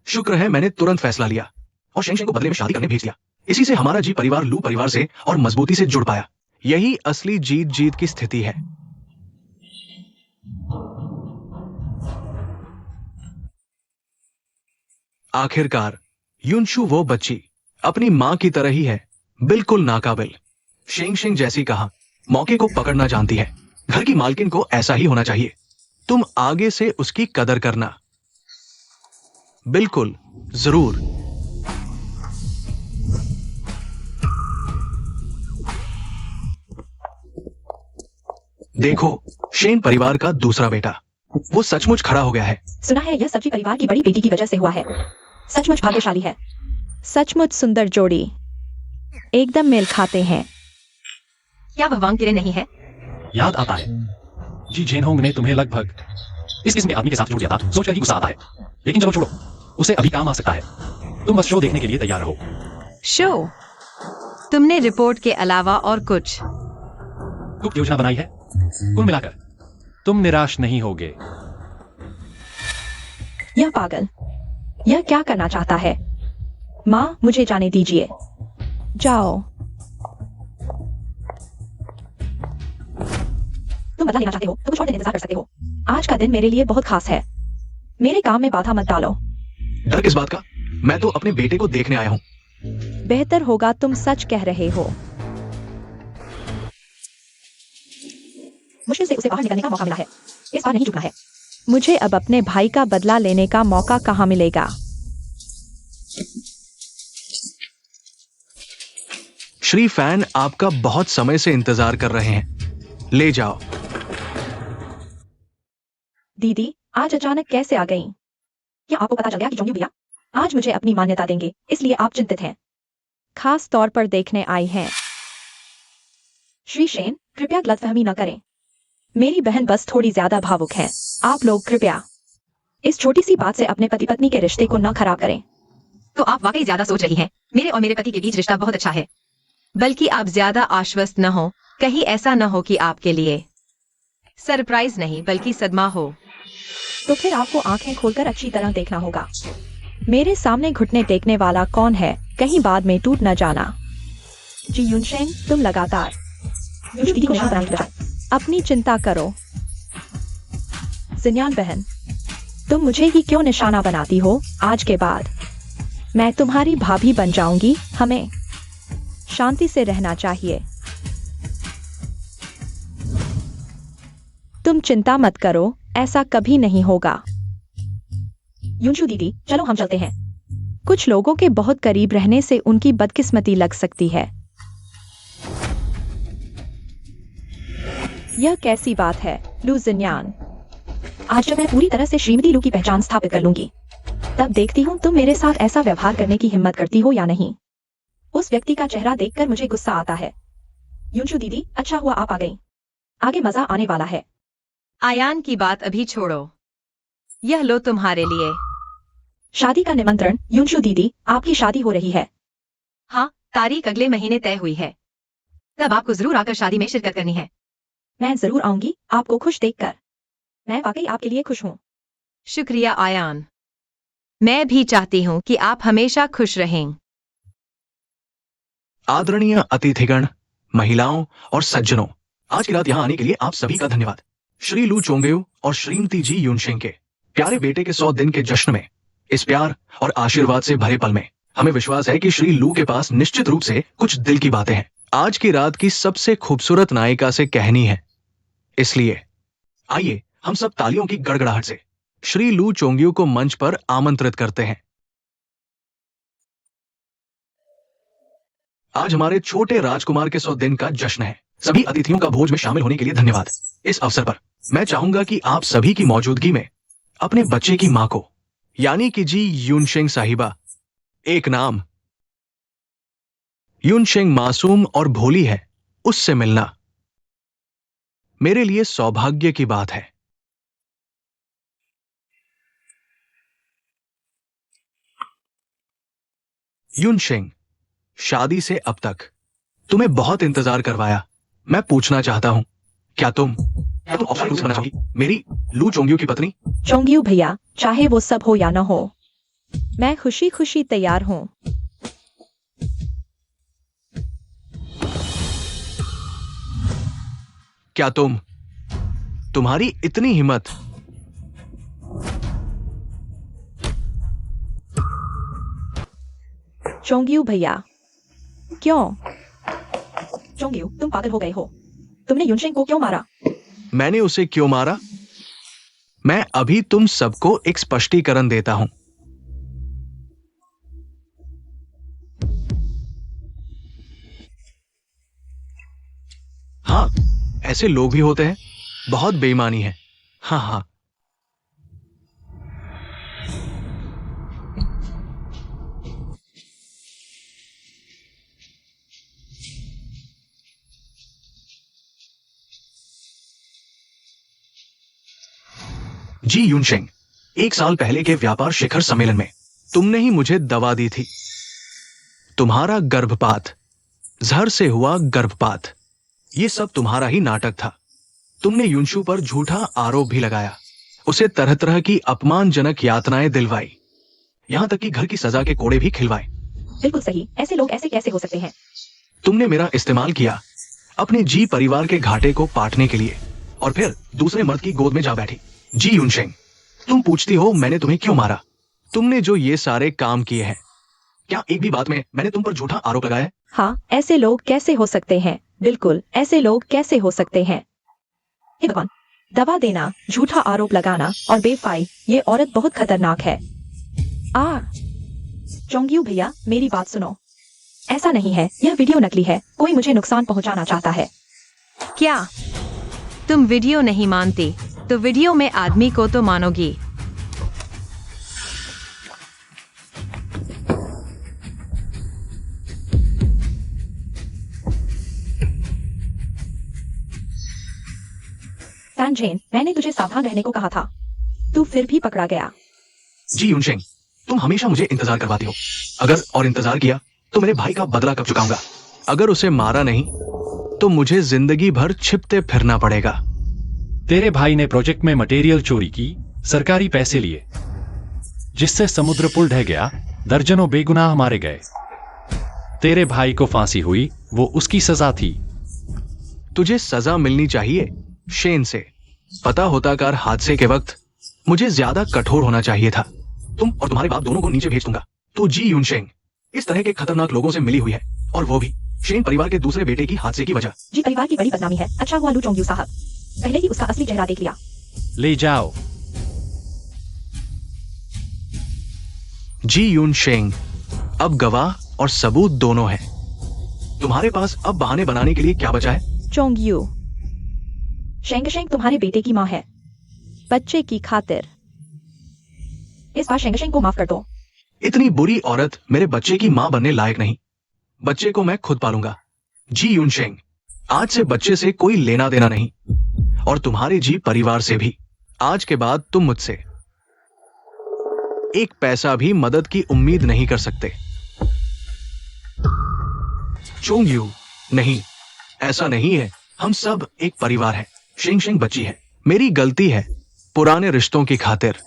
A: शुक्र है मैंने तुरंत फैसला लिया और शेंगशेंग को बदले में शादी करने भेज दिया। इसी से हमारा जी परिवार लू परिवार से और मजबूती से जुड़ पाया। यही असली जीत जीत की स्थिति है। आखिरकार युनशु वो बच्ची अपनी मां की तरह ही है, बिल्कुल नाकाबिल। शेंगशेंग जैसी कहा, मौके को पकड़ना जानती है। घर की मालकिन को ऐसा ही होना चाहिए। तुम आगे से उसकी कदर करना। बिल्कुल, जरूर। देखो, शेन परिवार का दूसरा बेटा, वो सचमुच खड़ा हो गया है।
B: सुना है यह सब्जी परिवार की बड़ी बेटी की वजह से हुआ है। सचमुच भाग्यशाली है। सचमुच सुंदर जोड़ी, एकदम मेल खाते हैं।
C: क्या वह वांग किरे नहीं है?
D: याद आता है, जी झेनहोंग ने तुम्हें लगभग इस किस्म के आदमी के साथ जोड़ दिया था। सोचकर ही गुस्सा आता है, लेकिन चलो छोड़ो, उसे अभी काम आ सकता है। तुम बस शो देखने के लिए तैयार रहो।
C: शो? तुमने रिपोर्ट के अलावा और कुछ
D: गुप्त योजना बनाई है? कुल मिलाकर तुम निराश नहीं होगे।
B: यह पागल, यह क्या करना चाहता है? माँ, मुझे जाने दीजिए। जाओ। तुम बदला लेना चाहते हो तो कुछ और दिन इंतजार कर सकते हो। आज का दिन मेरे लिए बहुत खास है। मेरे काम में बाधा मत डालो।
A: डर किस बात का? मैं तो अपने बेटे को देखने आया हूँ।
B: बेहतर होगा तुम सच कह रहे हो। मुश्किल से उसे बाहर निकलने का मौका मिला है। इस बार नहीं झुकना है। मुझे अब अपने भाई का बदला लेने का मौका कहाँ मिलेगा?
A: श्री फैन आपका बहुत समय से इंतजार कर रहे हैं। ले जाओ।
B: दीदी, आज अचानक कैसे आ गईं? क्या आपको पता चल गया कि जोंग्यू भैया आज मुझे अपनी मान्यता देंगे, इसलिए आप चिंतित हैं? खास तौर पर देखने आई हैं। श्री शेन, कृपया गलतफहमी न करें। मेरी बहन बस थोड़ी ज्यादा भावुक है। आप लोग कृपया इस छोटी सी बात से अपने पति पत्नी के रिश्ते को न खराब करें।
C: तो आप वाकई ज्यादा सोच रही हैं। मेरे और मेरे पति के बीच रिश्ता बहुत अच्छा है। बल्कि आप ज्यादा आश्वस्त न हो। कहीं ऐसा न हो कि आपके लिए सरप्राइज नहीं बल्कि सदमा हो।
B: तो फिर आपको आंखें खोलकर अच्छी तरह देखना होगा। मेरे सामने घुटने टेकने वाला कौन है, कहीं बाद में टूट न जाना। जी युनशेंग, तुम लगातार दीदी को शांत बनाने की बजाय अपनी चिंता करो। जिन्यान बहन, तुम मुझे ही क्यों निशाना बनाती हो? आज के बाद मैं तुम्हारी भाभी बन जाऊंगी। हमें शांति से रहना चाहिए। तुम चिंता मत करो, ऐसा कभी नहीं होगा। युनशु दीदी, चलो हम चलते हैं। कुछ लोगों के बहुत करीब रहने से उनकी बदकिस्मती लग सकती है। यह कैसी बात है, लू जिन्यान? आज जब मैं पूरी तरह से श्रीमती लू की पहचान स्थापित कर लूंगी, तब देखती हूँ तुम मेरे साथ ऐसा व्यवहार करने की हिम्मत करती हो या नहीं। उस व्यक्ति का चेहरा देखकर मुझे गुस्सा आता है। युनशु दीदी, अच्छा हुआ आप आ गई। आगे मजा आने वाला है।
C: आयान की बात अभी छोड़ो, यह लो तुम्हारे लिए।
B: शादी का निमंत्रण। युनशु दीदी, आपकी शादी हो रही है।
C: हाँ, तारीख अगले महीने तय हुई है, तब आपको जरूर आकर शादी में शिरकत करनी है।
B: मैं जरूर आऊंगी, आपको खुश देखकर। मैं वाकई आपके लिए खुश हूँ।
C: शुक्रिया आयान, मैं भी चाहती हूँ कि आप हमेशा खुश रहें।
A: आदरणीय अतिथिगण, महिलाओं और सज्जनों, आज की रात यहाँ आने के लिए आप सभी का धन्यवाद। श्री लू चोंगेयू और श्रीमती जी यूनशेंग के प्यारे बेटे के 100 दिन के जश्न में, इस प्यार और आशीर्वाद से भरे पल में, हमें विश्वास है कि श्री लू के पास निश्चित रूप से कुछ दिल की बातें हैं। आज की रात की सबसे खूबसूरत नायिका से कहनी है, इसलिए आइए हम सब तालियों की गड़गड़ाहट से श्री लू चोंगेयू को मंच पर आमंत्रित करते हैं। आज हमारे छोटे राजकुमार के 100 दिन का जश्न है। सभी अतिथियों का भोज में शामिल होने के लिए धन्यवाद। इस अवसर पर मैं चाहूंगा कि आप सभी की मौजूदगी में अपने बच्चे की मां को, यानी कि जी यूनशेंग साहिबा, एक नाम यूनशेंग मासूम और भोली है, उससे मिलना मेरे लिए सौभाग्य की बात है। यूनशेंग, शादी से अब तक तुम्हें बहुत इंतजार करवाया। मैं पूछना चाहता हूं, क्या तुम ऑफिशियल रूप से बनना चाहोगी मेरी लू चोंगेयू की पत्नी?
B: चोंगेयू भैया, चाहे वो सब हो या न हो, मैं खुशी खुशी तैयार हूँ।
A: क्या तुम्हारी इतनी हिम्मत?
B: चोंगेयू भैया, क्यों? चोंगेयू, तुम पागल हो गए हो। तुमने यूनशेंग को क्यों मारा?
A: मैंने उसे क्यों मारा? मैं अभी तुम सबको एक स्पष्टीकरण देता हूं। हाँ, ऐसे लोग भी होते हैं, बहुत बेईमानी है। हाँ हाँ, जी यूनशेंग, 1 साल पहले के व्यापार शिखर सम्मेलन में तुमने ही मुझे दवा दी थी। तुम्हारा गर्भपात, जहर से हुआ गर्भपात, ये सब तुम्हारा ही नाटक था। तुमने युनशु पर झूठा आरोप भी लगाया, उसे तरह तरह की अपमानजनक यातनाएं दिलवाई, यहां तक कि घर की सजा के कोड़े भी खिलवाए।
B: बिल्कुल सही, ऐसे लोग ऐसे कैसे हो सकते हैं?
A: तुमने मेरा इस्तेमाल किया अपने जी परिवार के घाटे को पाटने के लिए, और फिर दूसरे मर्द की गोद में जा बैठी। जी यूनशेंग, तुम पूछती हो मैंने तुम्हें क्यों मारा? तुमने जो ये सारे काम किए हैं, क्या एक भी बात में मैंने तुम पर झूठा आरोप लगाया है?
B: हाँ, ऐसे लोग कैसे हो सकते हैं? बिल्कुल, ऐसे लोग कैसे हो सकते हैं? हे भगवान, दवा देना, झूठा आरोप लगाना और बेवफाई, ये औरत बहुत खतरनाक है। चोंगेयू भैया, मेरी बात सुनो। ऐसा नहीं है, यह वीडियो नकली है, कोई मुझे नुकसान पहुंचाना चाहता है।
C: क्या तुम वीडियो नहीं मानती तो वीडियो में आदमी को तो मानोगी।
B: टैनजेन, मैंने तुझे सावधान रहने को कहा था, तू फिर भी पकड़ा गया।
A: जी यूनशेंग, तुम हमेशा मुझे इंतजार करवाती हो। अगर और इंतजार किया तो मेरे भाई का बदला कब चुकाऊंगा? अगर उसे मारा नहीं तो मुझे जिंदगी भर छिपते फिरना पड़ेगा।
D: तेरे भाई ने प्रोजेक्ट में मटेरियल चोरी की, सरकारी पैसे लिए, जिससे समुद्र पुल ढह गया, दर्जनों बेगुनाह मारे गए। तेरे भाई को फांसी हुई, वो उसकी सजा थी।
A: तुझे सजा मिलनी चाहिए शेन से। पता होता कार हादसे के वक्त मुझे ज्यादा कठोर होना चाहिए था। तुम और तुम्हारे बाप दोनों को नीचे भेज दूंगा। तो जी यूनशेंग इस तरह के खतरनाक लोगों से मिली हुई है, और वो भी शेन परिवार के दूसरे बेटे की हादसे की वजह।
B: जी परिवार की बड़ी बदनामी है। अच्छा हुआ लू चोंगेयू साहब, पहले ही उसका असली चेहरा देख लिया।
D: ले जाओ।
A: जी यूनशेंग, अब गवाह और सबूत दोनों हैं। तुम्हारे पास अब बहाने बनाने के लिए क्या बचा है?
B: चोंगेयू, शेंगशेंग तुम्हारे बेटे की माँ है, बच्चे की खातिर। इस बार शेंगशेंग को माफ कर दो।
A: इतनी बुरी औरत मेरे बच्चे की मां बनने लायक नहीं। बच्चे को मैं खुद पालूंगा। जी यूनशेंग, आज से बच्चे से कोई लेना देना नहीं, और तुम्हारे जी परिवार से भी। आज के बाद तुम मुझसे एक पैसा भी मदद की उम्मीद नहीं कर सकते। चोंगयू, नहीं, ऐसा नहीं है। हम सब एक परिवार हैं। शिंग शिंग बच्ची है, मेरी गलती है, पुराने रिश्तों की खातिर।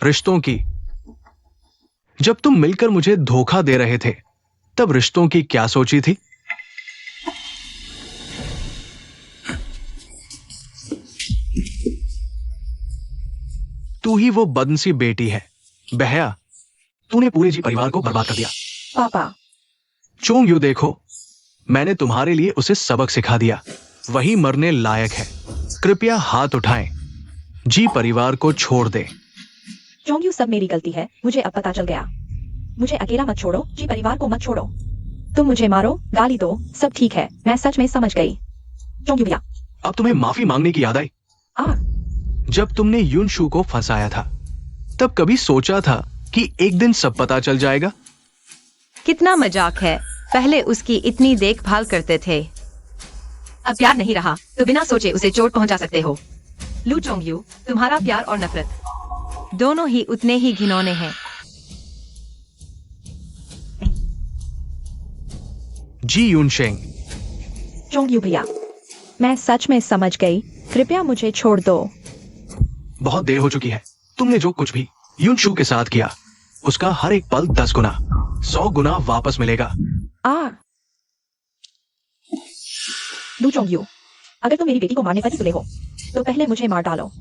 A: रिश्तों की। जब तुम मिलकर मुझे धोखा दे रहे थे, तब रिश्तों की क्या सोची थी? तू ही वो बदनसीब बेटी है, बहया। तूने पूरे जी परिवार को बर्बाद कर दिया।
B: पापा,
A: चोंगयू, देखो, मैंने तुम्हारे लिए उसे सबक सिखा दिया। वही मरने लायक है। कृपया हाथ उठाएं। जी परिवार को छोड़ दे।
B: चोंगयू, सब मेरी गलती है। मुझे अब पता चल गया। मुझे अकेला मत छोड़ो, जी परिवार को मत छोड़ो। तुम मुझे मारो, गाली दो, सब ठीक है। मैं सच में समझ गई। चोंगयू भैया।
A: अब तुम्हें माफी मांगने की याद आई?
B: आ
A: जब तुमने यूनशू को फंसाया था, तब कभी सोचा था कि एक दिन सब पता चल जाएगा?
C: कितना मजाक है। पहले उसकी इतनी देखभाल करते थे, अब प्यार नहीं रहा तो बिना सोचे उसे चोट पहुंचा सकते हो। लू चोंगयू, तुम्हारा प्यार और नफरत दोनों ही उतने ही घिनौने हैं।
A: जी यूनशेंग।
B: चोंगयू भैया, मैं सच में समझ गई। कृपया मुझे छोड़ दो।
A: बहुत देर हो चुकी है। तुमने जो कुछ भी यूनशू के साथ किया, उसका हर एक पल 10 गुना, 100 गुना वापस मिलेगा।
B: लू चोंगयू, अगर तुम मेरी बेटी को मारने पर ही तुले हो, तो पहले मुझे मार डालो।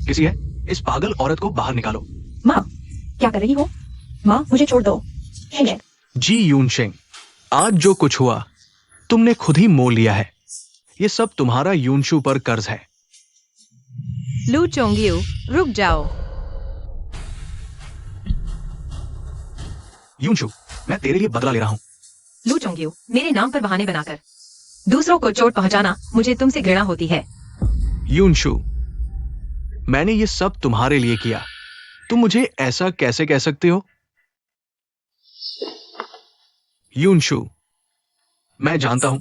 A: किसी है, इस पागल औरत को बाहर निकालो।
B: माँ, क्या कर रही हो? माँ, मुझे छोड़ दो। शिंग।
A: जी यूनशेंग, आज जो कुछ हुआ, तुमने खुद ही मोल लिया है। ये सब तुम्हारा यूनशू पर कर्ज है।
C: लू चोंगयू, रुक जाओ।
A: यूनशू, मैं तेरे लिए बदला ले रहा हूं।
C: लू चोंगयू, मेरे नाम पर बहाने बनाकर दूसरों को चोट पहुंचाना मुझे तुमसे घृणा होती है।
A: यूनशू, मैंने ये सब तुम्हारे लिए किया। तुम मुझे ऐसा कैसे कह सकते हो? यूनशू, मैं जानता हूं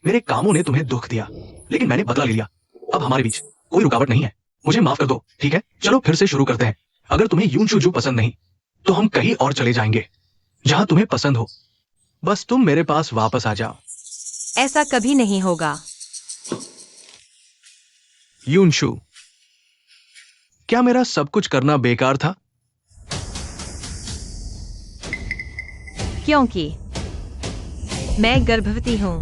A: मेरे कामों ने तुम्हें दुख दिया, लेकिन मैंने बदला ले लिया। अब हमारे बीच कोई रुकावट नहीं है। मुझे माफ कर दो, ठीक है? चलो फिर से शुरू करते हैं। अगर तुम्हें यूनशू जो पसंद नहीं, तो हम कहीं और चले जाएंगे, जहां तुम्हें पसंद हो। बस तुम मेरे पास वापस आ जाओ।
C: ऐसा कभी नहीं होगा।
A: यूनशू, क्या मेरा सब कुछ करना बेकार था?
C: क्योंकि मैं गर्भवती हूँ।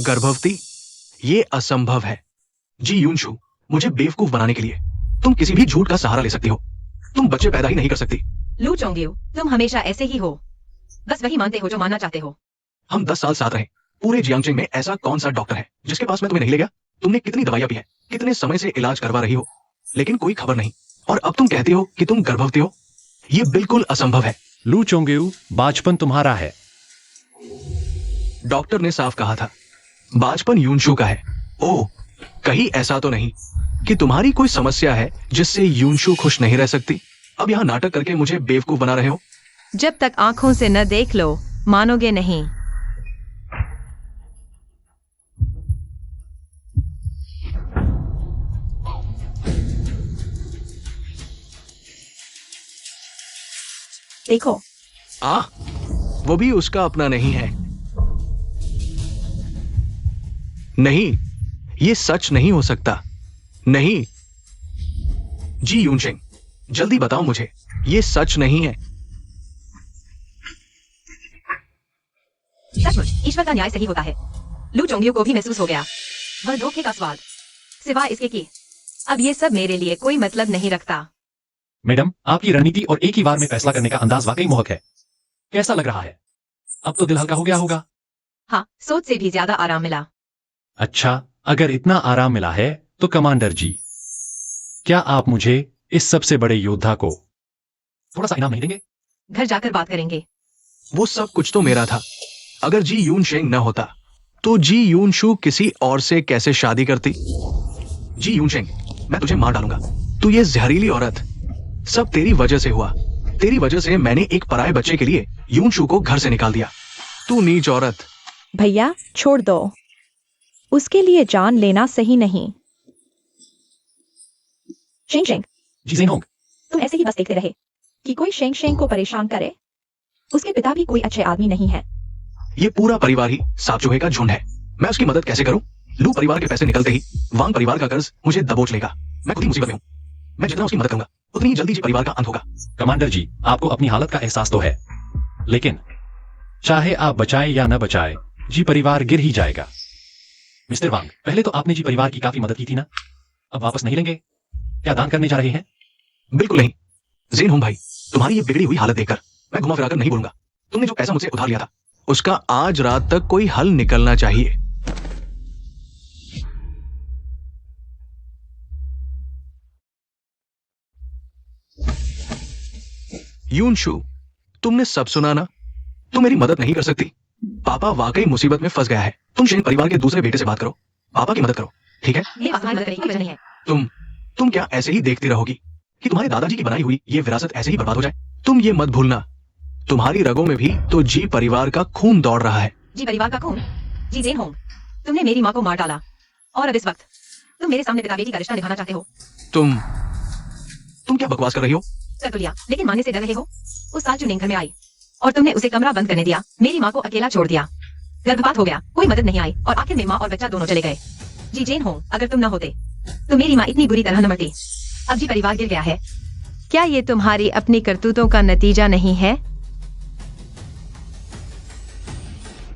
A: गर्भवती? ये असंभव है। जी यूनशू, मुझे बेवकूफ बनाने के लिए तुम किसी भी झूठ का सहारा ले सकती हो। तुम बच्चे पैदा ही नहीं कर सकती।
C: लू चोंगयू, तुम हमेशा ऐसे ही हो, बस वही मानते हो जो मानना चाहते हो।
A: हम 10 साल साथ रहे। पूरे जियांगचेंग में ऐसा कौन सा डॉक्टर है जिसके पास मैं तुम्हें नहीं ले गया? तुमने कितनी दवाइयां पी है, कितने समय से इलाज करवा रही हो, लेकिन कोई खबर नहीं। और अब तुम कहती हो कि तुम गर्भवती हो। ये बिल्कुल असंभव है।
D: लू चोंगयू, बाचपन तुम्हारा है।
A: डॉक्टर ने साफ कहा था, बाचपन यूनशू का है। ओह, कहीं ऐसा तो नहीं कि तुम्हारी कोई समस्या है जिससे यूनशू खुश नहीं रह सकती? अब यहाँ नाटक करके मुझे बेवकूफ बना रहे हो।
C: जब तक आंखों से न देख लो, मानोगे नहीं।
B: देखो,
A: वो भी उसका अपना नहीं है। नहीं, ये सच नहीं हो सकता। नहीं। जी यूनशेंग, जल्दी बताओ मुझे, ये सच नहीं है।
C: सचमुच ईश्वर का न्याय सही होता है। लू चोंगयू को भी महसूस हो गया वह धोखे का स्वाद। सिवाय इसके कि अब ये सब मेरे लिए कोई मतलब नहीं रखता।
D: मैडम, आपकी रणनीति और एक ही बार में फैसला करने का अंदाज वाकई मोहक है। कैसा लग रहा है? अब तो दिल हल्का हो गया होगा।
C: हाँ, सोच से भी ज्यादा आराम मिला।
D: अच्छा, अगर इतना आराम मिला है तो कमांडर जी, क्या आप मुझे इस सबसे बड़े योद्धा को थोड़ा सा इनाम नहीं देंगे?
C: घर जाकर बात करेंगे।
A: वो सब कुछ तो मेरा था। अगर जी यूनशेंग न होता, तो जी यूनशू किसी और से कैसे शादी करती? जी यूनशेंग, मैं तुझे मार डालूंगा। तू ये जहरीली औरत, सब तेरी वजह से हुआ। तेरी वजह से मैंने एक पराये बच्चे के लिए यूनशू को घर से निकाल दिया। तू नीच औरत।
B: भैया छोड़ दो, उसके लिए जान लेना सही नहीं। शेंग शेंग,
D: जी ज़ेनहोंग,
B: तुम ऐसे ही बस देखते रहे कि कोई शेंग शेंग को परेशान करे। उसके पिता भी कोई अच्छे आदमी नहीं है।
A: ये पूरा परिवार ही सांप चूहे का झुंड है। मैं उसकी मदद कैसे करूं? लू परिवार के पैसे निकलते ही वांग परिवार का कर्ज मुझे दबोच लेगा। मैं खुद ही मुसीबत में हूं। मैं जितना उसकी मदद करूंगा उतनी ही जल्दी जी परिवार का अंत होगा।
D: कमांडर जी, आपको अपनी हालत का एहसास तो है, लेकिन चाहे आप बचाए या न बचाए, जी परिवार गिर ही जाएगा। मिस्टर वांग, पहले तो आपने जी परिवार की काफी मदद की थी ना, अब वापस नहीं लेंगे? क्या दान करने जा रहे हैं?
A: बिल्कुल नहीं जेन होंग भाई, तुम्हारी ये बिगड़ी हुई हालत देखकर मैं घुमा फिराकर नहीं बोलूंगा। तुमने जो पैसा मुझसे उधार लिया था उसका आज रात तक कोई हल निकलना चाहिए। यूनशू, तुमने सब सुना ना? तुम मेरी मदद नहीं कर सकती। पापा वाकई मुसीबत में फंस गया है। तुम शेंग परिवार के दूसरे बेटे से बात करो, पापा की मदद करो, ठीक है?
C: मेरे पास तुम्हारी मदद करने की कोई वजह नहीं है।
A: तुम क्या ऐसे ही देखती रहोगी कि तुम्हारे दादाजी की बनाई हुई ये विरासत ऐसे ही बर्बाद हो जाए? तुम ये मत भूलना, तुम्हारी रगों में भी तो जी परिवार का खून दौड़ रहा है।
C: जी परिवार का खून? जी जेन होंग, तुमने मेरी माँ को मार डाला और अब इस वक्त तुम मेरे सामने पिता बेटी का रिश्ता निभाना चाहते हो।
A: तुम क्या बकवास कर रही हो?
C: कर तो लिया, लेकिन मानने से डर रहे हो। उस साल चुनिंग घर में आई और तुमने उसे कमरा बंद करने दिया, मेरी माँ को अकेला छोड़ दिया, गर्भपात हो गया, कोई मदद नहीं आई और आखिर में माँ और बच्चा दोनों चले गए। जी जेन होंग, अगर तुम न होते तो मेरी माँ इतनी बुरी तरह न मरती। अब जी परिवार गिर गया है। क्या ये तुम्हारी अपनी करतूतों का नतीजा नहीं है?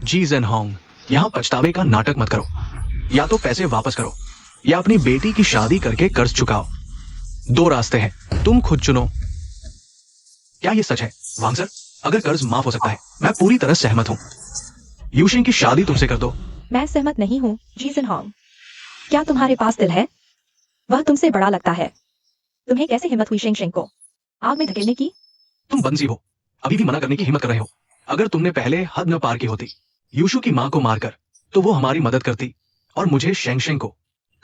A: जी जेन होंग, यहाँ पछतावे का नाटक मत करो। या तो पैसे वापस करो या अपनी बेटी की शादी करके कर्ज चुकाओ। दो रास्ते हैं, तुम खुद चुनो। क्या ये सच है वांग सर? अगर कर्ज माफ हो सकता है, मैं पूरी तरह सहमत हूँ। यूशिंग की शादी तुमसे कर दो।
B: मैं सहमत नहीं हूँ जी जिनहोंग। क्या तुम्हारे पास दिल है? वह तुमसे बड़ा लगता है। तुम्हें कैसे हिम्मत हुई शेंग शेंग को आग में धकेलने की?
A: तुम बंसी हो, अभी भी मना करने की हिम्मत कर रहे हो। अगर तुमने पहले हद न पार की होती, यूशु की माँ को मारकर, तो वो हमारी मदद करती और मुझे शेंग शेंग को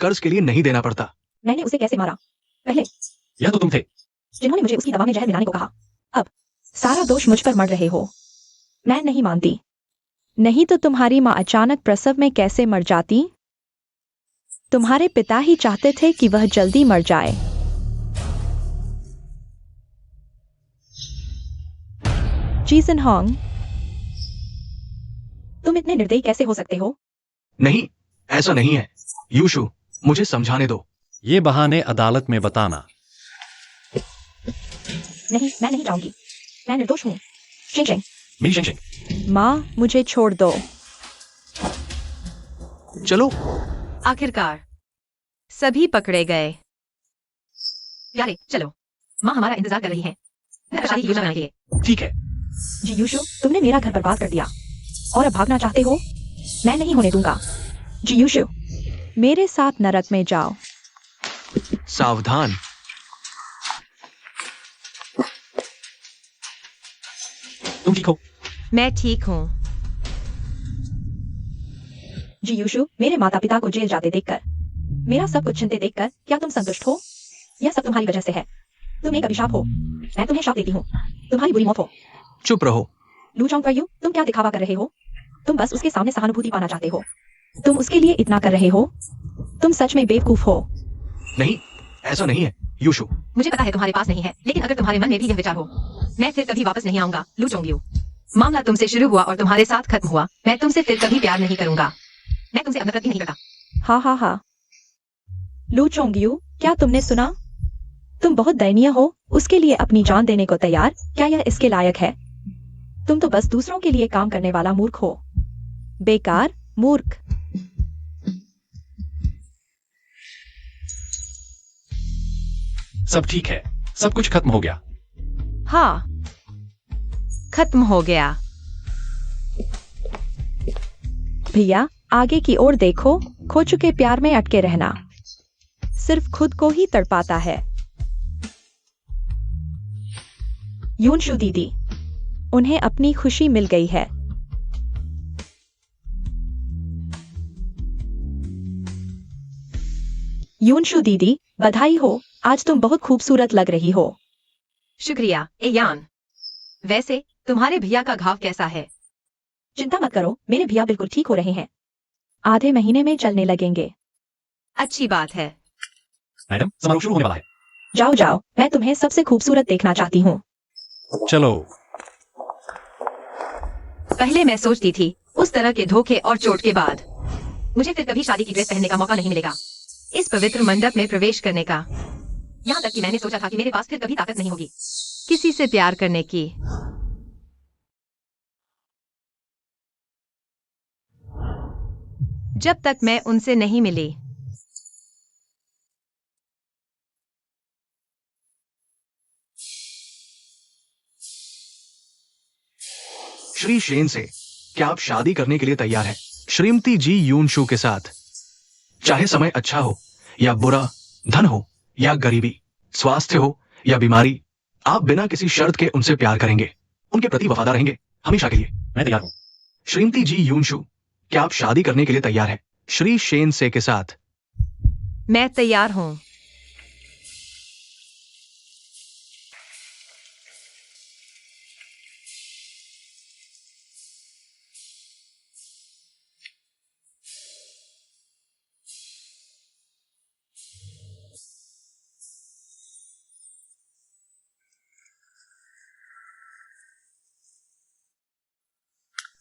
A: कर्ज के लिए नहीं देना पड़ता।
B: मैंने उसे कैसे मारा? पहले
D: या तो तुम थे।
B: जिन्होंने मुझे उसकी दवा में जहर मिलाने को कहा। अब सारा दोष मुझ पर मर रहे हो। मैं नहीं मानती। नहीं तो तुम्हारी माँ अचानक प्रसव में कैसे मर जाती? तुम्हारे पिता ही चाहते थे कि वह जल्दी मर जाए। जी जिनहोंग, तुम इतने निर्दयी कैसे हो सकते हो?
A: नहीं, ऐसा नहीं है। यूशु, मुझे समझाने दो।
D: ये बहाने अदालत में बताना।
B: नहीं, मैं नहीं जाऊंगी। मैं निर्दोष हूँ। शेंग शेंग,
D: मेरी शेंग शेंग,
B: माँ मुझे छोड़ दो।
A: चलो।
C: आखिरकार सभी पकड़े गए। प्यारे चलो, माँ हमारा इंतजार कर रही है। घर पर शादी की योजना बनाने के लिए।
D: ठीक है।
B: जी यूशु, तुमने मेरा घर बर्बाद कर दिया और अब भागना चाहते हो? मैं नहीं होने दूंगा। जी यूशु, मेरे साथ नरक में जाओ।
A: सावधान।
D: तुम ठीक हो?
C: मैं ठीक हूँ।
B: जी यूशु, मेरे माता पिता को जेल जाते देखकर, मेरा सब कुछ चिंते देखकर क्या तुम संतुष्ट हो? यह सब तुम्हारी वजह से है। तुम एक अभिशाप हो। मैं तुम्हें शाप देती हूँ। तुम्हारी बुरी मौत हो।
A: चुप रहो।
B: लू चोंग फॉर यू, तुम क्या दिखावा कर रहे हो? तुम बस उसके सामने सहानुभूति पाना चाहते हो। तुम उसके लिए इतना कर रहे हो? तुम सच में बेवकूफ हो।
A: नहीं, ऐसा नहीं है यूशु।
C: मुझे पता है तुम्हारे पास नहीं है, लेकिन अगर तुम्हारे मन में भी यह विचार हो, मैं फिर कभी वापस नहीं आऊंगा। लू चोंग्यू, मामला तुमसे शुरू हुआ और तुम्हारे साथ खत्म हुआ। मैं तुमसे फिर कभी प्यार नहीं करूंगा। मैं तुमसे अब नफरत भी नहीं करता।
B: हाँ हाँ हाँ। लू चोंग्यू, क्या तुमने सुना? तुम बहुत दयनीय हो, उसके लिए अपनी जान देने को तैयार। क्या यह इसके लायक है? तुम तो बस दूसरों के लिए काम करने वाला मूर्ख हो। बेकार मूर्ख।
D: सब ठीक है, सब कुछ खत्म हो गया।
C: हाँ, खत्म हो गया।
B: भैया, आगे की ओर देखो। खो चुके प्यार में अटके रहना सिर्फ खुद को ही तड़पाता है। यूनशु दीदी, उन्हें अपनी खुशी मिल गई है। यूनशु दीदी, बधाई हो, आज तुम बहुत खूबसूरत लग रही हो।
C: शुक्रिया एयान। वैसे तुम्हारे भैया का घाव कैसा है?
B: चिंता मत करो, मेरे भैया बिल्कुल ठीक हो रहे हैं। आधे महीने में चलने लगेंगे।
C: अच्छी बात है।
D: मैडम, समारोह शुरू होने वाला है।
B: जाओ जाओ, मैं तुम्हें सबसे खूबसूरत देखना चाहती हूँ।
D: चलो।
C: पहले मैं सोचती थी उस तरह के धोखे और चोट के बाद मुझे फिर कभी शादी की ड्रेस पहनने का मौका नहीं मिलेगा, इस पवित्र मंडप में प्रवेश करने का। यहाँ तक कि मैंने सोचा था कि मेरे पास फिर कभी ताकत नहीं होगी किसी से प्यार करने की। जब तक मैं उनसे नहीं मिली।
A: श्री शेन से क्या आप शादी करने के लिए तैयार हैं? श्रीमती जी यूनशू के साथ। चाहे समय अच्छा हो या बुरा, धन हो या गरीबी, स्वास्थ्य हो या बीमारी, आप बिना किसी शर्त के उनसे प्यार करेंगे, उनके प्रति वफादार रहेंगे हमेशा के लिए।
D: मैं तैयार हूँ।
A: श्रीमती जी यूनशू, क्या आप शादी करने के लिए तैयार हैं? श्री शेन से के साथ।
C: मैं तैयार हूँ।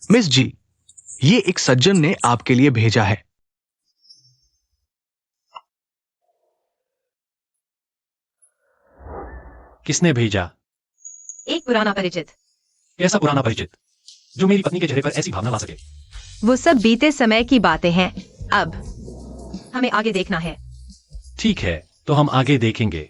A: मिस जी, ये एक सज्जन ने आपके लिए भेजा है।
D: किसने भेजा?
C: एक पुराना परिचित।
D: कैसा पुराना परिचित जो मेरी पत्नी के चेहरे पर ऐसी भावना ला सके?
C: वो सब बीते समय की बातें हैं। अब हमें आगे देखना है।
D: ठीक है, तो हम आगे देखेंगे।